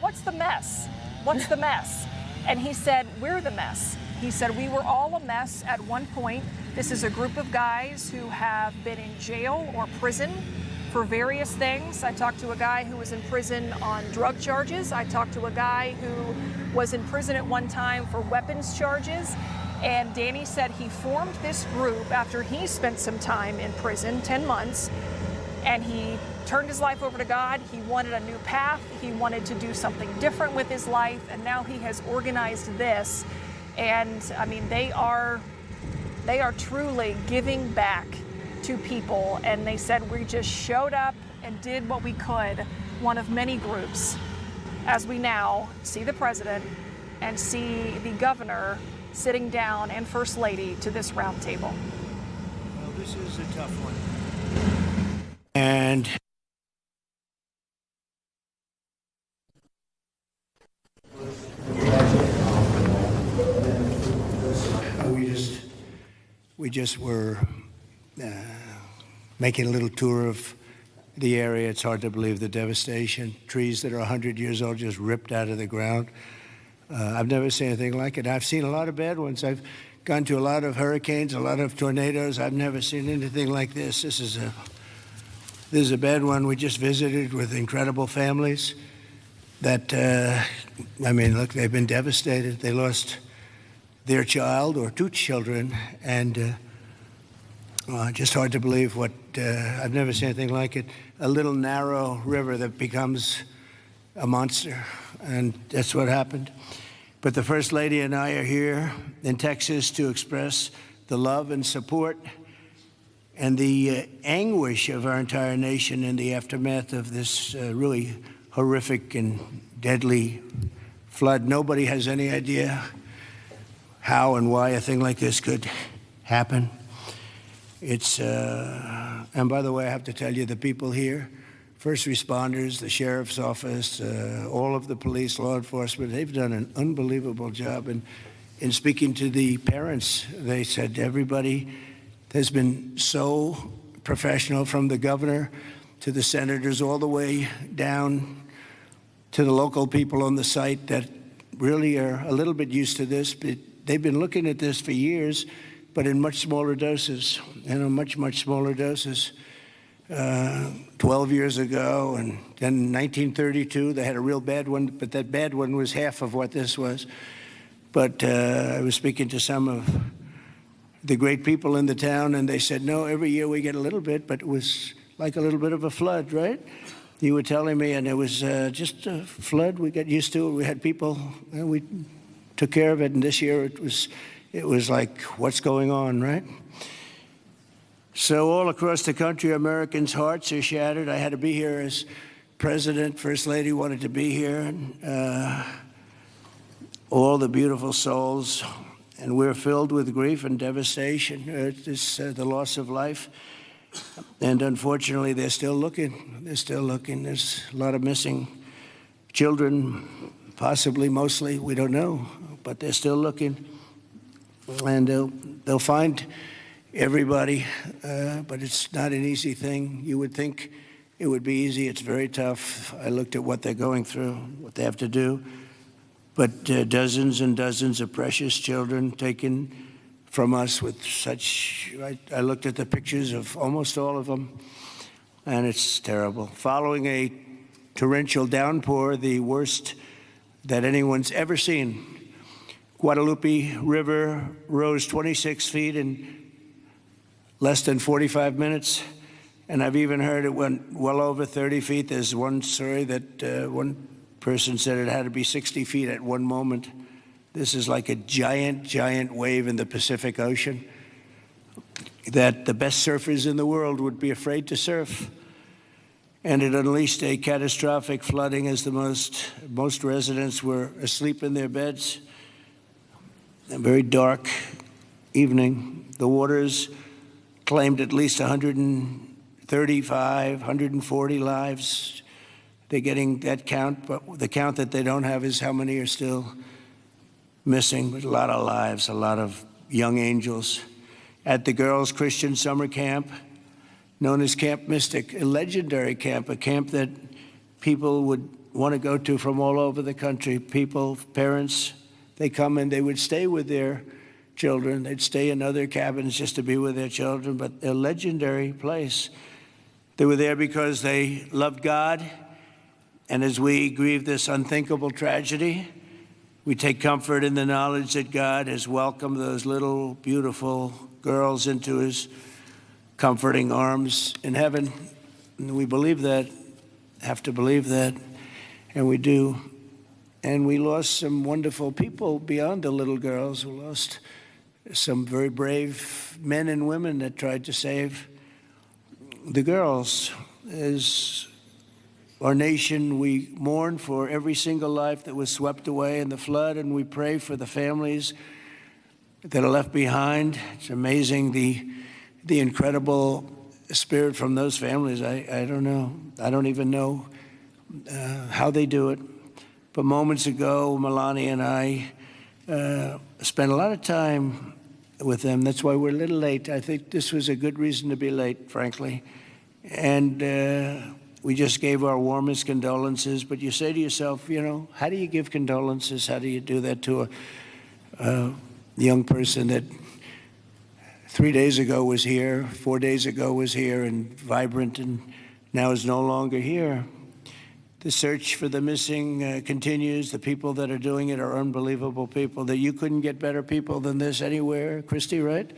What's the mess? What's the mess? And he said, we're the mess. He said, we were all a mess at one point. This is a group of guys who have been in jail or prison for various things. I talked to a guy who was in prison on drug charges. I talked to a guy who was in prison at one time for weapons charges. And Danny said he formed this group after he spent some time in prison, 10 months, and he turned his life over to God. He wanted a new path. He wanted to do something different with his life, and now he has organized this. And I mean, they are They are truly giving back to people, and they said we just showed up and did what we could, one of many groups, as we now see the president and see the governor sitting down and First Lady to this roundtable. Well, this is a tough one. And we just were making a little tour of the area. It's hard to believe the devastation. Trees that are 100 years old just ripped out of the ground. I've never seen anything like it. I've seen a lot of bad ones. I've gone to a lot of hurricanes, a lot of tornadoes. I've never seen anything like this. This is a bad one. We just visited with incredible families that, I mean, look, they've been devastated. They lost their child or two children, and just hard to believe what, I've never seen anything like it. A little narrow river that becomes a monster, and that's what happened. But the First Lady and I are here in Texas to express the love and support and the anguish of our entire nation in the aftermath of this really horrific and deadly flood. Nobody has any idea how and why a thing like this could happen. It's, and by the way, I have to tell you, the people here, first responders, the sheriff's office, all of the police, law enforcement, they've done an unbelievable job. And in speaking to the parents, they said everybody has been so professional, from the governor to the senators, all the way down to the local people on the site that really are a little bit used to this. But they've been looking at this for years, but in much smaller doses, much smaller doses. 12 years ago, and then in 1932, they had a real bad one, but that bad one was half of what this was. But I was speaking to some of the great people in the town, and they said, no, every year we get a little bit, but it was like a little bit of a flood, right? You were telling me, and it was just a flood. We got used to it. We had people, and we took care of it, and this year it was like, what's going on, right? So all across the country, Americans' hearts are shattered. I had to be here as president. First Lady wanted to be here. And, all the beautiful souls. And we're filled with grief and devastation. It's the loss of life. And unfortunately, they're still looking. They're still looking. There's a lot of missing children, possibly, mostly. We don't know. But they're still looking. And they'll find everybody, but it's not an easy thing. You would think it would be easy. It's very tough. I looked at what they're going through, what they have to do. But dozens and dozens of precious children taken from us with such, I looked at the pictures of almost all of them, and it's terrible. Following a torrential downpour, the worst that anyone's ever seen, Guadalupe River rose 26 feet in less than 45 minutes, and I've even heard it went well over 30 feet. There's one story that one person said it had to be 60 feet at one moment. This is like a giant, giant wave in the Pacific Ocean that the best surfers in the world would be afraid to surf. And it unleashed a catastrophic flooding as most residents were asleep in their beds. A very dark evening. The waters claimed at least 135, 140 lives. They're getting that count, but the count that they don't have is how many are still missing. But a lot of lives, a lot of young angels. At the Girls Christian Summer Camp, known as Camp Mystic, a legendary camp, a camp that people would want to go to from all over the country. People, parents, they come and they would stay with their children. They'd stay in other cabins just to be with their children, but a legendary place. They were there because they loved God, and as we grieve this unthinkable tragedy, we take comfort in the knowledge that God has welcomed those little, beautiful girls into his comforting arms in heaven. And we believe that, have to believe that, and we do. And we lost some wonderful people beyond the little girls. We lost some very brave men and women that tried to save the girls. As our nation, we mourn for every single life that was swept away in the flood, and we pray for the families that are left behind. It's amazing the incredible spirit from those families. I don't know. I don't even know how they do it. But moments ago, Melania and I spent a lot of time with them. That's why we're a little late. I think this was a good reason to be late, frankly. And we just gave our warmest condolences. But you say to yourself, you know, how do you give condolences? How do you do that to a young person that 3 days ago was here, 4 days ago was here and vibrant, and now is no longer here? The search for the missing continues. The people that are doing it are unbelievable people. That you couldn't get better people than this anywhere, Christy, right?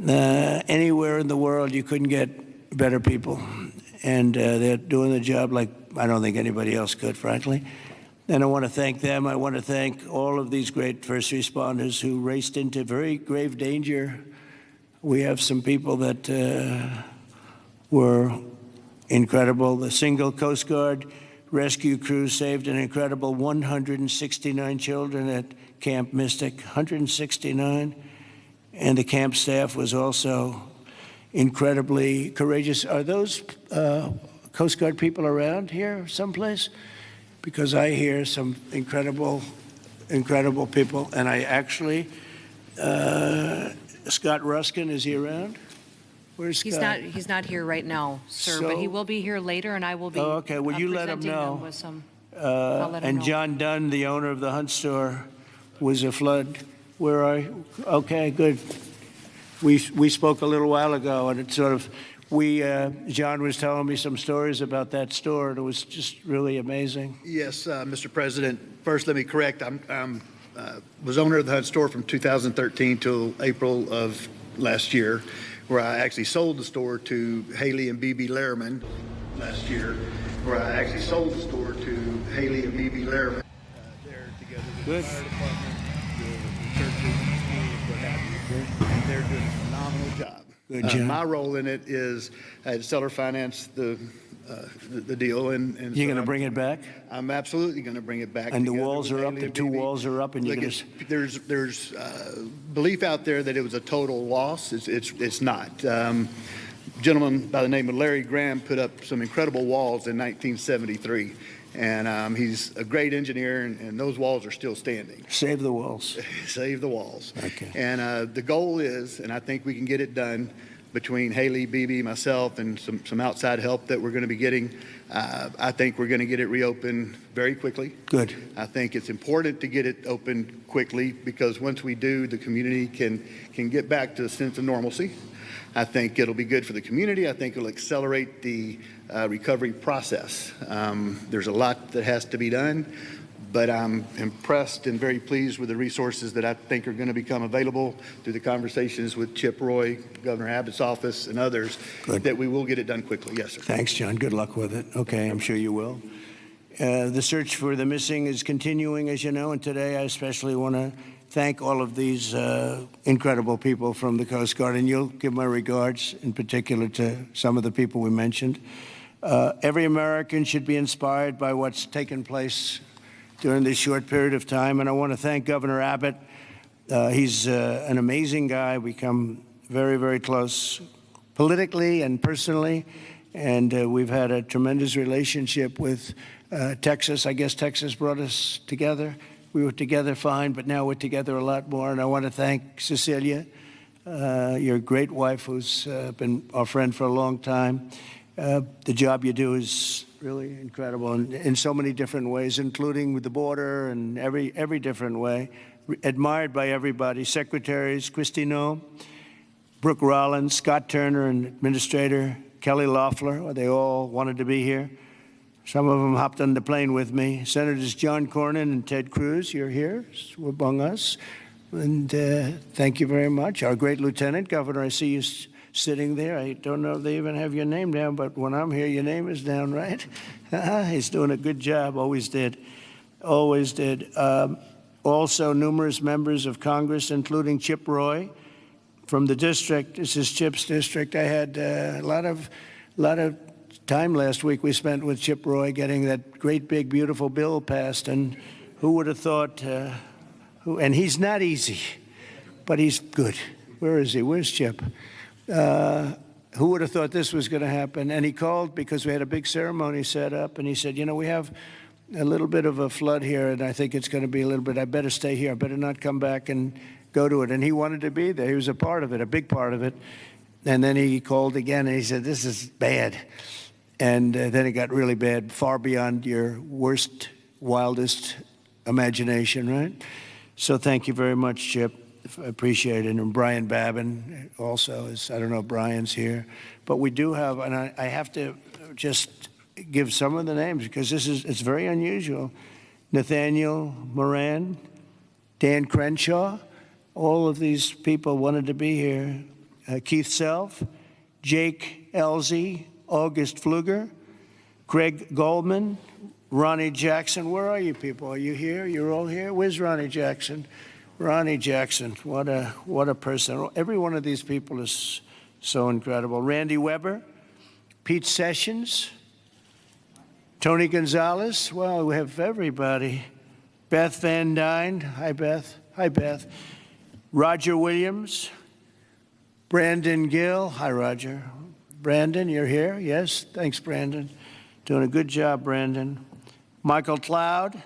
Anywhere in the world, you couldn't get better people. And they're doing the job like I don't think anybody else could, frankly. And I want to thank them. I want to thank all of these great first responders who raced into very grave danger. We have some people that were incredible. The single Coast Guard rescue crew saved an incredible 169 children at Camp Mystic, 169. And the camp staff was also incredibly courageous. Are those Coast Guard people around here someplace? Because I hear some incredible people. And I actually, Scott Ruskin, is he around? Where's Scott? He's not here right now, sir, but he will be here later, and I will be. Oh, okay. Well, you let him know. With some, I'll let him and know. John Dunn, the owner of the Hunt store, was a flood. Where are you? Okay, good. We spoke a little while ago, and it sort of John was telling me some stories about that store, and it was just really amazing. Yes, Mr. President. First, let me correct. I was owner of the Hunt store from 2013 till April of last year, where I actually sold the store to Haley and B.B. Lehrman last year, They're together with Good. the fire department, the churches, the schools, what have you, and they're doing a phenomenal job. Good job. My role in it is I had seller finance the deal, and You're going to bring it back? I'm absolutely going to bring it back. And the together walls with are up, Haley the two and BB. walls are up, and you're Look, going to... there's belief out there that it was a total loss. It's not. Gentleman by the name of Larry Graham put up some incredible walls in 1973, and he's a great engineer, and those walls are still standing. Save the walls. Save the walls. Okay. And the goal is, and I think we can get it done between Haley, BB, myself, and some outside help that we're going to be getting. I think we're going to get it reopened very quickly. Good. I think it's important to get it open quickly because once we do, the community can get back to a sense of normalcy. I think it'll be good for the community. I think it'll accelerate the recovery process. There's a lot that has to be done, but I'm impressed and very pleased with the resources that I think are going to become available through the conversations with Chip Roy, Governor Abbott's office, and others, that we will get it done quickly. Yes, sir. Thanks, John. Good luck with it. Okay, I'm sure you will. The search for the missing is continuing, as you know, and today I especially want to thank all of these incredible people from the Coast Guard, and you'll give my regards in particular to some of the people we mentioned. Every American should be inspired by what's taken place during this short period of time, and I want to thank Governor Abbott. He's an amazing guy. We come very, very close politically and personally, and we've had a tremendous relationship with Texas. I guess Texas brought us together. We were together fine, but now we're together a lot more. And I want to thank Cecilia, your great wife, who's been our friend for a long time. The job you do is really incredible in so many different ways, including with the border and every different way. Admired by everybody. Secretaries, Kristi Noem, Brooke Rollins, Scott Turner, and Administrator Kelly Loeffler, they all wanted to be here. Some of them hopped on the plane with me. Senators John Cornyn and Ted Cruz, you're here among us. And thank you very much. Our great Lieutenant Governor, I see you sitting there. I don't know if they even have your name down, but when I'm here, your name is down, right? He's doing a good job, always did. Always did. Also, numerous members of Congress, including Chip Roy from the district. This is Chip's district. I had a lot of time last week we spent with Chip Roy getting that great, big, beautiful bill passed. And who would have thought, and he's not easy, but he's good. Where is he? Where's Chip? Who would have thought this was going to happen? And he called because we had a big ceremony set up, and he said, you know, we have a little bit of a flood here, and I think it's going to be a little bit, I better stay here. I better not come back and go to it. And he wanted to be there. He was a part of it, a big part of it. And then he called again, and he said, this is bad. And then it got really bad, far beyond your worst, wildest imagination, right? So thank you very much, Chip. I appreciate it. And Brian Babin also is, I don't know if Brian's here, but we do have, and I have to just give some of the names because it's very unusual. Nathaniel Moran, Dan Crenshaw, all of these people wanted to be here. Keith Self, Jake Elzey, August Pfluger, Craig Goldman, Ronnie Jackson. Where are you people? Are you here? You're all here? Where's Ronnie Jackson? Ronnie Jackson, what a person. Every one of these people is so incredible. Randy Weber, Pete Sessions, Tony Gonzalez. Well, we have everybody. Beth Van Dyne. Hi, Beth. Hi, Beth. Roger Williams, Brandon Gill. Hi, Roger. Brandon, you're here? Yes. Thanks, Brandon. Doing a good job, Brandon. Michael Cloud,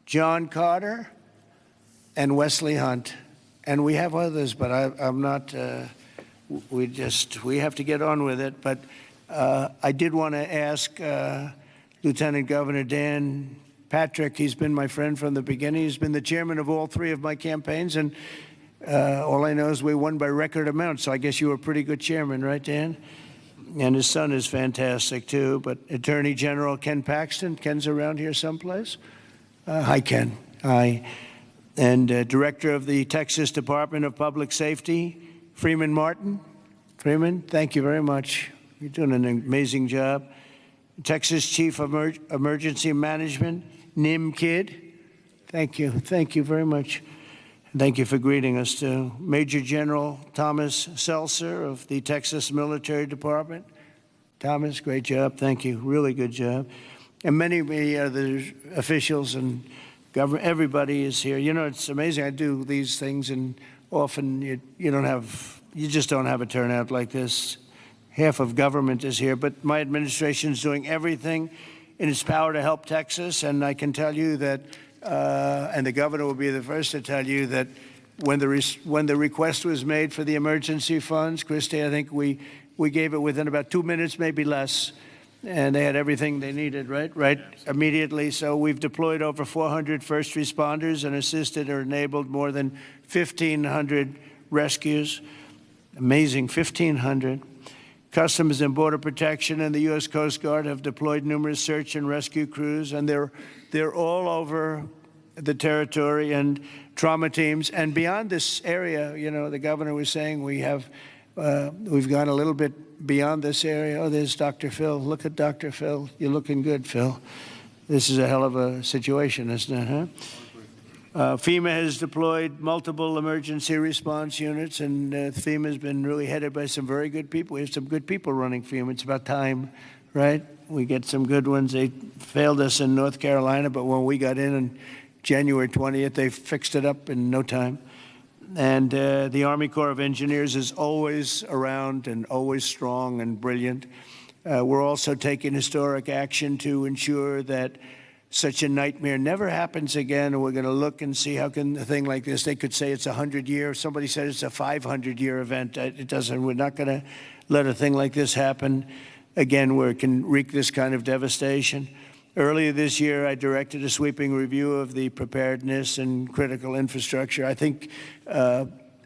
John Carter, and Wesley Hunt. And we have others, but I'm not, we have to get on with it. But I did want to ask Lieutenant Governor Dan Patrick. He's been my friend from the beginning. He's been the chairman of all three of my campaigns. And all I know is we won by record amounts. So I guess you were a pretty good chairman, right, Dan? And his son is fantastic, too. But Attorney General Ken Paxton. Ken's around here someplace. Hi, Ken. Hi. And Director of the Texas Department of Public Safety, Freeman Martin. Freeman, thank you very much. You're doing an amazing job. Texas Chief of Emergency Management, Nim Kidd. Thank you. Thank you very much. Thank you for greeting us, too. Major General Thomas Seltzer of the Texas Military Department. Thomas, great job. Thank you. Really good job. And many other officials and government, everybody is here. You know, it's amazing. I do these things, and often you just don't have a turnout like this. Half of government is here, but my administration is doing everything in its power to help Texas, and I can tell you that, and the governor will be the first to tell you that when the request was made for the emergency funds, Christy, I think we gave it within about 2 minutes, maybe less. And they had everything they needed, right, immediately. So we've deployed over 400 first responders and assisted or enabled more than 1,500 rescues. Amazing, 1,500. Customs and Border Protection and the U.S. Coast Guard have deployed numerous search and rescue crews, and they're all over the territory, and trauma teams. And beyond this area, you know, the governor was saying we've gone a little bit beyond this area. Oh, there's Dr. Phil. Look at Dr. Phil. You're looking good, Phil. This is a hell of a situation, isn't it, huh? FEMA has deployed multiple emergency response units, and FEMA has been really headed by some very good people. We have some good people running FEMA. It's about time, right? We get some good ones. They failed us in North Carolina, but when we got in on January 20th, they fixed it up in no time. And the Army Corps of Engineers is always around and always strong and brilliant. We're also taking historic action to ensure that such a nightmare never happens again. And we're going to look and see how can a thing like this, they could say it's a 100-year. Somebody said it's a 500-year event. It doesn't. We're not going to let a thing like this happen again where it can wreak this kind of devastation. Earlier this year, I directed a sweeping review of the preparedness and critical infrastructure. I think,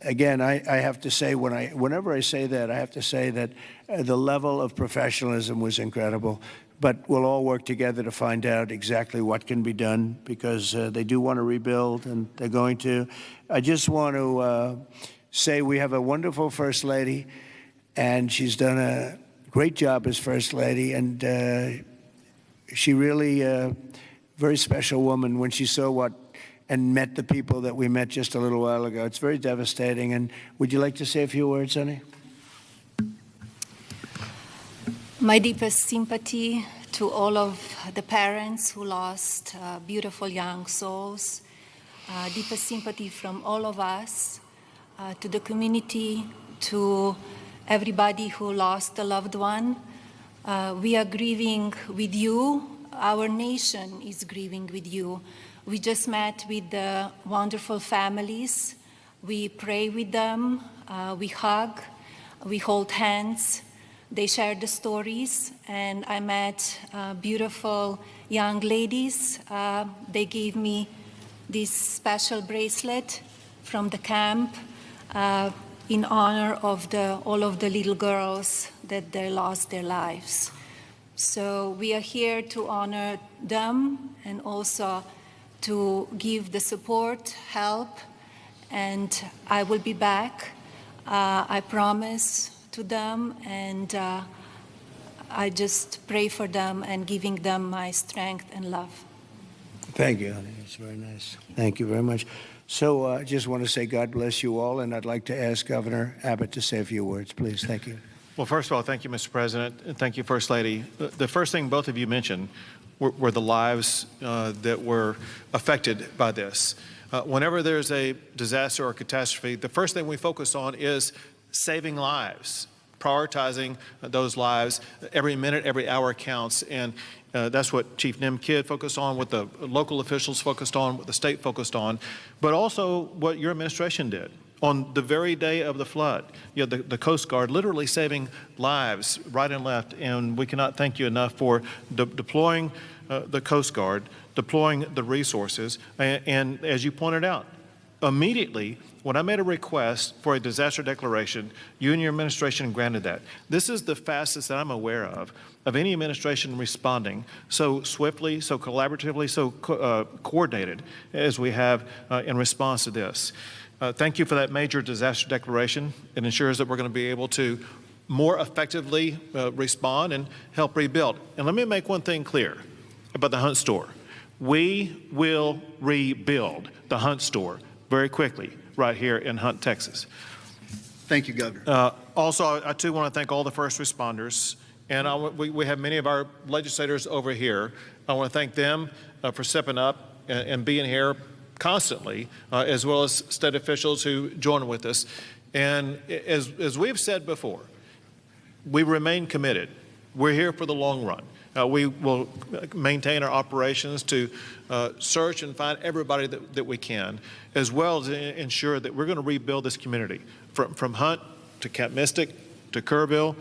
again, I have to say, whenever I say that, I have to say that the level of professionalism was incredible. But we'll all work together to find out exactly what can be done because they do want to rebuild, and they're going to. I just want to say we have a wonderful First Lady, and she's done a great job as First Lady, and she really, very special woman when she saw what and met the people that we met just a little while ago. It's very devastating. And would you like to say a few words, honey? My deepest sympathy to all of the parents who lost beautiful young souls. Deepest sympathy from all of us to the community, to everybody who lost a loved one. We are grieving with you. Our nation is grieving with you. We just met with the wonderful families. We pray with them, we hug, we hold hands. They shared the stories, and I met beautiful young ladies. They gave me this special bracelet from the camp in honor of all of the little girls that they lost their lives. So we are here to honor them and also to give the support, help, and I will be back. I promise to them, and I just pray for them and giving them my strength and love. Thank you, honey. It's very nice. Thank you very much. So I just want to say God bless you all, and I'd like to ask Governor Abbott to say a few words, please. Thank you. Well, first of all, thank you, Mr. President, and thank you, First Lady. The first thing both of you mentioned were the lives that were affected by this. Whenever there's a disaster or catastrophe, the first thing we focus on is saving lives, prioritizing those lives. Every minute, every hour counts, and that's what Chief Kidd focused on, what the local officials focused on, what the state focused on, but also what your administration did. On the very day of the flood, you know, the Coast Guard literally saving lives right and left, and we cannot thank you enough for deploying the Coast Guard, deploying the resources, and as you pointed out, immediately when I made a request for a disaster declaration, you and your administration granted that. This is the fastest that I'm aware of any administration responding so swiftly, so collaboratively, so coordinated as we have in response to this. Thank you for that major disaster declaration. It ensures that we're going to be able to more effectively respond and help rebuild. And let me make one thing clear about the Hunt store. We will rebuild the Hunt store very quickly right here in Hunt, Texas. Thank you, Governor. Also, I too want to thank all the first responders. And we have many of our legislators over here. I want to thank them for stepping up and being here constantly, as well as state officials who join with us. And as we've said before, we remain committed. We're here for the long run. We will maintain our operations to search and find everybody that we can, as well as ensure that we're going to rebuild this community from Hunt to Camp Mystic to Kerrville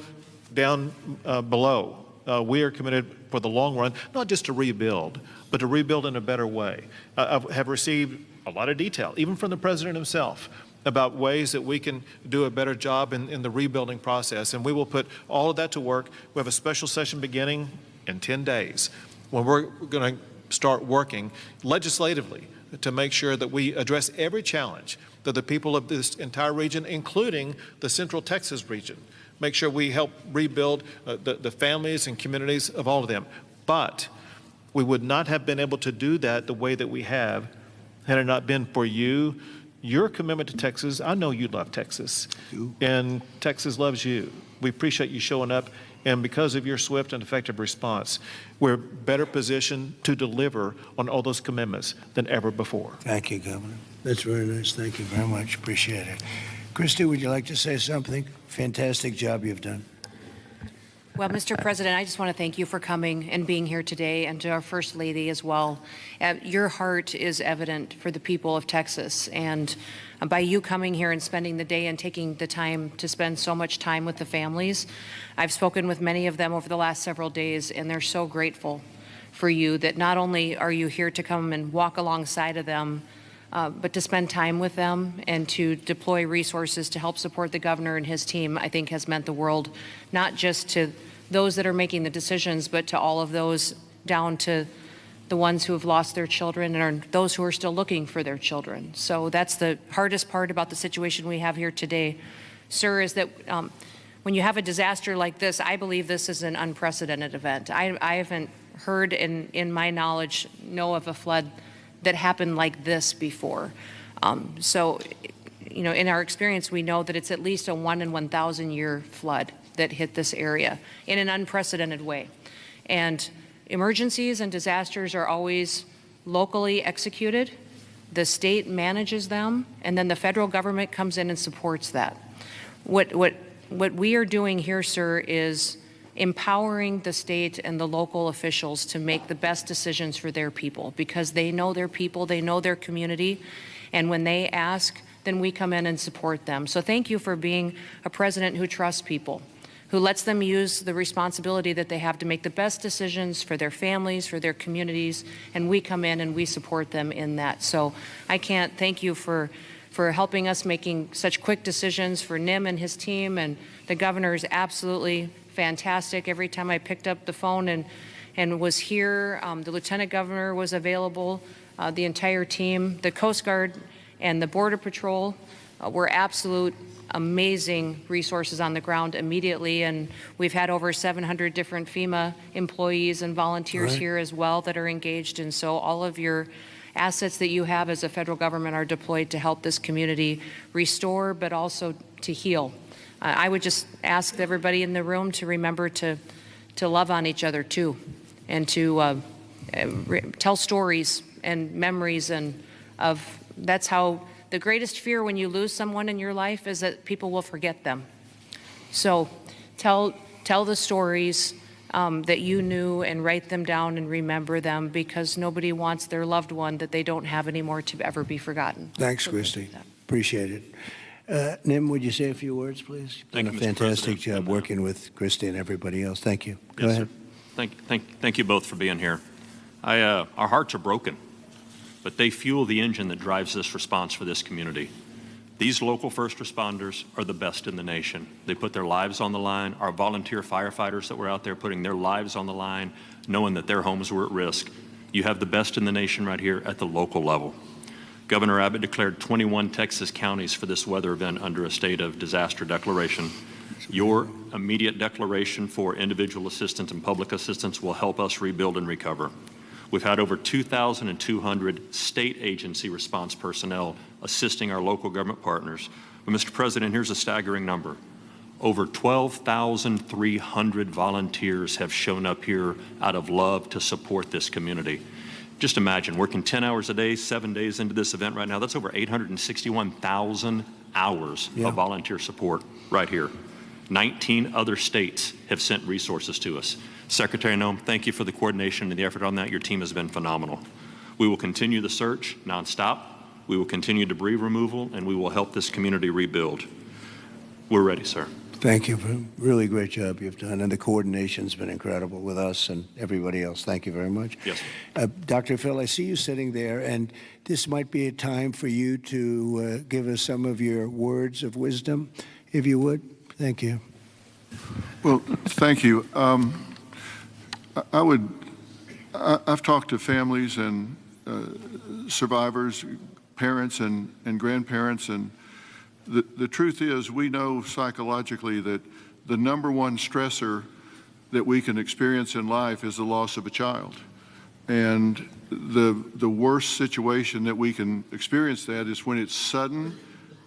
down below. We are committed for the long run, not just to rebuild, but to rebuild in a better way. I have received a lot of detail, even from the President himself, about ways that we can do a better job in the rebuilding process, and we will put all of that to work. We have a special session beginning in 10 days when we're going to start working legislatively to make sure that we address every challenge that the people of this entire region, including the Central Texas region, make sure we help rebuild the families and communities of all of them. But we would not have been able to do that the way that we have had it not been for you, your commitment to Texas. I know you love Texas, and Texas loves you. We appreciate you showing up, and because of your swift and effective response, we're better positioned to deliver on all those commitments than ever before. Thank you, Governor. That's very nice. Thank you very much. Appreciate it. Christy, would you like to say something? Fantastic job you've done. Well, Mr. President, I just want to thank you for coming and being here today, and to our First Lady as well. Your heart is evident for the people of Texas, and by you coming here and spending the day and taking the time to spend so much time with the families, I've spoken with many of them over the last several days, and they're so grateful for you that not only are you here to come and walk alongside of them, but to spend time with them and to deploy resources to help support the governor and his team, I think has meant the world, not just to those that are making the decisions, but to all of those down to the ones who have lost their children and those who are still looking for their children. So that's the hardest part about the situation we have here today, sir, is that when you have a disaster like this, I believe this is an unprecedented event. I haven't heard in my knowledge, know of a flood that happened like this before. So, in our experience, we know that it's at least a 1 in 1,000 year flood that hit this area in an unprecedented way. And emergencies and disasters are always locally executed. The state manages them, and then the federal government comes in and supports that. What we are doing here, sir, is empowering the state and the local officials to make the best decisions for their people, because they know their people, they know their community, and when they ask, then we come in and support them. So thank you for being a president who trusts people, who lets them use the responsibility that they have to make the best decisions for their families, for their communities, and we come in and we support them in that. So I can't thank you for helping us making such quick decisions, for Nim and his team, and the governor is absolutely fantastic. Every time I picked up the phone and was here, the lieutenant governor was available, the entire team, the Coast Guard and the Border Patrol were absolute amazing resources on the ground immediately, and we've had over 700 different FEMA employees and volunteers here as well that are engaged, and so all of your assets that you have as a federal government are deployed to help this community restore, but also to heal. I would just ask everybody in the room to remember to love on each other too, and to tell stories and memories, and that's how the greatest fear when you lose someone in your life is that people will forget them. So tell the stories that you knew and write them down and remember them, because nobody wants their loved one that they don't have anymore to ever be forgotten. Thanks, Christy. Appreciate it. Nim, would you say a few words, please? You've done a fantastic job working with Christy and everybody else. Thank you. Go ahead. Sir. Thank you both for being here. Our hearts are broken, but they fuel the engine that drives this response for this community. These local first responders are the best in the nation. They put their lives on the line. Our volunteer firefighters that were out there putting their lives on the line, knowing that their homes were at risk. You have the best in the nation right here at the local level. Governor Abbott declared 21 Texas counties for this weather event under a state of disaster declaration. Your immediate declaration for individual assistance and public assistance will help us rebuild and recover. We've had over 2,200 state agency response personnel assisting our local government partners. But Mr. President, here's a staggering number. Over 12,300 volunteers have shown up here out of love to support this community. Just imagine, working 10 hours a day, 7 days into this event right now, that's over 861,000 hours of volunteer support right here. 19 other states have sent resources to us. Secretary Noem, thank you for the coordination and the effort on that. Your team has been phenomenal. We will continue the search nonstop. We will continue debris removal, and we will help this community rebuild. We're ready, sir. Thank you for a really great job you've done, and the coordination's been incredible with us and everybody else. Thank you very much. Yes. Dr. Phil, I see you sitting there, and this might be a time for you to give us some of your words of wisdom, if you would. Thank you. Well, thank you. I've talked to families and survivors, parents and grandparents, and the truth is, we know psychologically that the number one stressor that we can experience in life is the loss of a child. And the worst situation that we can experience that is when it's sudden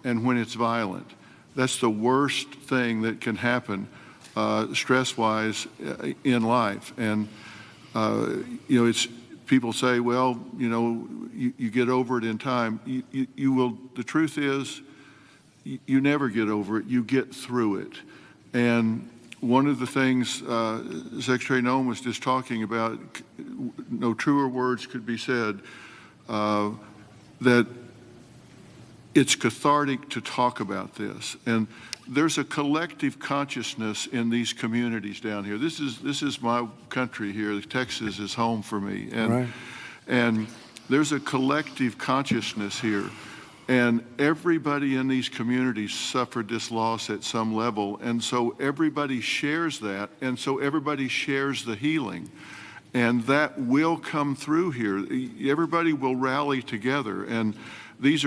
and when it's violent. That's the worst thing that can happen stress-wise in life. And it's people say, well, you get over it in time. You will. The truth is, you never get over it. You get through it. And one of the things Secretary Noem was just talking about, no truer words could be said, that it's cathartic to talk about this. And there's a collective consciousness in these communities down here. This is my country here. Texas is home for me. And there's a collective consciousness here. And everybody in these communities suffered this loss at some level. And so everybody shares that. And so everybody shares the healing. And that will come through here. Everybody will rally together. And this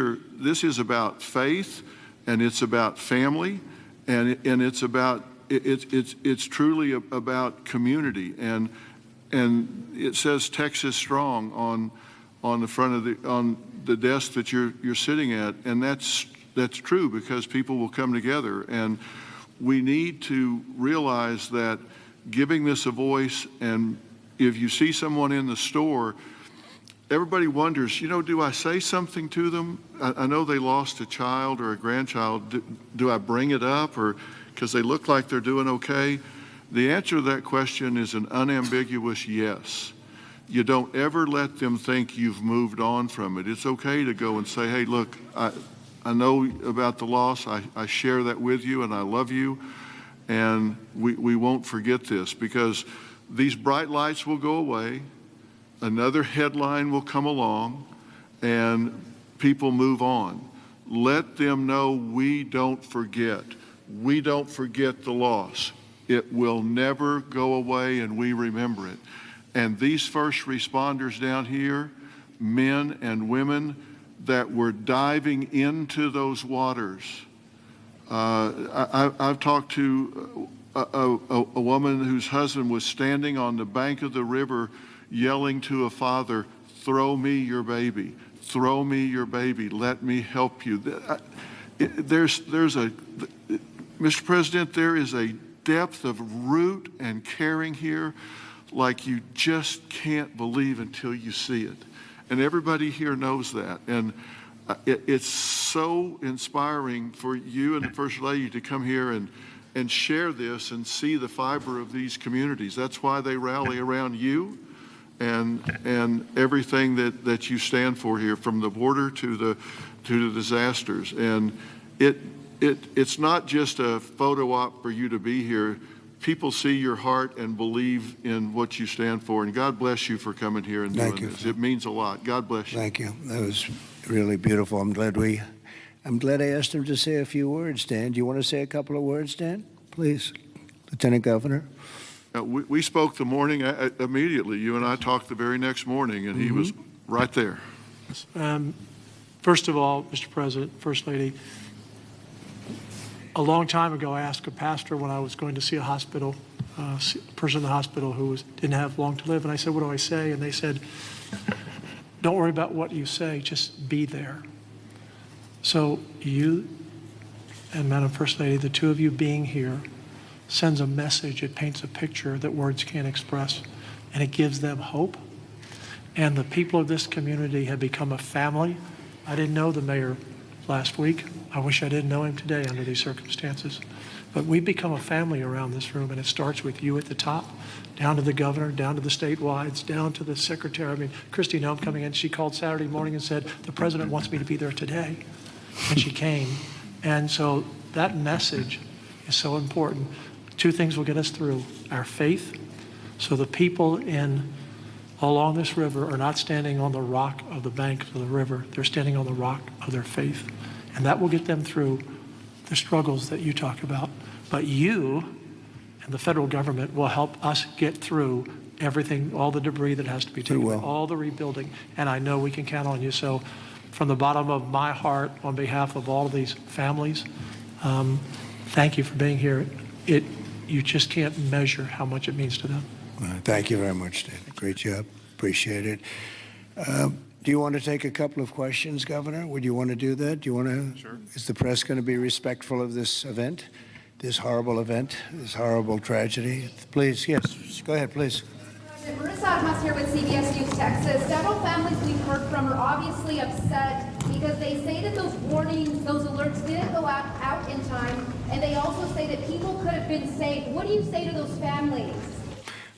is about faith, and it's about family, and it's about it's truly about community. And it says Texas Strong on the front of the desk that you're sitting at, and that's true because people will come together, and we need to realize that giving this a voice, and if you see someone in the store, everybody wonders, do I say something to them? I know they lost a child or a grandchild. Do I bring it up, or because they look like they're doing okay? The answer to that question is an unambiguous yes. You don't ever let them think you've moved on from it. It's okay to go and say, hey, look, I know about the loss. I share that with you, and I love you, and we won't forget this, because these bright lights will go away. Another headline will come along, and people move on. Let them know we don't forget. We don't forget the loss. It will never go away, and we remember it. And these first responders down here, men and women that were diving into those waters. I've talked to a woman whose husband was standing on the bank of the river yelling to a father, throw me your baby, throw me your baby, let me help you. Mr. President, there is a depth of root and caring here like you just can't believe until you see it. And everybody here knows that. And it's so inspiring for you and the First Lady to come here and share this and see the fiber of these communities. That's why they rally around you and everything that you stand for here, from the border to the disasters. And it's not just a photo op for you to be here. People see your heart and believe in what you stand for. And God bless you for coming here and doing this. It means a lot. God bless you. Thank you. That was really beautiful. I'm glad I asked him to say a few words, Dan. Do you want to say a couple of words, Dan? Please, Lieutenant Governor. We spoke the morning immediately. You and I talked the very next morning, and he was right there. First of all, Mr. President, First Lady, a long time ago, I asked a pastor when I was going to see a hospital, a person in the hospital who didn't have long to live, and I said, what do I say? And they said, don't worry about what you say, just be there. So you and Madam First Lady, the two of you being here, sends a message. It paints a picture that words can't express, and it gives them hope. And the people of this community have become a family. I didn't know the mayor last week. I wish I didn't know him today under these circumstances. But we've become a family around this room, and it starts with you at the top, down to the governor, down to the statewides, down to the secretary. I mean, Christy Nome coming in, she called Saturday morning and said, the president wants me to be there today. And she came. And so that message is so important. Two things will get us through: our faith, so the people along this river are not standing on the rock of the bank of the river, they're standing on the rock of their faith. And that will get them through the struggles that you talk about. But you and the federal government will help us get through everything, all the debris that has to be taken, all the rebuilding. And I know we can count on you. So from the bottom of my heart, on behalf of all of these families, thank you for being here. You just can't measure how much it means to them. Thank you very much, Dan. Great job. Appreciate it. Do you want to take a couple of questions, Governor? Would you want to do that? Do you want to? Sure. Is the press going to be respectful of this event, this horrible event, this horrible tragedy? Please, yes. Go ahead, please. Marissa Admas here with CBS News Texas. Several families we've heard from are obviously upset because they say that those warnings, those alerts didn't go out in time, and they also say that people could have been saved. What do you say to those families?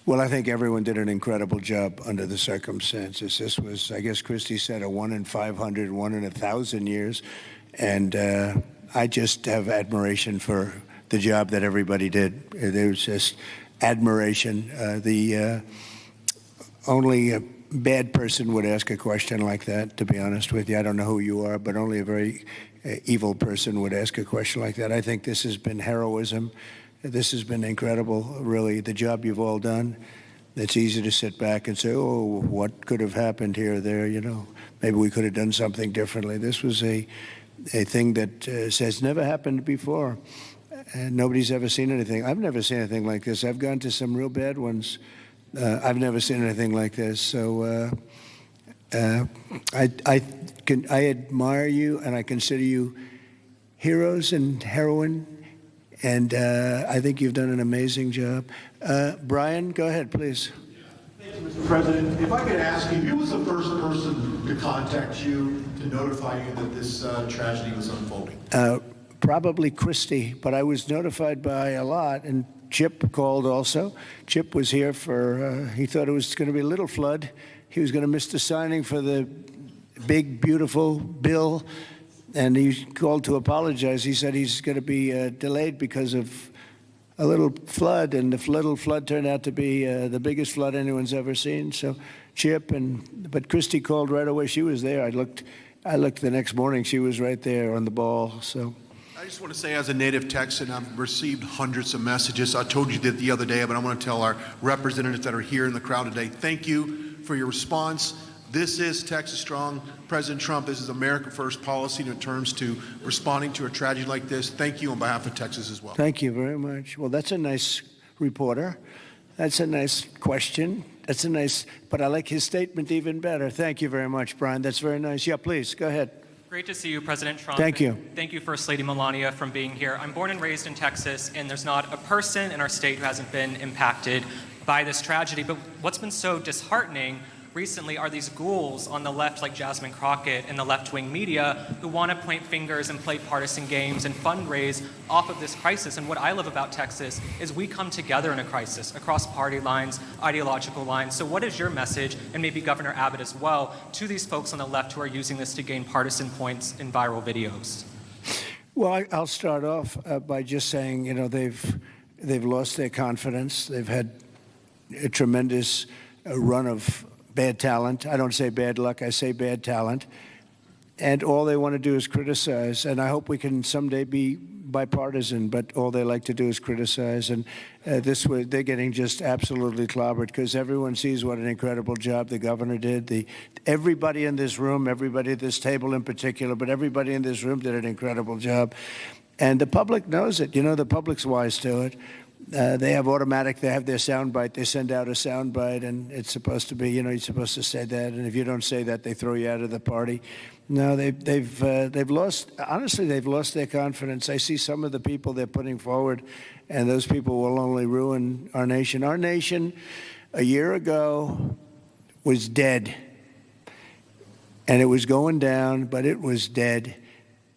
Well, I think everyone did an incredible job under the circumstances. This was, I guess Christy said, a 1 in 500, 1 in 1,000 years. And I just have admiration for the job that everybody did. There was just admiration. Only a bad person would ask a question like that, to be honest with you. I don't know who you are, but only a very evil person would ask a question like that. I think this has been heroism. This has been incredible, really, the job you've all done. It's easy to sit back and say, oh, what could have happened here or there, maybe we could have done something differently. This was a thing that has never happened before, and nobody's ever seen anything. I've never seen anything like this. I've gone to some real bad ones. I've never seen anything like this. So I admire you, and I consider you heroes and heroine, and I think you've done an amazing job. Brian, go ahead, please. Thank you, Mr. President. If I could ask you, who was the first person to contact you to notify you that this tragedy was unfolding? Probably Christie, but I was notified by a lot, and Chip called also. Chip was here for, he thought it was going to be a little flood. He was going to miss the signing for the big, beautiful bill, and he called to apologize. He said he's going to be delayed because of a little flood, and the little flood turned out to be the biggest flood anyone's ever seen. So Chip, but Christy called right away. She was there. I looked the next morning. She was right there on the ball. So I just want to say, as a native Texan, I've received hundreds of messages. I told you that the other day, but I want to tell our representatives that are here in the crowd today, thank you for your response. This is Texas Strong. President Trump, this is America First policy in terms to responding to a tragedy like this. Thank you on behalf of Texas as well. Thank you very much. Well, that's a nice reporter. That's a nice question. That's a nice, but I like his statement even better. Thank you very much, Brian. That's very nice. Yeah, please, go ahead. Great to see you, President Trump. Thank you. Thank you, First Lady Melania, for being here. I'm born and raised in Texas, and there's not a person in our state who hasn't been impacted by this tragedy. But what's been so disheartening recently are these ghouls on the left, like Jasmine Crockett and the left-wing media, who want to point fingers and play partisan games and fundraise off of this crisis. And what I love about Texas is we come together in a crisis across party lines, ideological lines. So what is your message, and maybe Governor Abbott as well, to these folks on the left who are using this to gain partisan points in viral videos? Well, I'll start off by just saying, you know, they've lost their confidence. They've had a tremendous run of bad talent. I don't say bad luck, I say bad talent. And all they want to do is criticize. And I hope we can someday be bipartisan, but all they like to do is criticize. And this way, they're getting just absolutely clobbered because everyone sees what an incredible job the governor did. Everybody in this room, everybody at this table in particular, but everybody in this room did an incredible job. And the public knows it. You know, the public's wise to it. They have their soundbite. They send out a soundbite, and it's supposed to be, you know, you're supposed to say that. And if you don't say that, they throw you out of the party. No, they've lost. Honestly, they've lost their confidence. I see some of the people they're putting forward, and those people will only ruin our nation. Our nation, a year ago, was dead, and it was going down, but it was dead.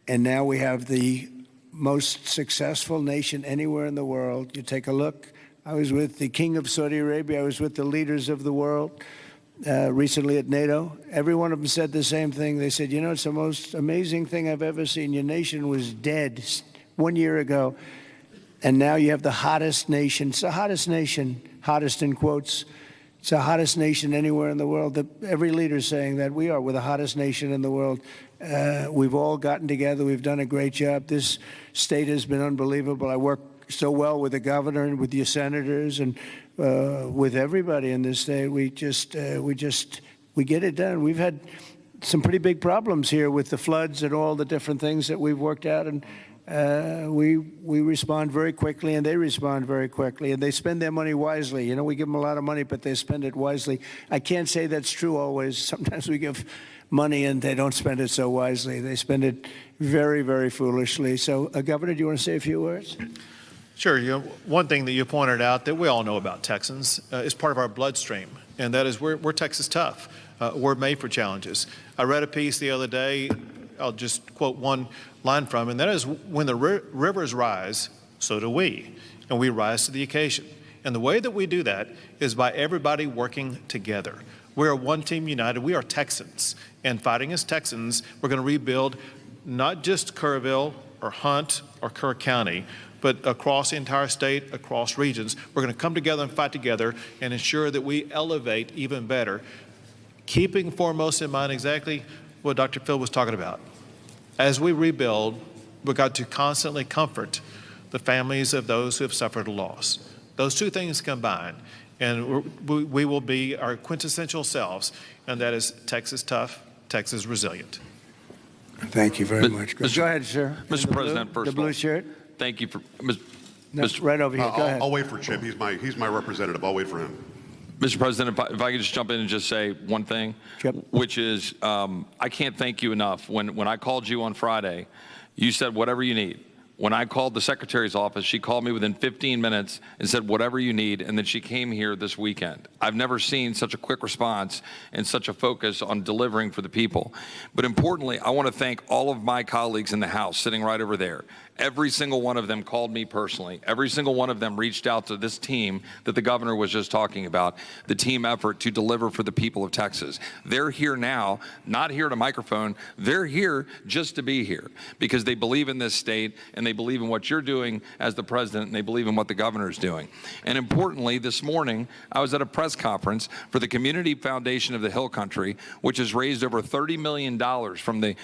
And now we have the most successful nation anywhere in the world. You take a look. I was with the King of Saudi Arabia. I was with the leaders of the world recently at NATO. Every one of them said the same thing. They said, you know, it's the most amazing thing I've ever seen. Your nation was dead 1 year ago, and now you have the hottest nation. It's the hottest nation, hottest in quotes. It's the hottest nation anywhere in the world. Every leader is saying that we're the hottest nation in the world. We've all gotten together. We've done a great job. This state has been unbelievable. I work so well with the governor and with your senators and with everybody in this state. We get it done. We've had some pretty big problems here with the floods and all the different things that we've worked out, and we respond very quickly, and they respond very quickly, and they spend their money wisely. You know, we give them a lot of money, but they spend it wisely. I can't say that's true always. Sometimes we give money and they don't spend it so wisely. They spend it very, very foolishly. So, Governor, do you want to say a few words? Sure. You know, one thing that you pointed out that we all know about Texans is part of our bloodstream, and that is we're Texas tough. We're made for challenges. I read a piece the other day. I'll just quote one line from, and that is, when the rivers rise, so do we, and we rise to the occasion. And the way that we do that is by everybody working together. We are one team united. We are Texans, and fighting as Texans, we're going to rebuild not just Kerrville or Hunt or Kerr County, but across the entire state, across regions. We're going to come together and fight together and ensure that we elevate even better, keeping foremost in mind exactly what Dr. Phil was talking about. As we rebuild, we've got to constantly comfort the families of those who have suffered a loss. Those two things combined, and we will be our quintessential selves, and that is Texas tough, Texas resilient. Thank you very much. Go ahead, sir. Mr. President, first the of all, blue shirt. Thank you for Right over here. Go ahead. I'll wait for Chip. He's my representative. I'll wait for him. Mr. President, if I could just jump in and just say one thing, which is I can't thank you enough. When I called you on Friday, you said whatever you need. When I called the Secretary's office, she called me within 15 minutes and said whatever you need, and then she came here this weekend. I've never seen such a quick response and such a focus on delivering for the people. But importantly, I want to thank all of my colleagues in the House sitting right over there. Every single one of them called me personally. Every single one of them reached out to this team that the governor was just talking about, the team effort to deliver for the people of Texas. They're here now, not here to microphone. They're here just to be here because they believe in this state and they believe in what you're doing as the president and they believe in what the governor's doing. And importantly, this morning, I was at a press conference for the Community Foundation of the Hill Country, which has raised over $30 million from the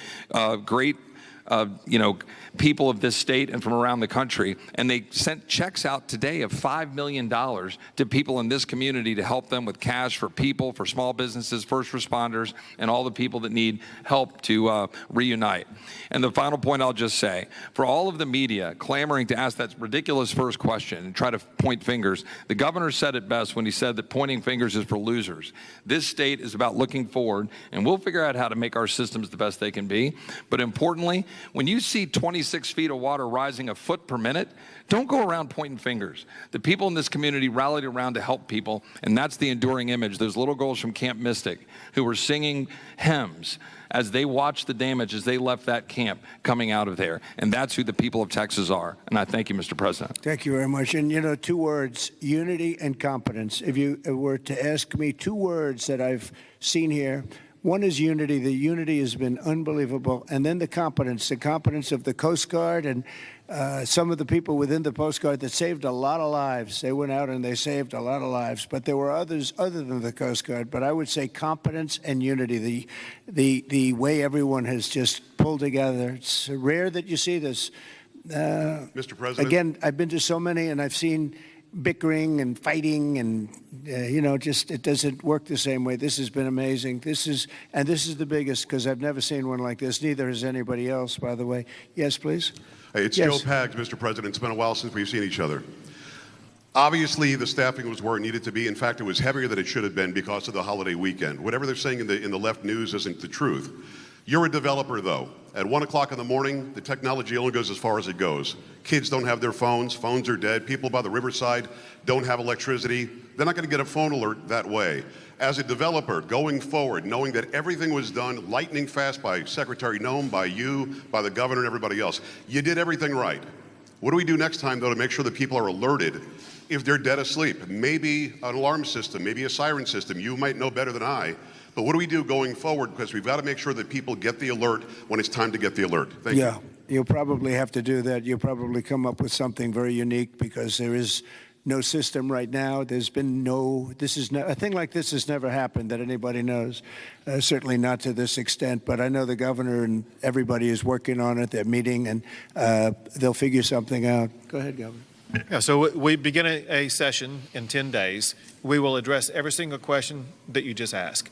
great people of this state and from around the country, and they sent checks out today of $5 million to people in this community to help them with cash for people, for small businesses, first responders, and all the people that need help to reunite. And the final point I'll just say, for all of the media clamoring to ask that ridiculous first question and try to point fingers, the governor said it best when he said that pointing fingers is for losers. This state is about looking forward, and we'll figure out how to make our systems the best they can be. But importantly, when you see 26 feet of water rising a foot per minute, don't go around pointing fingers. The people in this community rallied around to help people, and that's the enduring image. Those little girls from Camp Mystic who were singing hymns as they watched the damage as they left that camp coming out of there. And that's who the people of Texas are. And I thank you, Mr. President. Thank you very much. And, 2 words, unity and competence. If you were to ask me 2 words that I've seen here, one is unity. The unity has been unbelievable. And then the competence of the Coast Guard and some of the people within the Coast Guard that saved a lot of lives. They went out and they saved a lot of lives. But there were others other than the Coast Guard. But I would say competence and unity, the way everyone has just pulled together. It's rare that you see this. Mr. President. Again, I've been to so many and I've seen bickering and fighting and, just it doesn't work the same way. This has been amazing. This is the biggest because I've never seen one like this. Neither has anybody else, by the way. Yes, please. Hey, it's Joe Pags, Mr. President. It's been a while since we've seen each other. Obviously, the staffing was where it needed to be. In fact, it was heavier than it should have been because of the holiday weekend. Whatever they're saying in the left news isn't the truth. You're a developer, though. At 1 o'clock in the morning, the technology only goes as far as it goes. Kids don't have their phones. Phones are dead. People by the riverside don't have electricity. They're not going to get a phone alert that way. As a developer, going forward, knowing that everything was done lightning fast by Secretary Noem, by you, by the governor, and everybody else, you did everything right. What do we do next time, though, to make sure that people are alerted if they're dead asleep? Maybe an alarm system, maybe a siren system. You might know better than I. But what do we do going forward? Because we've got to make sure that people get the alert when it's time to get the alert. Thank you. Yeah, you'll probably have to do that. You'll probably come up with something very unique because there is no system right now. There's been a thing like this has never happened that anybody knows. Certainly not to this extent, but I know the governor and everybody is working on it. They're meeting and they'll figure something out. Go ahead, Governor. Yeah, so we begin a session in 10 days. We will address every single question that you just asked.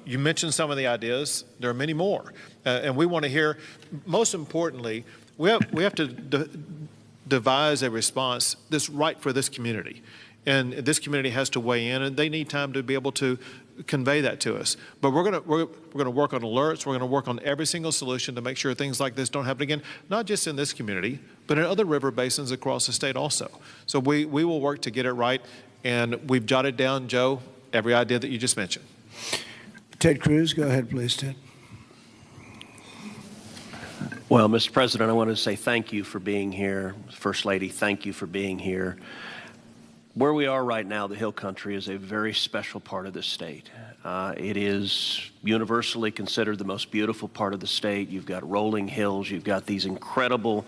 You mentioned some of the ideas. There are many more. And we want to hear, most importantly, we have to devise a response that's right for this community. And this community has to weigh in, and they need time to be able to convey that to us. But we're going to work on alerts. We're going to work on every single solution to make sure things like this don't happen again, not just in this community, but in other river basins across the state also. So we will work to get it right, and we've jotted down, Joe, every idea that you just mentioned. Ted Cruz, go ahead, please, Ted. Well, Mr. President, I want to say thank you for being here. First Lady, thank you for being here. Where we are right now, the Hill Country, is a very special part of the state. It is universally considered the most beautiful part of the state. You've got rolling hills. You've got these incredible,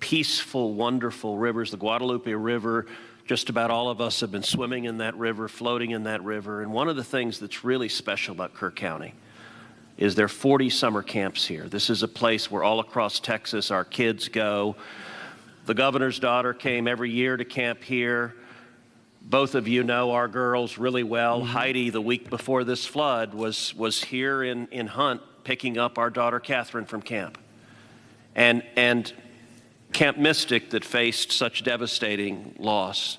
peaceful, wonderful rivers. The Guadalupe River, just about all of us have been swimming in that river, floating in that river. And one of the things that's really special about Kerr County is there are 40 summer camps here. This is a place where all across Texas our kids go. The governor's daughter came every year to camp here. Both of you know our girls really well. Mm-hmm. Heidi, the week before this flood, was here in Hunt picking up our daughter Catherine from camp. And Camp Mystic, that faced such devastating loss,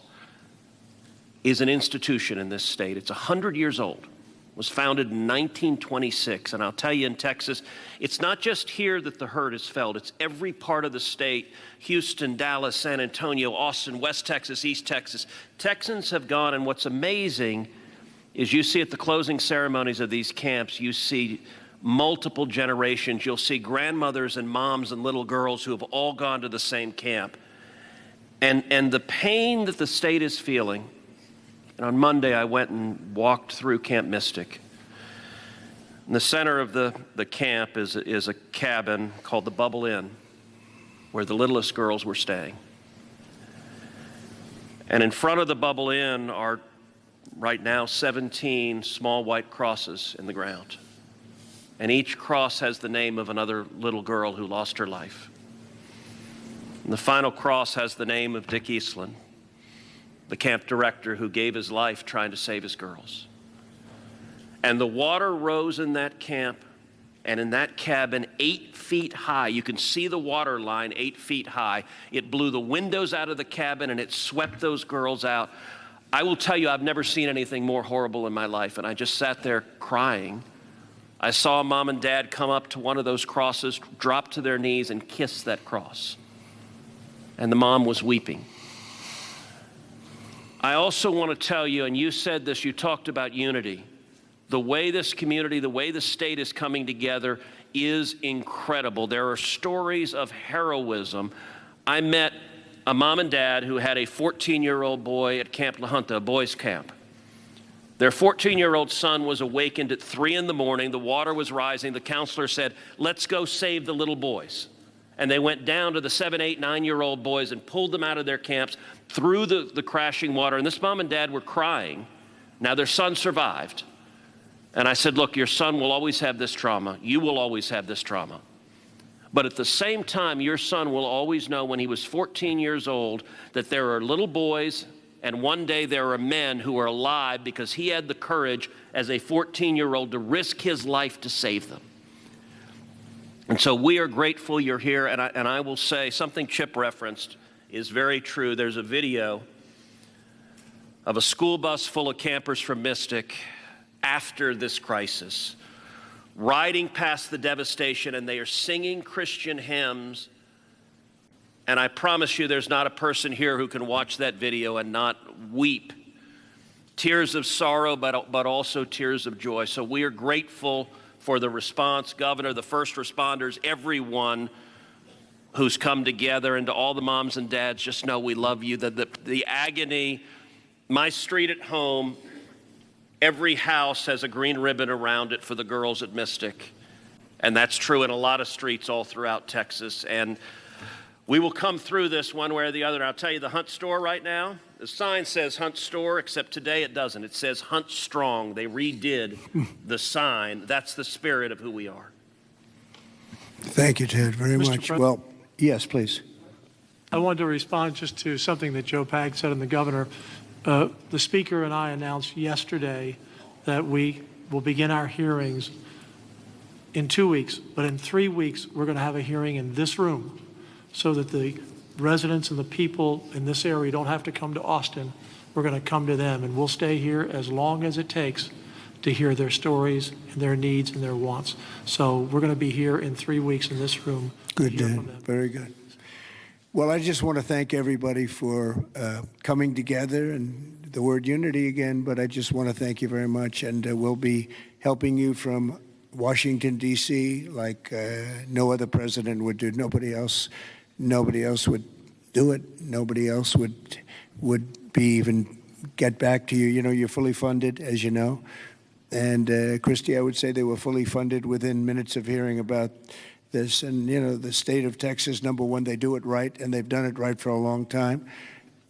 is an institution in this state. It's 100 years old. It was founded in 1926. And I'll tell you, in Texas, it's not just here that the hurt is felt. It's every part of the state: Houston, Dallas, San Antonio, Austin, West Texas, East Texas. Texans have gone, and what's amazing is you see at the closing ceremonies of these camps, you see multiple generations. You'll see grandmothers and moms and little girls who have all gone to the same camp. And the pain that the state is feeling. And on Monday, I went and walked through Camp Mystic. In the center of the camp is a cabin called the Bubble Inn, where the littlest girls were staying. And in front of the Bubble Inn are right now 17 small white crosses in the ground. And each cross has the name of another little girl who lost her life. And the final cross has the name of Dick Eastland, the camp director who gave his life trying to save his girls. And the water rose in that camp and in that cabin 8 feet high. You can see the water line 8 feet high. It blew the windows out of the cabin and it swept those girls out. I will tell you, I've never seen anything more horrible in my life, and I just sat there crying. I saw Mom and Dad come up to one of those crosses, drop to their knees, and kiss that cross. And the mom was weeping. I also want to tell you, and you said this, you talked about unity. The way this community, the way the state is coming together is incredible. There are stories of heroism. I met a mom and dad who had a 14-year-old boy at Camp La Junta, a boys' camp. Their 14-year-old son was awakened at 3 in the morning. The water was rising. The counselor said, "Let's go save the little boys." And they went down to the 7, 8, 9-year-old boys and pulled them out of their camps through the crashing water. And this mom and dad were crying. Now their son survived. And I said, "Look, your son will always have this trauma. You will always have this trauma. But at the same time, your son will always know when he was 14 years old that there are little boys, and one day there are men who are alive because he had the courage as a 14-year-old to risk his life to save them." And so we are grateful you're here. And I will say something Chip referenced is very true. There's a video of a school bus full of campers from Mystic after this crisis, riding past the devastation, and they are singing Christian hymns. And I promise you, there's not a person here who can watch that video and not weep. Tears of sorrow, but also tears of joy. So we are grateful for the response, Governor, the first responders, everyone who's come together, and to all the moms and dads, just know we love you. The agony, my street at home, every house has a green ribbon around it for the girls at Mystic. And that's true in a lot of streets all throughout Texas. And we will come through this one way or the other. And I'll tell you, the Hunt store right now, the sign says Hunt store, except today it doesn't. It says Hunt Strong. They redid the sign. That's the spirit of who we are. Thank you, Ted, very much. Well, yes, please. I wanted to respond just to something that Joe Pag said and the governor. The Speaker and I announced yesterday that we will begin our hearings in 2 weeks, but in 3 weeks, we're going to have a hearing in this room so that the residents and the people in this area don't have to come to Austin. We're going to come to them, and we'll stay here as long as it takes to hear their stories and their needs and their wants. So we're going to be here in 3 weeks in this room. Good, Dan. Very good. Well, I just want to thank everybody for coming together, and the word unity again, but I just want to thank you very much. And we'll be helping you from Washington, D.C., like no other president would do. Nobody else would do it. Nobody else would be even get back to you. You know, you're fully funded, as you know. And Christy, I would say they were fully funded within minutes of hearing about this. And, you know, the state of Texas, number one, they do it right, and they've done it right for a long time.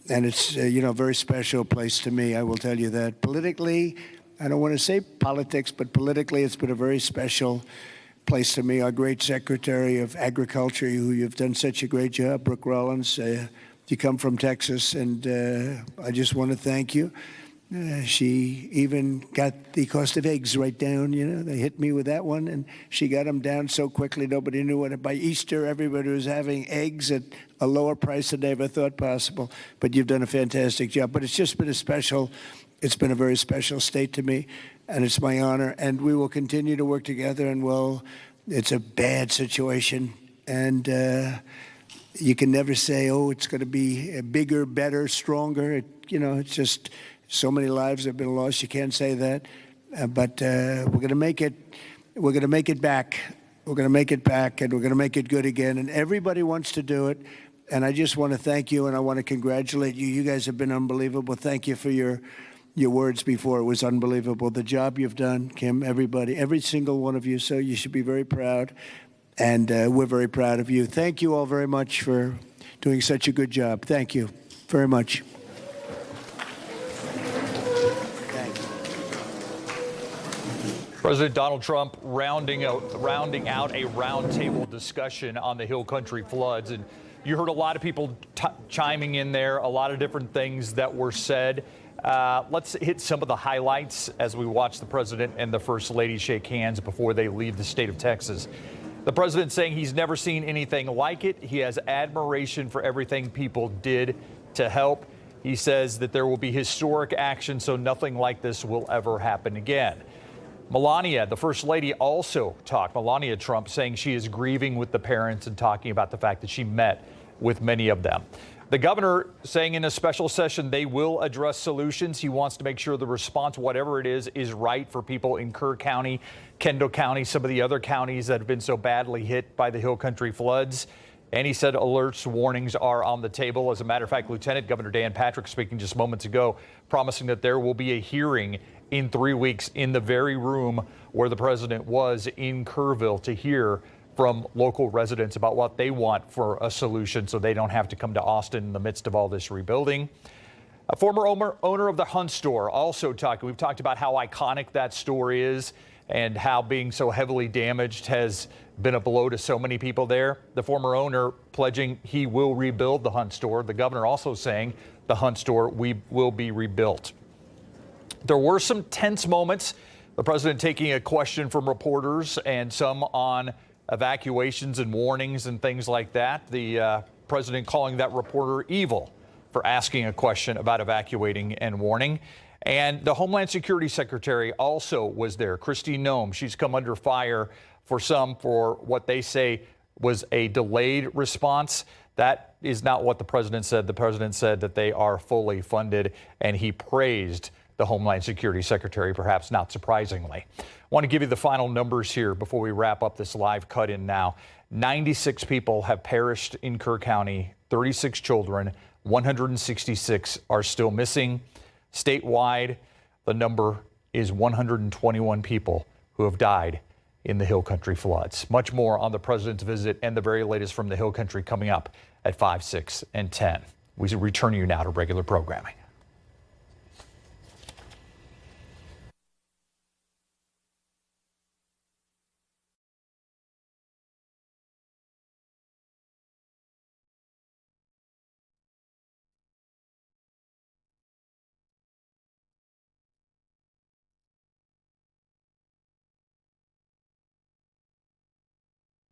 And it's, you know, a very special place to me, I will tell you that. Politically, I don't want to say politics, but politically it's been a very special place to me. Our great Secretary of Agriculture, who you've done such a great job, Brooke Rollins, you come from Texas, and I just want to thank you. She even got the cost of eggs right down. You know, they hit me with that one, and she got them down so quickly nobody knew what. By Easter, everybody was having eggs at a lower price than they ever thought possible. But you've done a fantastic job. But it's just been it's been a very special state to me, and it's my honor. And we will continue to work together. And it's a bad situation, and you can never say, oh, it's going to be bigger, better, stronger. It's just. So many lives have been lost. You can't say that, but we're going to make it. We're going to make it back. We're going to make it back, and we're going to make it good again. And everybody wants to do it. And I just want to thank you, and I want to congratulate you. You guys have been unbelievable. Thank you for your words before. It was unbelievable. The job you've done, Kim. Everybody, every single one of you. So you should be very proud, and we're very proud of you. Thank you all very much for doing such a good job. Thank you very much. President Donald Trump rounding out a roundtable discussion on the Hill Country floods. And you heard a lot of people chiming in there, a lot of different things that were said. Let's hit some of the highlights as we watch the president and the first lady shake hands before they leave the state of Texas. The president saying he's never seen anything like it. He has admiration for everything people did to help. He says that there will be historic action, so nothing like this will ever happen again. Melania, the first lady, also talked. Melania Trump saying she is grieving with the parents and talking about the fact that she met with many of them. The governor saying in a special session they will address solutions. He wants to make sure the response, whatever it is right for people in Kerr County, Kendall County, some of the other counties that have been so badly hit by the Hill Country floods. And he said alerts, warnings are on the table. As a matter of fact, Lieutenant Governor Dan Patrick, speaking just moments ago, promising that there will be a hearing in 3 weeks in the very room where the president was in Kerrville to hear from local residents about what they want for a solution so they don't have to come to Austin in the midst of all this rebuilding. A former owner of the Hunt store also talking. We've talked about how iconic that store is and how being so heavily damaged has been a blow to so many people there. The former owner pledging he will rebuild the Hunt store. The governor also saying the Hunt store will be rebuilt. There were some tense moments. The president taking a question from reporters and some on evacuations and warnings and things like that. The president calling that reporter evil for asking a question about evacuating and warning. And the Homeland Security Secretary also was there, Kristi Noem. She's come under fire for what they say was a delayed response. That is not what the president said. The president said that they are fully funded, and he praised the Homeland Security Secretary, perhaps not surprisingly. I want to give you the final numbers here before we wrap up this live cut-in now. 96 people have perished in Kerr County, 36 children, 166 are still missing. Statewide, the number is 121 people who have died in the Hill Country floods. Much more on the president's visit and the very latest from the Hill Country coming up at 5, 6, and 10. We return you now to regular programming.